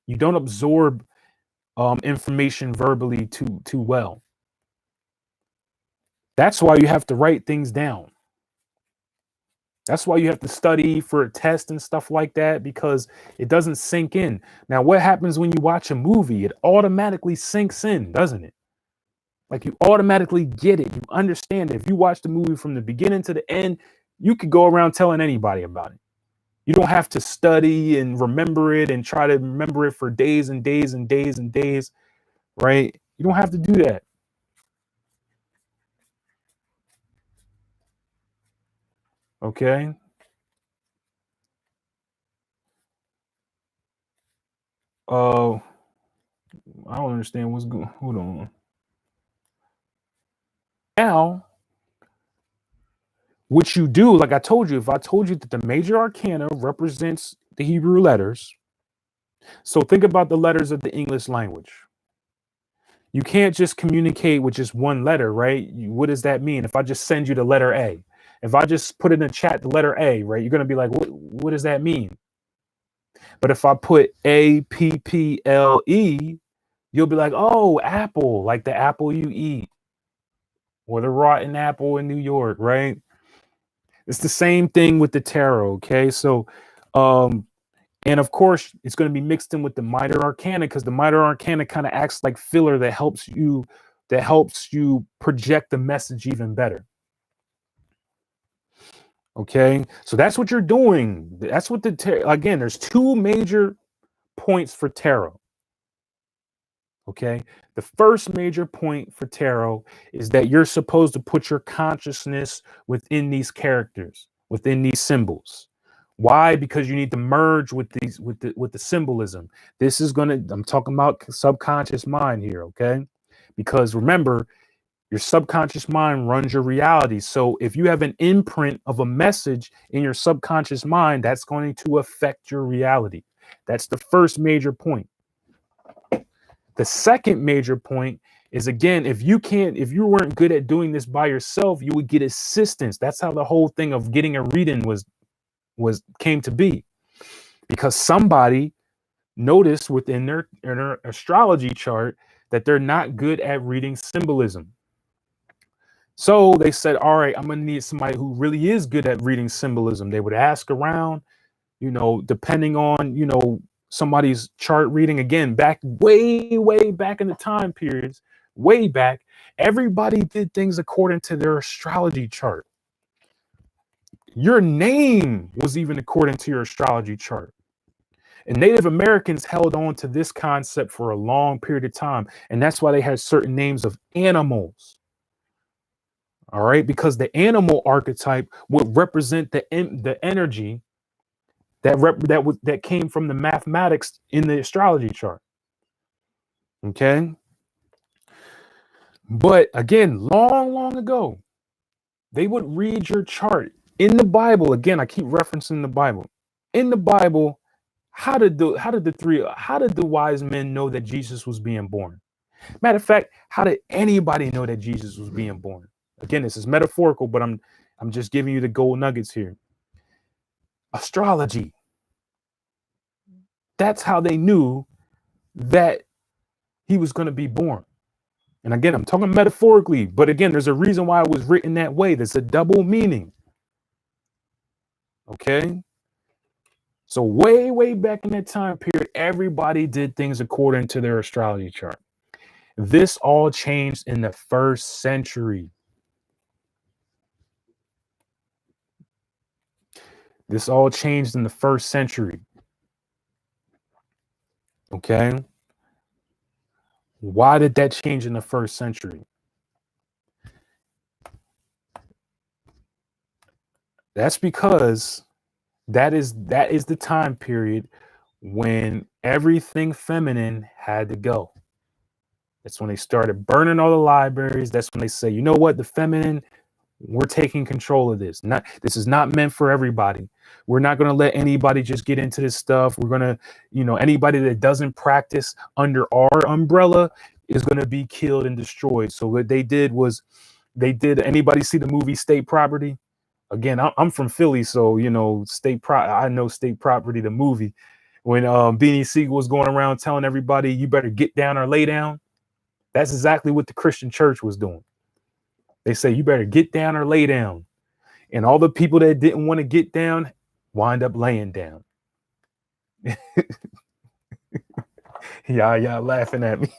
You don't absorb information verbally too well. That's why you have to write things down. That's why you have to study for a test and stuff like that, because it doesn't sink in. Now, what happens when you watch a movie? It automatically sinks in, doesn't it? Like you automatically get it. You understand it. If you watch the movie from the beginning to the end, you could go around telling anybody about it. You don't have to study and remember it and try to remember it for days and days and days and days, right? You don't have to do that. Okay. I don't understand what's going. Hold on. Now, what you do, like I told you, if I told you that the major arcana represents the Hebrew letters, so think about the letters of the English language. You can't just communicate with just one letter, right? What does that mean? If I just send you the letter A, if I just put in the chat the letter A, right, you're going to be like, what does that mean? But if I put APPLE, you'll be like, oh, apple, like the apple you eat, or the rotten apple in New York, right? It's the same thing with the tarot, okay? So, and of course, it's going to be mixed in with the minor arcana, because the minor arcana kind of acts like filler that helps you project the message even better. Okay, so that's what you're doing. That's what again, there's two major points for tarot. Okay, the first major point for tarot is that you're supposed to put your consciousness within these characters, within these symbols. Why? Because you need to merge with these, with the symbolism. This is I'm talking about subconscious mind here, okay? Because remember, your subconscious mind runs your reality. So if you have an imprint of a message in your subconscious mind, that's going to affect your reality. That's the first major point. The second major point is, again, if you weren't good at doing this by yourself, you would get assistance. That's how the whole thing of getting a reading came to be, because somebody noticed within their astrology chart that they're not good at reading symbolism. So they said, all right, I'm going to need somebody who really is good at reading symbolism. They would ask around, depending on, somebody's chart reading. Again, back way back in the time periods, way back, everybody did things according to their astrology chart. Your name was even according to your astrology chart. And Native Americans held on to this concept for a long period of time. And that's why they had certain names of animals. All right, because the animal archetype would represent the energy that came from the mathematics in the astrology chart. Okay. But again, long ago, they would read your chart in the Bible. Again, I keep referencing the Bible. In the Bible, how did the wise men know that Jesus was being born? Matter of fact, how did anybody know that Jesus was being born? Again, this is metaphorical, but I'm just giving you the gold nuggets here. Astrology. That's how they knew that he was going to be born. And again, I'm talking metaphorically, but again, there's a reason why it was written that way. There's a double meaning. Okay. So way back in that time period, everybody did things according to their astrology chart. This all changed in the first century. This all changed in the first century. Okay. Why did that change in the first century? That's because that is the time period when everything feminine had to go. That's when they started burning all the libraries. That's when they say, you know what, the feminine, we're taking control of this. This is not meant for everybody. We're not going to let anybody just get into this stuff. We're going to, anybody that doesn't practice under our umbrella is going to be killed and destroyed. So what they did was anybody see the movie State Property? Again, I'm from Philly, so I know State Property, the movie. When Beanie Siegel was going around telling everybody, you better get down or lay down. That's exactly what the Christian church was doing. They say, you better get down or lay down. And all the people that didn't want to get down wind up laying down. Y'all laughing at me.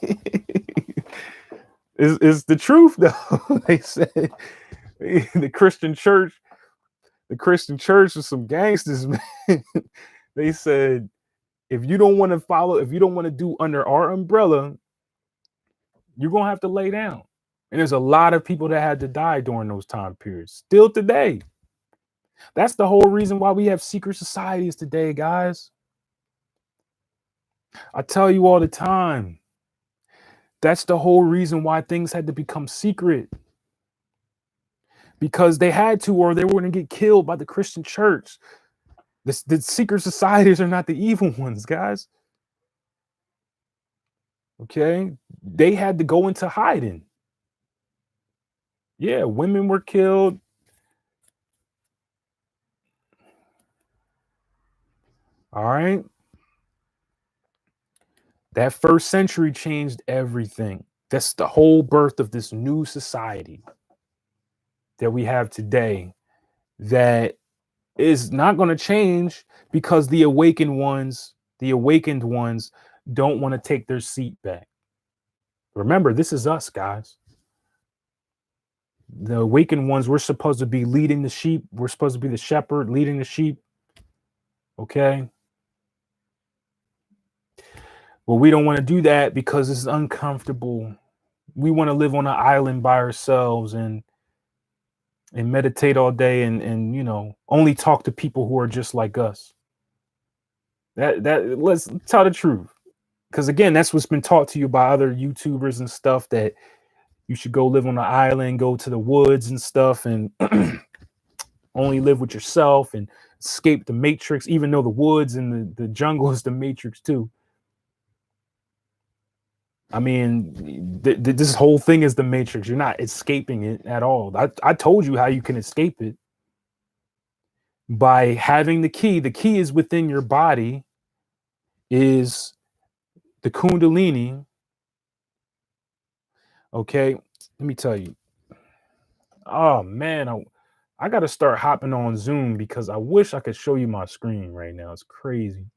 It's the truth, though. They said the Christian church was some gangsters, man. They said, if you don't want to do under our umbrella, you're going to have to lay down. And there's a lot of people that had to die during those time periods. Still today. That's the whole reason why we have secret societies today, guys. I tell you all the time. That's the whole reason why things had to become secret. Because they had to, or they were going to get killed by the Christian church. The secret societies are not the evil ones, guys. Okay? They had to go into hiding. Yeah, women were killed. All right. That first century changed everything. That's the whole birth of this new society that we have today that is not going to change because the awakened ones don't want to take their seat back. Remember, this is us, guys. The awakened ones, we're supposed to be leading the sheep. We're supposed to be the shepherd leading the sheep. Okay. Well, we don't want to do that because it's uncomfortable. We want to live on an island by ourselves and meditate all day and only talk to people who are just like us. That let's tell the truth. Because again, that's what's been taught to you by other YouTubers and stuff, that you should go live on an island, go to the woods and stuff, and only live with yourself and escape the matrix, even though the woods and the jungle is the matrix too. I mean, this whole thing is the matrix. You're not escaping it at all. I told you how you can escape it. By having the key. The key is within your body, is the Kundalini. Okay, let me tell you. Oh man, I got to start hopping on Zoom because I wish I could show you my screen right now. It's crazy.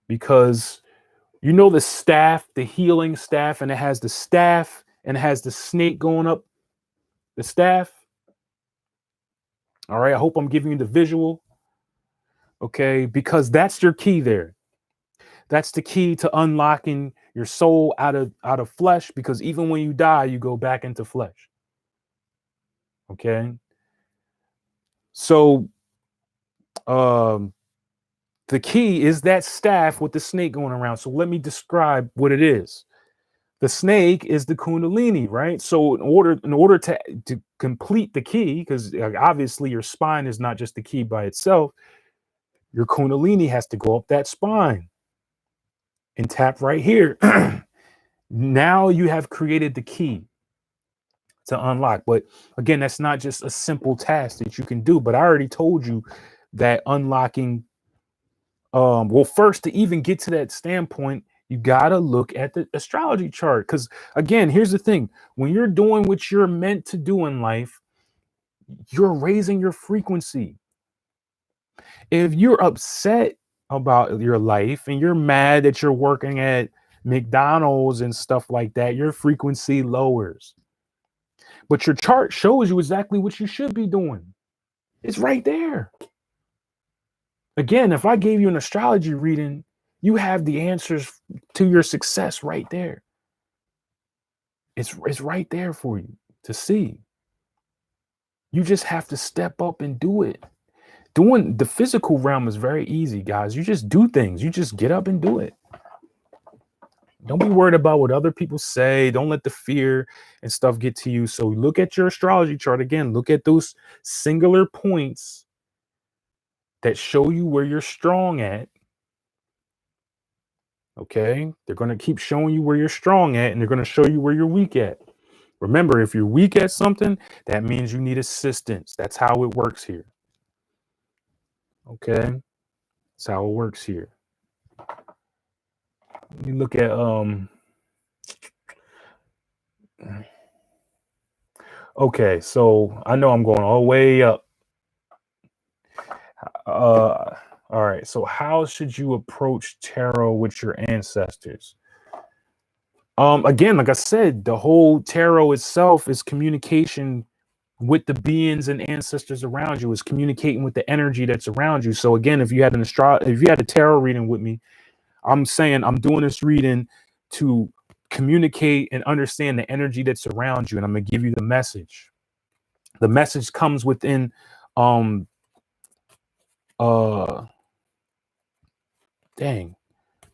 Because the staff, the healing staff, and it has the staff and it has the snake going up the staff. All right, I hope I'm giving you the visual. Okay, because that's your key there. That's the key to unlocking your soul out of flesh, because even when you die, you go back into flesh. Okay. So the key is that staff with the snake going around. So let me describe what it is. The snake is the Kundalini, right? So in order to complete the key, because obviously your spine is not just the key by itself, your Kundalini has to go up that spine and tap right here. Now you have created the key to unlock. But again, that's not just a simple task that you can do. But I already told you that unlocking, well, first, to even get to that standpoint, you got to look at the astrology chart. Because again, here's the thing. When you're doing what you're meant to do in life, you're raising your frequency. If you're upset about your life and you're mad that you're working at McDonald's and stuff like that, your frequency lowers. But your chart shows you exactly what you should be doing. It's right there. Again, if I gave you an astrology reading, you have the answers to your success right there. It's right there for you to see. You just have to step up and do it. Doing the physical realm is very easy, guys. You just do things. You just get up and do it. Don't be worried about what other people say. Don't let the fear and stuff get to you. So look at your astrology chart again. Look at those singular points that show you where you're strong at. Okay. They're going to keep showing you where you're strong at, and they're going to show you where you're weak at. Remember, if you're weak at something, that means you need assistance. That's how it works here. Okay. That's how it works here. You look at okay, so I know I'm going all the way up. All right. So how should you approach tarot with your ancestors? Again, like I said, the whole tarot itself is communication with the beings and ancestors around you, is communicating with the energy that's around you. So again, if you had if you had a tarot reading with me, I'm saying I'm doing this reading to communicate and understand the energy that's around you, and I'm gonna give you the message. The message comes within the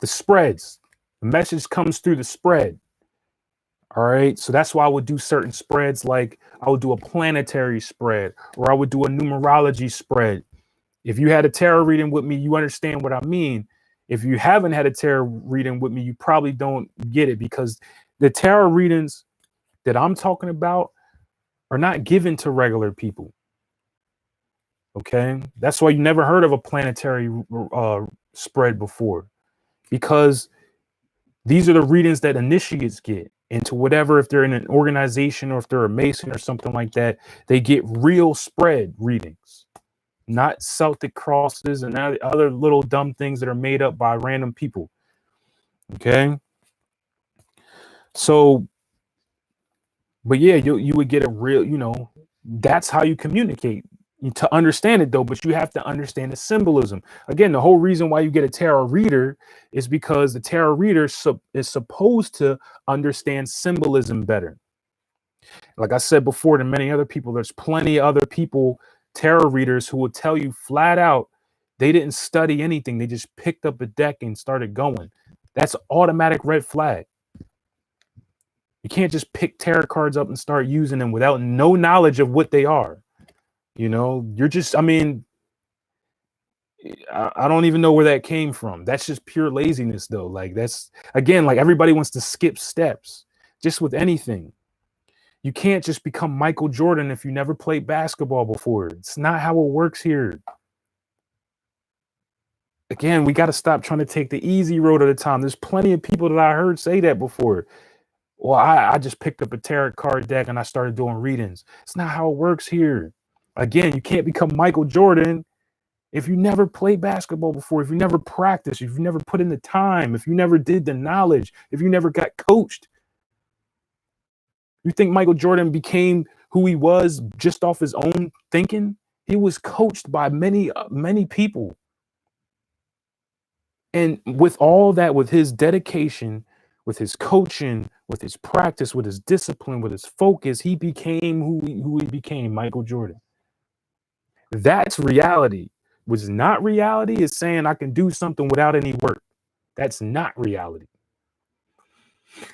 spreads. The message comes through the spread. All right. So that's why I would do certain spreads, like I would do a planetary spread, or I would do a numerology spread. If you had a tarot reading with me, you understand what I mean. If you haven't had a tarot reading with me, you probably don't get it, because the tarot readings that I'm talking about are not given to regular people. Okay. That's why you never heard of a planetary spread before, because these are the readings that initiates get into whatever. If they're in an organization, or if they're a Mason or something like that, they get real spread readings, not Celtic crosses and other little dumb things that are made up by random people. Okay. So, but yeah, you would get a real, that's how you communicate. To understand it though, but you have to understand the symbolism. Again, the whole reason why you get a tarot reader is because the tarot reader is supposed to understand symbolism better. Like I said before to many other people, there's plenty of other people, tarot readers, who will tell you flat out they didn't study anything. They just picked up a deck and started going. That's automatic red flag. You can't just pick tarot cards up and start using them without no knowledge of what they are. You're just, I mean, I don't even know where that came from. That's just pure laziness, though. Like, that's, again, like everybody wants to skip steps just with anything. You can't just become Michael Jordan if you never played basketball before. It's not how it works here. Again, we got to stop trying to take the easy road at a time. There's plenty of people that I heard say that before. Well, I just picked up a tarot card deck and I started doing readings. It's not how it works here. Again, you can't become Michael Jordan if you never played basketball before, if you never practiced, if you never put in the time, if you never did the knowledge, if you never got coached. You think Michael Jordan became who he was just off his own thinking? He was coached by many, many people. And with all that, with his dedication, with his coaching, with his practice, with his discipline, with his focus, he became who he became, Michael Jordan. That's reality. What's not reality is saying I can do something without any work. That's not reality.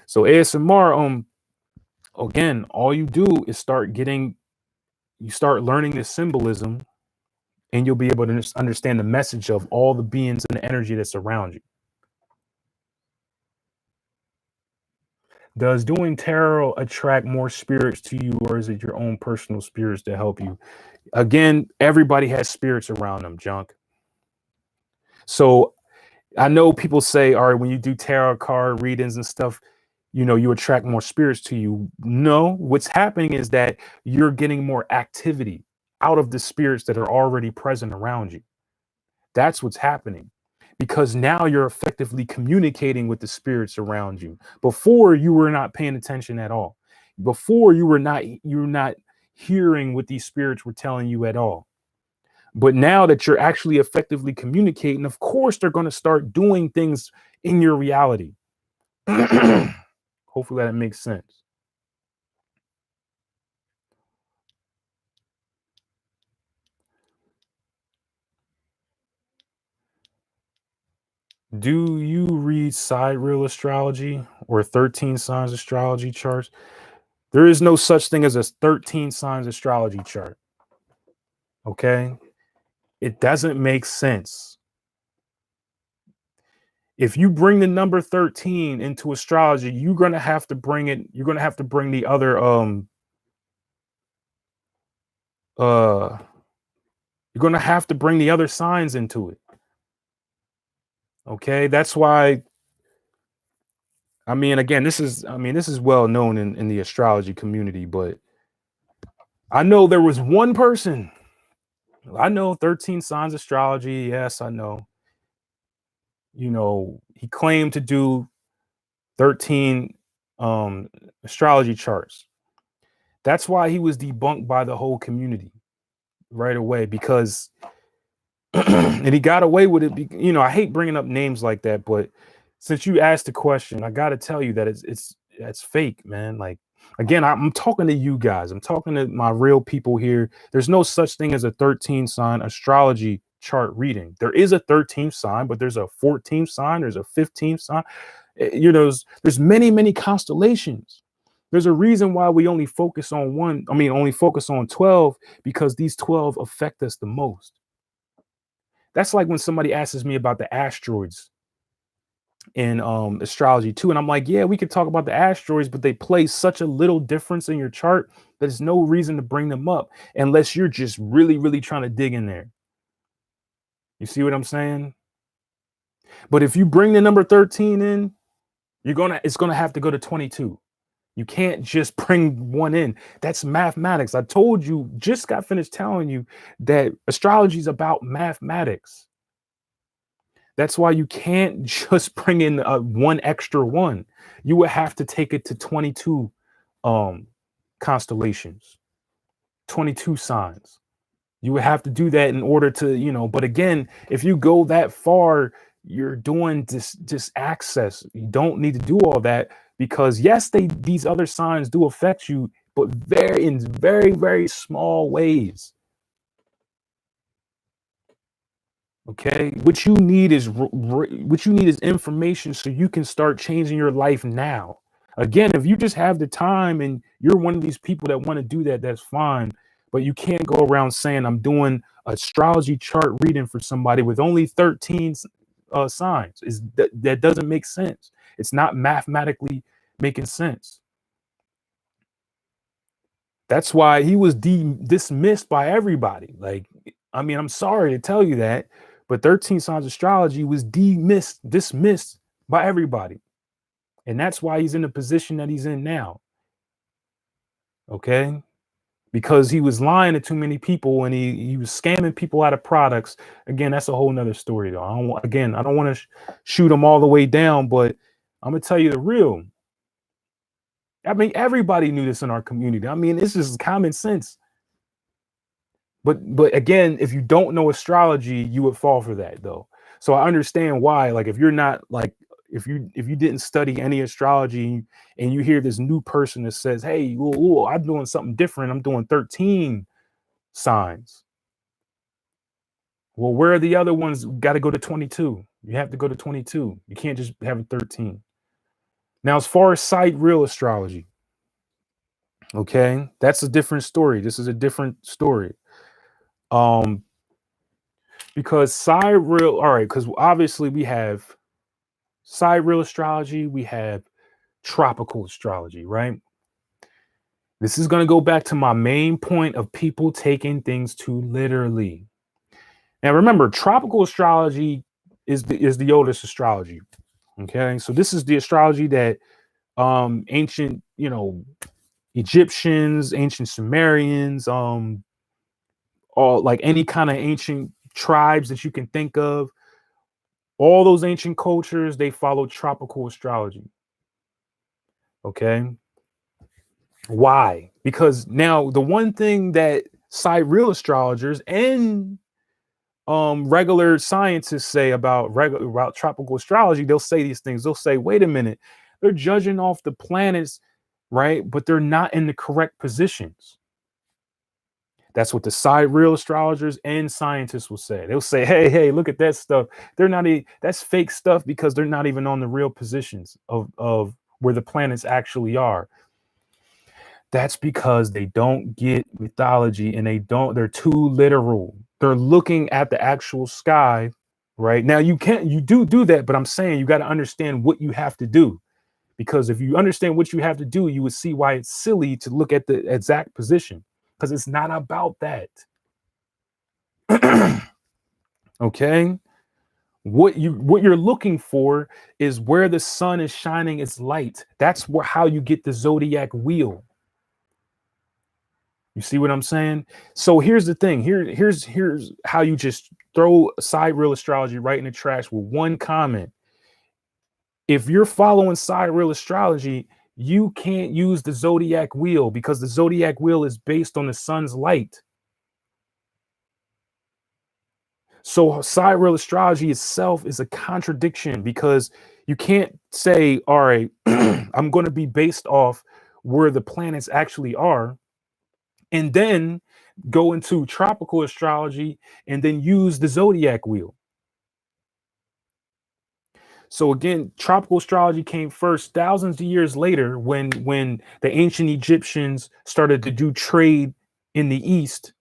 So ASMR, again, all you do is start learning the symbolism, and you'll be able to understand the message of all the beings and the energy that's around you. Does doing tarot attract more spirits to you, or is it your own personal spirits that help you? Again, everybody has spirits around them, Junk. So I know people say, all right, when you do tarot card readings and stuff, you attract more spirits to you. No, what's happening is that you're getting more activity out of the spirits that are already present around you. That's what's happening, because now you're effectively communicating with the spirits around you. Before, you were not paying attention at all. Before, you were not hearing what these spirits were telling you at all. But now that you're actually effectively communicating, of course, they're going to start doing things in your reality. Hopefully that makes sense. Do you read sidereal astrology or 13 signs astrology charts? There is no such thing as a 13 signs astrology chart. Okay. It doesn't make sense. If you bring the number 13 into astrology, you're going to have to bring it. You're going to have to bring the other, uh, you're going to have to bring the other signs into it. Okay. That's why, I mean, again, this is well known in the astrology community, but I know there was one person. I know 13 signs astrology. Yes, I know. He claimed to do 13 astrology charts. That's why he was debunked by the whole community right away, because and he got away with it. I hate bringing up names like that, but since you asked the question, I got to tell you that it's fake, man. Like, again, I'm talking to you guys. I'm talking to my real people here. There's no such thing as a 13 sign astrology chart reading. There is a 13th sign, but there's a 14th sign, there's a 15th sign. There's many constellations. There's a reason why we only focus on only focus on 12, because these 12 affect us the most. That's like when somebody asks me about the asteroids in astrology too, and I'm like, yeah, we could talk about the asteroids, but they play such a little difference in your chart that there's no reason to bring them up unless you're just really trying to dig in there. You see what I'm saying? But if you bring the number 13 in, it's gonna have to go to 22. You can't just bring one in. That's mathematics. I told you, just got finished telling you that astrology is about mathematics. That's why you can't just bring in one extra one. You would have to take it to 22 constellations, 22 signs. You would have to do that in order to, but again, if you go that far, you're doing this access. You don't need to do all that, because yes, these other signs do affect you, but in very small ways. Okay, what you need is information so you can start changing your life now. Again, if you just have the time and you're one of these people that want to do that, that's fine. But you can't go around saying I'm doing astrology chart reading for somebody with only 13 signs. That doesn't make sense. It's not mathematically making sense. That's why he was dismissed by everybody. Like, I mean, I'm sorry to tell you that, but 13 Signs Astrology was dismissed by everybody. And that's why he's in the position that he's in now. Okay? Because he was lying to too many people, and he was scamming people out of products. Again, that's a whole nother story, though. I don't want to shoot him all the way down, but I'm going to tell you the real. I mean, everybody knew this in our community. I mean, it's just common sense. But again, if you don't know astrology, you would fall for that, though. So I understand why. Like, if you're not like, if you didn't study any astrology and you hear this new person that says, "Hey, I'm doing something different. I'm doing 13 signs." Well, where are the other ones? Got to go to 22. You have to go to 22. You can't just have a 13. Now, as far as sidereal astrology, okay, that's a different story. This is a different story. Because sidereal, all right, because obviously we have sidereal astrology, we have tropical astrology, right? This is going to go back to my main point of people taking things too literally. Now, remember, tropical astrology is the oldest astrology. Okay, so this is the astrology that ancient, Egyptians, ancient Sumerians, all like any kind of ancient tribes that you can think of, all those ancient cultures, they followed tropical astrology. Okay. Why? Because now the one thing that sidereal astrologers and regular scientists say about tropical astrology, they'll say these things. They'll say, wait a minute, they're judging off the planets, right? But they're not in the correct positions. That's what the sidereal astrologers and scientists will say. They'll say, hey, look at that stuff. They're not that's fake stuff because they're not even on the real positions of where the planets actually are. That's because they don't get mythology and they're too literal. They're looking at the actual sky, right? Now you do that, but I'm saying you got to understand what you have to do. Because if you understand what you have to do, you would see why it's silly to look at the exact position, because it's not about that. Okay? What you're looking for is where the sun is shining its light. That's how you get the zodiac wheel. You see what I'm saying? So here's the thing. Here's how you just throw sidereal astrology right in the trash with one comment. If you're following sidereal astrology, you can't use the zodiac wheel because the zodiac wheel is based on the sun's light. So sidereal astrology itself is a contradiction because you can't say, all right, I'm going to be based off where the planets actually are, and then go into tropical astrology and then use the zodiac wheel. So again, tropical astrology came first thousands of years later when the ancient Egyptians started to do trade in the East.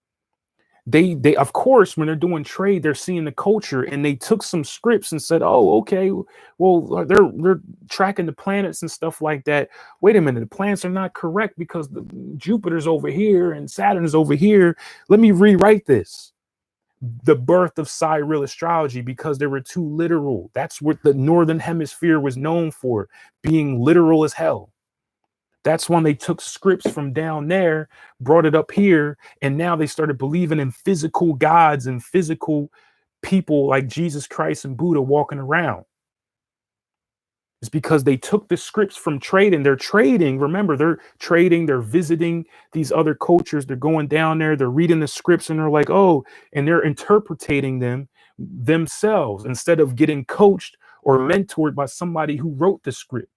They of course, when they're doing trade, they're seeing the culture, and they took some scripts and said, oh, okay, well, they're tracking the planets and stuff like that. Wait a minute, the planets are not correct because Jupiter's over here and Saturn is over here. Let me rewrite this. The birth of sidereal astrology, because they were too literal. That's what the northern hemisphere was known for, being literal as hell. That's when they took scripts from down there, brought it up here, and now they started believing in physical gods and physical people like Jesus Christ and Buddha walking around. It's because they took the scripts from trading. They're trading. Remember, they're trading. They're visiting these other cultures. They're going down there. They're reading the scripts, and they're like, oh, and they're interpreting them themselves instead of getting coached or mentored by somebody who wrote the script.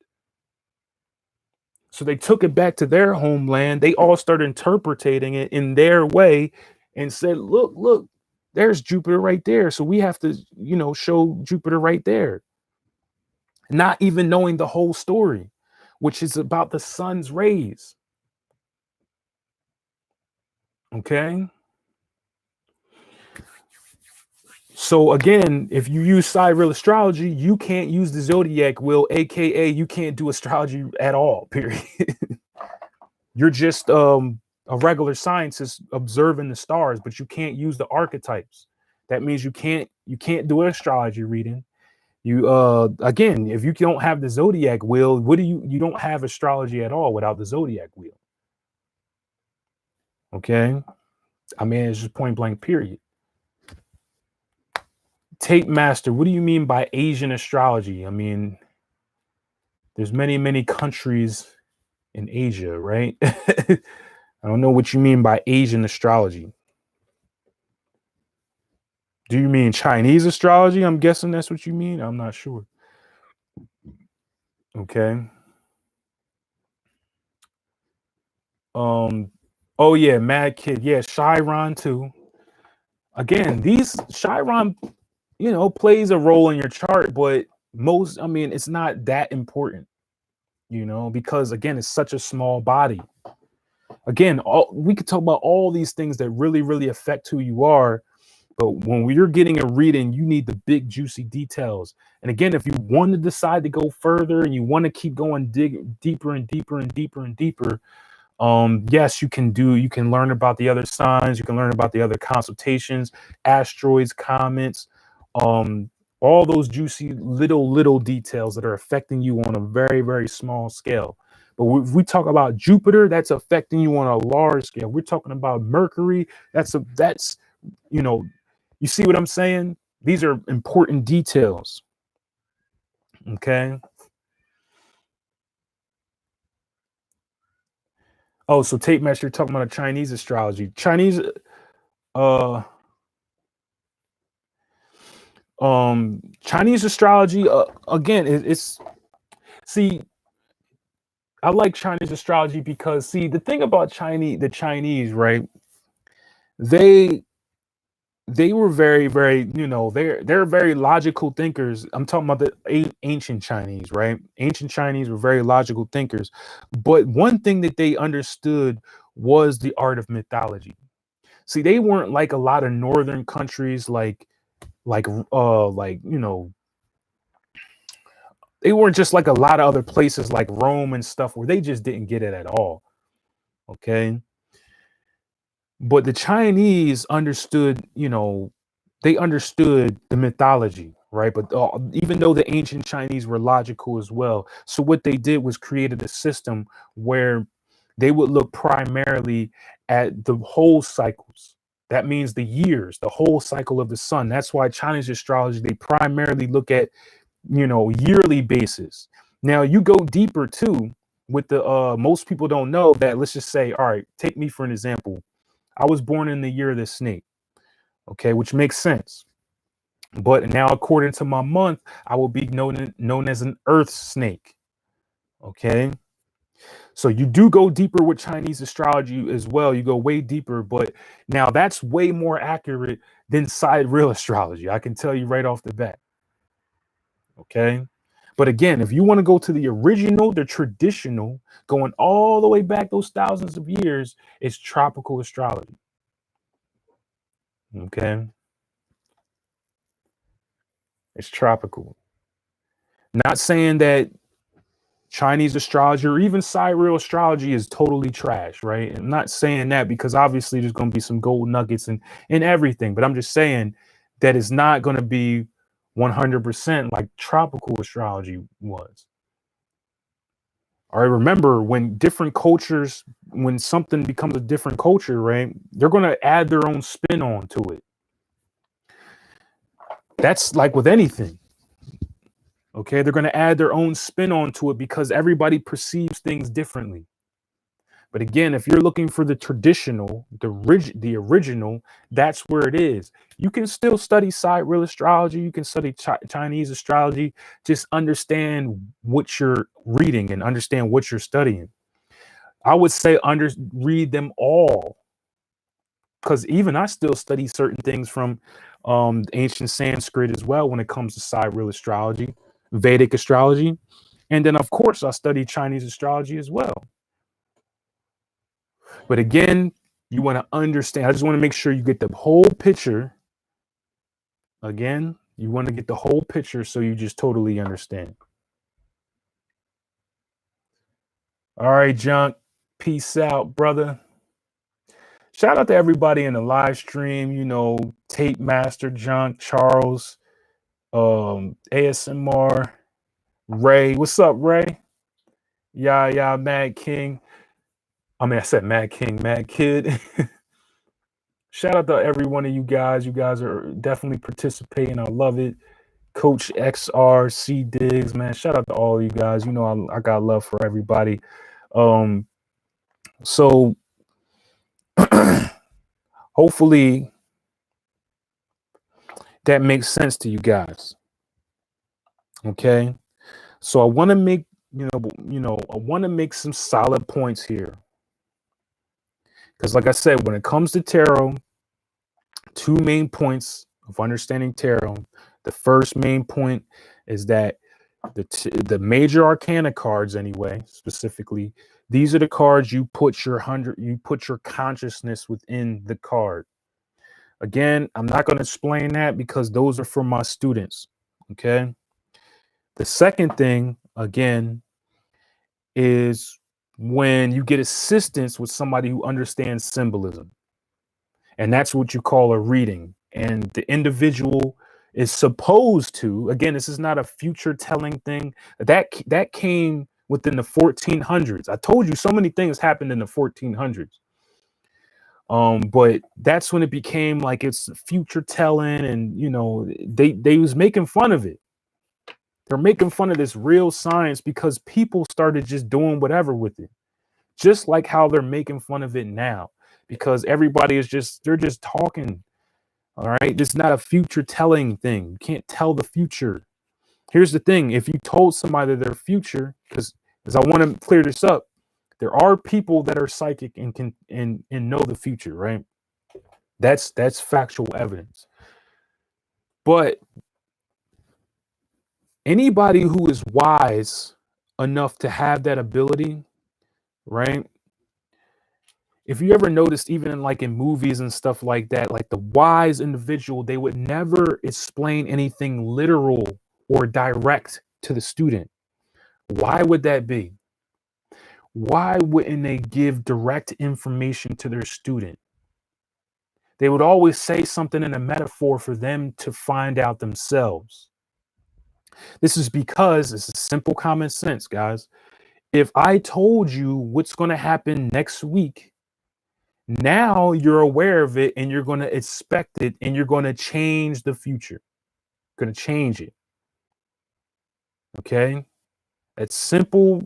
So they took it back to their homeland. They all started interpreting it in their way and said, look, there's Jupiter right there. So we have to, show Jupiter right there. Not even knowing the whole story, which is about the sun's rays. Okay. So again, if you use sidereal astrology, you can't use the zodiac wheel, aka you can't do astrology at all, period. You're just a regular scientist observing the stars, but you can't use the archetypes. That means you can't do an astrology reading. You again, if you don't have the zodiac wheel, you don't have astrology at all without the zodiac wheel. Okay. I mean, it's just point blank, period. Tape master, what do you mean by Asian astrology? I mean, there's many countries in Asia, right? I don't know what you mean by Asian astrology. Do you mean Chinese astrology? I'm guessing that's what you mean. I'm not sure. Okay. Oh yeah, Mad Kid. Yeah, Chiron too. Again, these Chiron, plays a role in your chart, but it's not that important, because again, it's such a small body. Again, we could talk about all these things that really affect who you are, but when you're getting a reading, you need the big juicy details. And again, if you want to decide to go further and you want to keep going, dig deeper and deeper and deeper and deeper, yes, you can learn about the other signs, you can learn about the other consultations, asteroids, comets, all those juicy little details that are affecting you on a very small scale. But if we talk about Jupiter, that's affecting you on a large scale. We're talking about Mercury, you see what I'm saying? These are important details. Okay. Oh, so tape measure, you're talking about a Chinese astrology. Chinese Chinese astrology, again, it's see, I like Chinese astrology because the thing about the Chinese, right? they were very, very, they're very logical thinkers. I'm talking about the ancient Chinese, right? Ancient Chinese were very logical thinkers, but one thing that they understood was the art of mythology. See, they weren't like a lot of northern countries, like they weren't just like a lot of other places like Rome and stuff where they just didn't get it at all. Okay. But the Chinese understood, they understood the mythology, right? But even though the ancient Chinese were logical as well, so what they did was created a system where they would look primarily at the whole cycles. That means the years, the whole cycle of the sun. That's why Chinese astrology, they primarily look at, yearly basis. Now you go deeper too with the most people don't know that. Let's just say, all right, take me for an example. I was born in the year of the snake, okay, which makes sense. But now, according to my month, I will be known as an earth snake, okay? So you do go deeper with Chinese astrology as well. You go way deeper, but now that's way more accurate than sidereal astrology. I can tell you right off the bat, okay? But again, if you want to go to the original, the traditional, going all the way back those thousands of years, it's tropical astrology. Okay. It's tropical. Not saying that Chinese astrology or even sidereal astrology is totally trash, right? I'm not saying that because obviously there's going to be some gold nuggets and everything, but I'm just saying that it's not going to be 100% like tropical astrology was. All right, remember when different cultures, when something becomes a different culture, right? They're going to add their own spin onto it. That's like with anything. Okay, they're going to add their own spin onto it because everybody perceives things differently. But again, if you're looking for the traditional, the original, that's where it is. You can still study sidereal astrology. You can study Chinese astrology. Just understand what you're reading and understand what you're studying. I would say read them all, because even I still study certain things from ancient Sanskrit as well when it comes to sidereal astrology, Vedic astrology, and then of course I study Chinese astrology as well. But again, you want to understand. I just want to make sure you get the whole picture. Again, you want to get the whole picture so you just totally understand. All right, Junk. Peace out, brother. Shout out to everybody in the live stream, Tape Master, Junk, Charles, ASMR, Ray. What's up, Ray? Yeah, Mad King. I said Mad King, Mad Kid. Shout out to every one of you guys. You guys are definitely participating. I love it. Coach XR, C Diggs, man. Shout out to all of you guys. I got love for everybody. So hopefully that makes sense to you guys. Okay. So I want to make, I want to make some solid points here. Because like I said, when it comes to tarot, two main points of understanding tarot. The first main point is that the major arcana cards, anyway, specifically, these are the cards you put your consciousness within the card. Again, I'm not going to explain that because those are for my students. Okay. The second thing, again, is when you get assistance with somebody who understands symbolism. And that's what you call a reading. And the individual is supposed to, again, this is not a future telling thing. That came within the 1400s. I told you so many things happened in the 1400s. But that's when it became like it's future telling, and they was making fun of it. They're making fun of this real science because people started just doing whatever with it. Just like how they're making fun of it now, because everybody is they're just talking. All right. This is not a future telling thing. You can't tell the future. Here's the thing. If you told somebody their future, because I want to clear this up, there are people that are psychic and can and know the future, right? That's factual evidence. But anybody who is wise enough to have that ability, right? If you ever noticed, even in like in movies and stuff like that, like the wise individual, they would never explain anything literal or direct to the student. Why would that be? Why wouldn't they give direct information to their student? They would always say something in a metaphor for them to find out themselves. This is because it's a simple common sense, guys. If I told you what's going to happen next week, now you're aware of it and you're going to expect it and you're going to change the future. Going to change it. Okay? That's simple.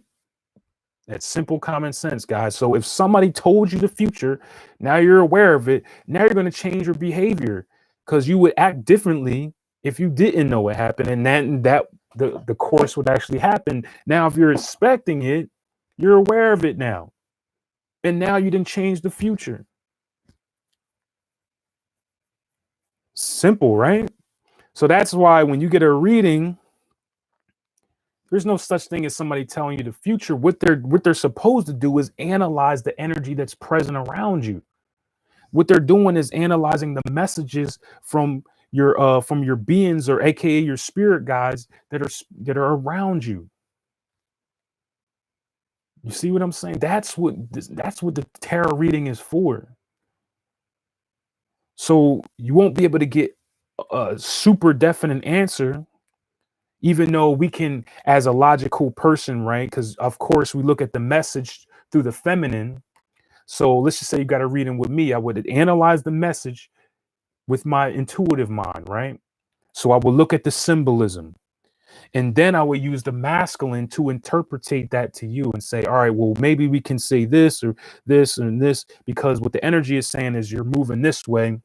That's simple common sense, guys. So if somebody told you the future, now you're aware of it. Now you're going to change your behavior because you would act differently if you didn't know what happened, and then the course would actually happen. Now, if you're expecting it, you're aware of it now, and now you didn't change the future. Simple, right? So that's why when you get a reading, there's no such thing as somebody telling you the future. What they're supposed to do is analyze the energy that's present around you. What they're doing is analyzing the messages from your beings, or aka your spirit guides that are around you. You see what I'm saying? That's what the tarot reading is for. So you won't be able to get a super definite answer, even though we can, as a logical person, right? Because of course we look at the message through the feminine. So let's just say you got a reading with me. I would analyze the message with my intuitive mind, right? So I will look at the symbolism, and then I would use the masculine to interpretate that to you and say, all right, well, maybe we can say this or this and this, because what the energy is saying is you're moving this way.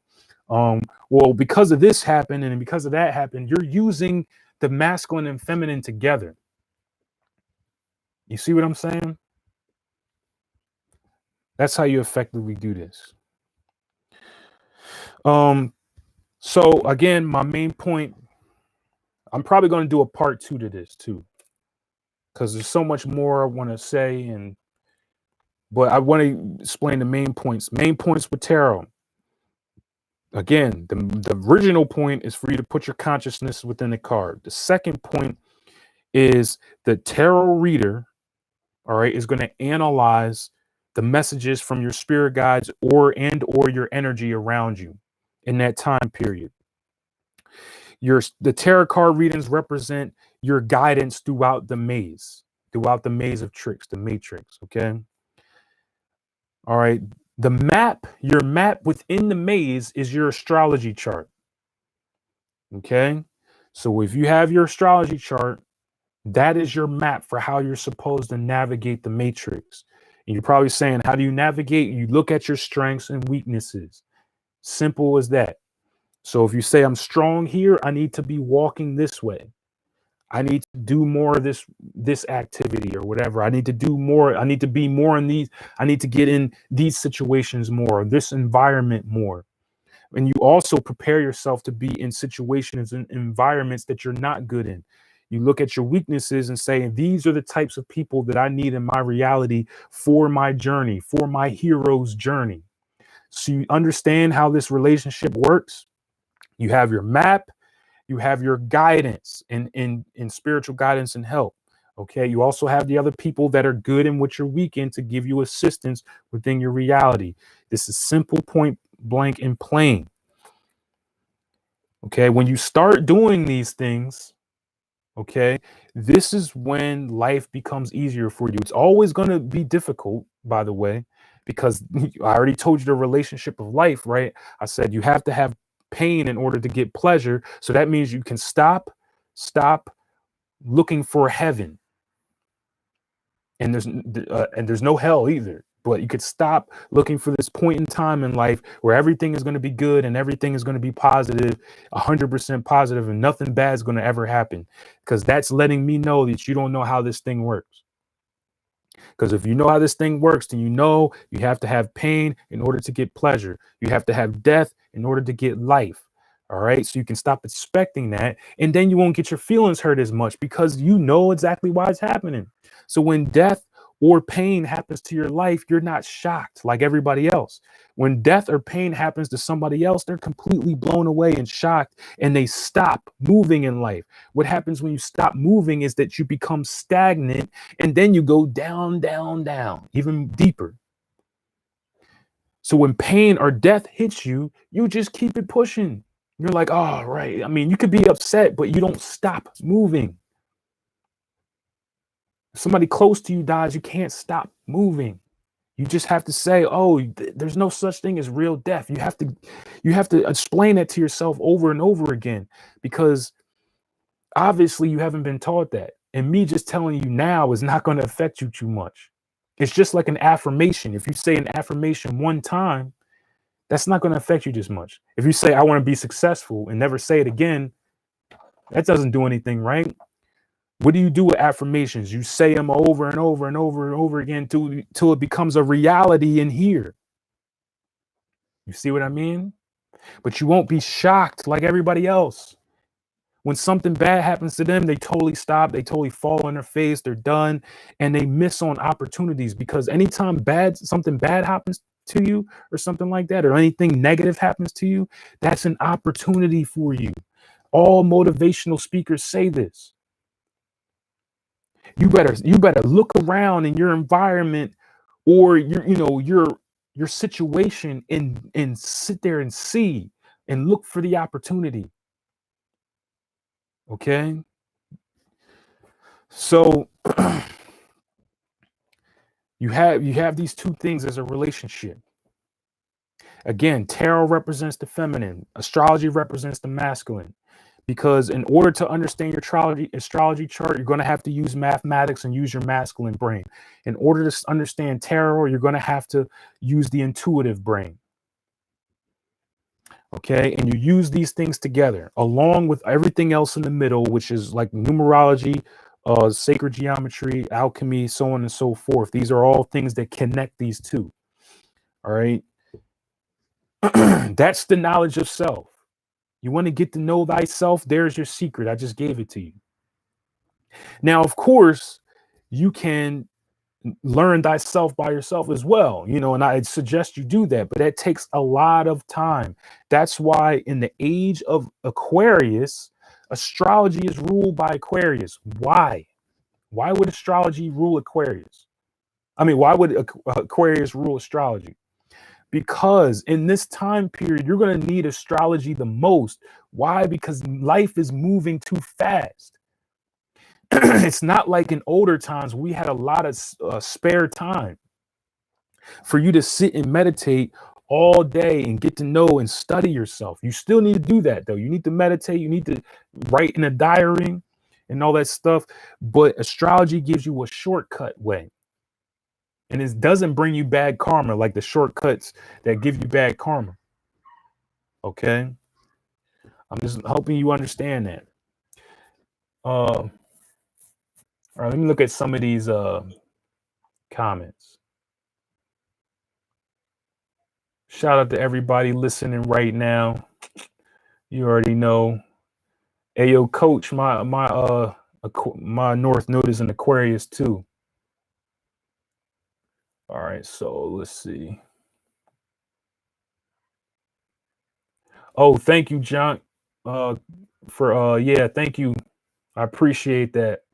Well, because of this happened and because of that happened, you're using the masculine and feminine together. You see what I'm saying? That's how you effectively do this. So again, my main point, I'm probably going to do a part 2 to this too, because there's so much more I want to say, but I want to explain the main points. Main points with tarot. Again, the original point is for you to put your consciousness within the card. The second point is the tarot reader, all right, is going to analyze the messages from your spirit guides or your energy around you in that time period. The tarot card readings represent your guidance throughout the maze of tricks, the matrix. Okay. All right. Your map within the maze is your astrology chart. Okay. So if you have your astrology chart, that is your map for how you're supposed to navigate the matrix. And you're probably saying, how do you navigate? You look at your strengths and weaknesses. Simple as that. So if you say, I'm strong here, I need to be walking this way. I need to do more of this activity or whatever. I need to do more. I need to be more in these. I need to get in these situations more, this environment more. And you also prepare yourself to be in situations and environments that you're not good in. You look at your weaknesses and say, these are the types of people that I need in my reality for my journey, for my hero's journey. So you understand how this relationship works. You have your map, you have your guidance in spiritual guidance and help. Okay. You also have the other people that are good in what you're weak in to give you assistance within your reality. This is simple, point blank, and plain. Okay. When you start doing these things, okay, this is when life becomes easier for you. It's always going to be difficult, by the way, because I already told you the relationship of life, right? I said you have to have pain in order to get pleasure. So that means you can stop looking for heaven, and there's no hell either. But you could stop looking for this point in time in life where everything is going to be good and everything is going to be positive, 100% positive, and nothing bad is going to ever happen. Because that's letting me know that you don't know how this thing works. Because if you know how this thing works, then you know you have to have pain in order to get pleasure. You have to have death in order to get life. All right. So you can stop expecting that. And then you won't get your feelings hurt as much because you know exactly why it's happening. So when death or pain happens to your life, you're not shocked like everybody else. When death or pain happens to somebody else, they're completely blown away and shocked, and they stop moving in life. What happens when you stop moving is that you become stagnant, and then you go down, down, down, even deeper. So when pain or death hits you, you just keep it pushing. You're like, oh, right. I mean, you could be upset, but you don't stop moving. If somebody close to you dies, you can't stop moving. You just have to say, oh, there's no such thing as real death. You have to explain that to yourself over and over again, because obviously you haven't been taught that. And me just telling you now is not going to affect you too much. It's just like an affirmation. If you say an affirmation one time, that's not going to affect you just much. If you say, I want to be successful and never say it again, that doesn't do anything, right? What do you do with affirmations? You say them over and over and over and over again till it becomes a reality in here. You see what I mean? But you won't be shocked like everybody else. When something bad happens to them, they totally stop. They totally fall on their face. They're done. And they miss on opportunities, because anytime something bad happens to you or something like that, or anything negative happens to you, that's an opportunity for you. All motivational speakers say this. You better look around in your environment or your situation and sit there and see and look for the opportunity. Okay? So you have these two things as a relationship. Again, tarot represents the feminine, astrology represents the masculine. Because in order to understand your astrology chart, you're going to have to use mathematics and use your masculine brain. In order to understand tarot, you're going to have to use the intuitive brain. Okay, and you use these things together along with everything else in the middle, which is like numerology, sacred geometry, alchemy, so on and so forth. These are all things that connect these two. All right. That's the knowledge of self. You want to get to know thyself? There's your secret. I just gave it to you. Now, of course, you can learn thyself by yourself as well, and I suggest you do that, but that takes a lot of time. That's why in the age of Aquarius, astrology is ruled by Aquarius. Why would astrology rule Aquarius? I mean, why would Aquarius rule astrology? Because in this time period, you're going to need astrology the most. Why? Because life is moving too fast. It's not like in older times we had a lot of spare time for you to sit and meditate all day and get to know and study yourself. You still need to do that, though. You need to meditate. You need to write in a diary and all that stuff. But astrology gives you a shortcut way. And it doesn't bring you bad karma like the shortcuts that give you bad karma. Okay? I'm just helping you understand that. All right, let me look at some of these comments. Shout out to everybody listening right now. You already know. Hey, yo, coach, my North Node is in Aquarius too. All right, so let's see. Oh, thank you, John. Yeah, thank you. I appreciate that.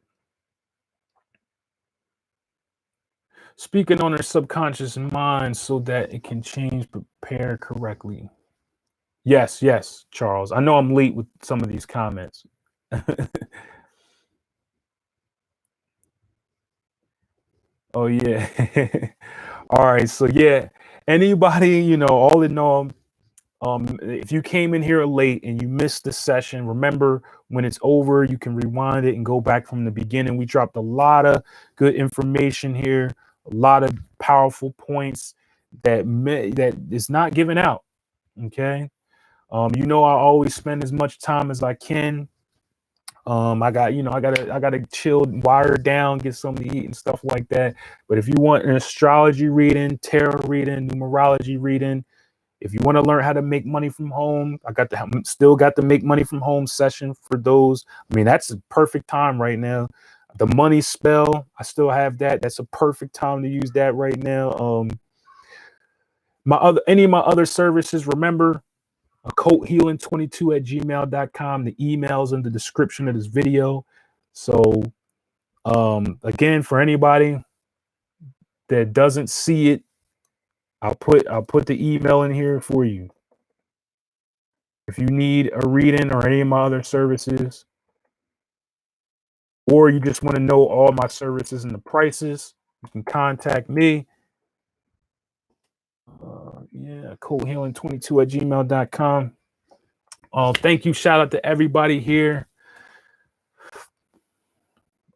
Speaking on their subconscious mind so that it can change, prepare correctly. Yes, Charles. I know I'm late with some of these comments. Oh yeah. All right. So yeah, anybody, all in all, if you came in here late and you missed the session, remember when it's over, you can rewind it and go back from the beginning. We dropped a lot of good information here, a lot of powerful points that is not given out. Okay. I always spend as much time as I can I got, I gotta chill, wire down, get something to eat and stuff like that. But if you want an astrology reading, tarot reading, numerology reading, if you want to learn how to make money from home, still got the make money from home session for those. I mean, that's a perfect time right now. The money spell, I still have that. That's a perfect time to use that right now. Any of my other services, remember, occulthealing22@gmail.com. The email's in the description of this video. So again, for anybody that doesn't see it, I'll put the email in here for you. If you need a reading or any of my other services, or you just want to know all my services and the prices, you can contact me. Yeah, occulthealing22@gmail.com. Thank you. Shout out to everybody here.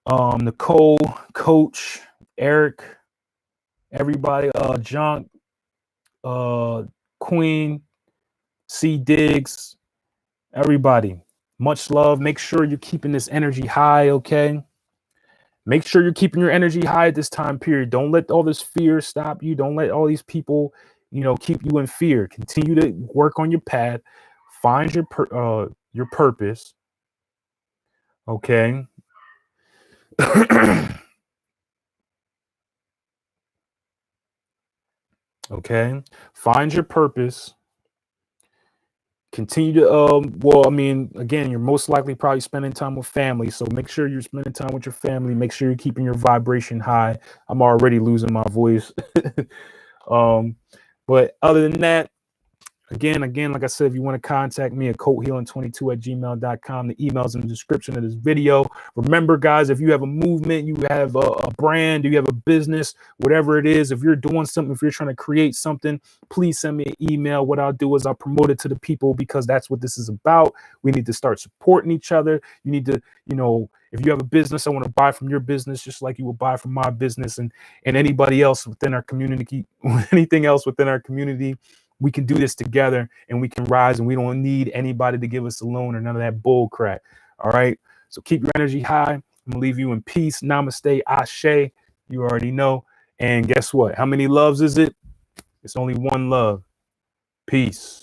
Nicole, Coach, Eric, everybody, Junk, Queen, C Diggs, everybody. Much love. Make sure you're keeping this energy high, okay? Make sure you're keeping your energy high at this time period. Don't let all this fear stop you. Don't let all these people, keep you in fear. Continue to work on your path. Find your purpose, okay? Okay, find your purpose. Continue to well, I mean, again, you're most likely probably spending time with family, so make sure you're spending time with your family. Make sure you're keeping your vibration high. I'm already losing my voice. But other than that, again, like I said, if you want to contact me at occulthealing22@gmail.com, the email's in the description of this video. Remember, guys, if you have a movement, you have a brand, you have a business, whatever it is, if you're doing something, if you're trying to create something, please send me an email. What I'll do is I'll promote it to the people, because that's what this is about. We need to start supporting each other. You need to, if you have a business, I want to buy from your business just like you will buy from my business, and anybody else within our community, anything else within our community. We can do this together and we can rise, and we don't need anybody to give us a loan or none of that bull crap. All right. So keep your energy high. I'm gonna leave you in peace. Namaste. Ashe. You already know. And guess what? How many loves is it? It's only one love. Peace.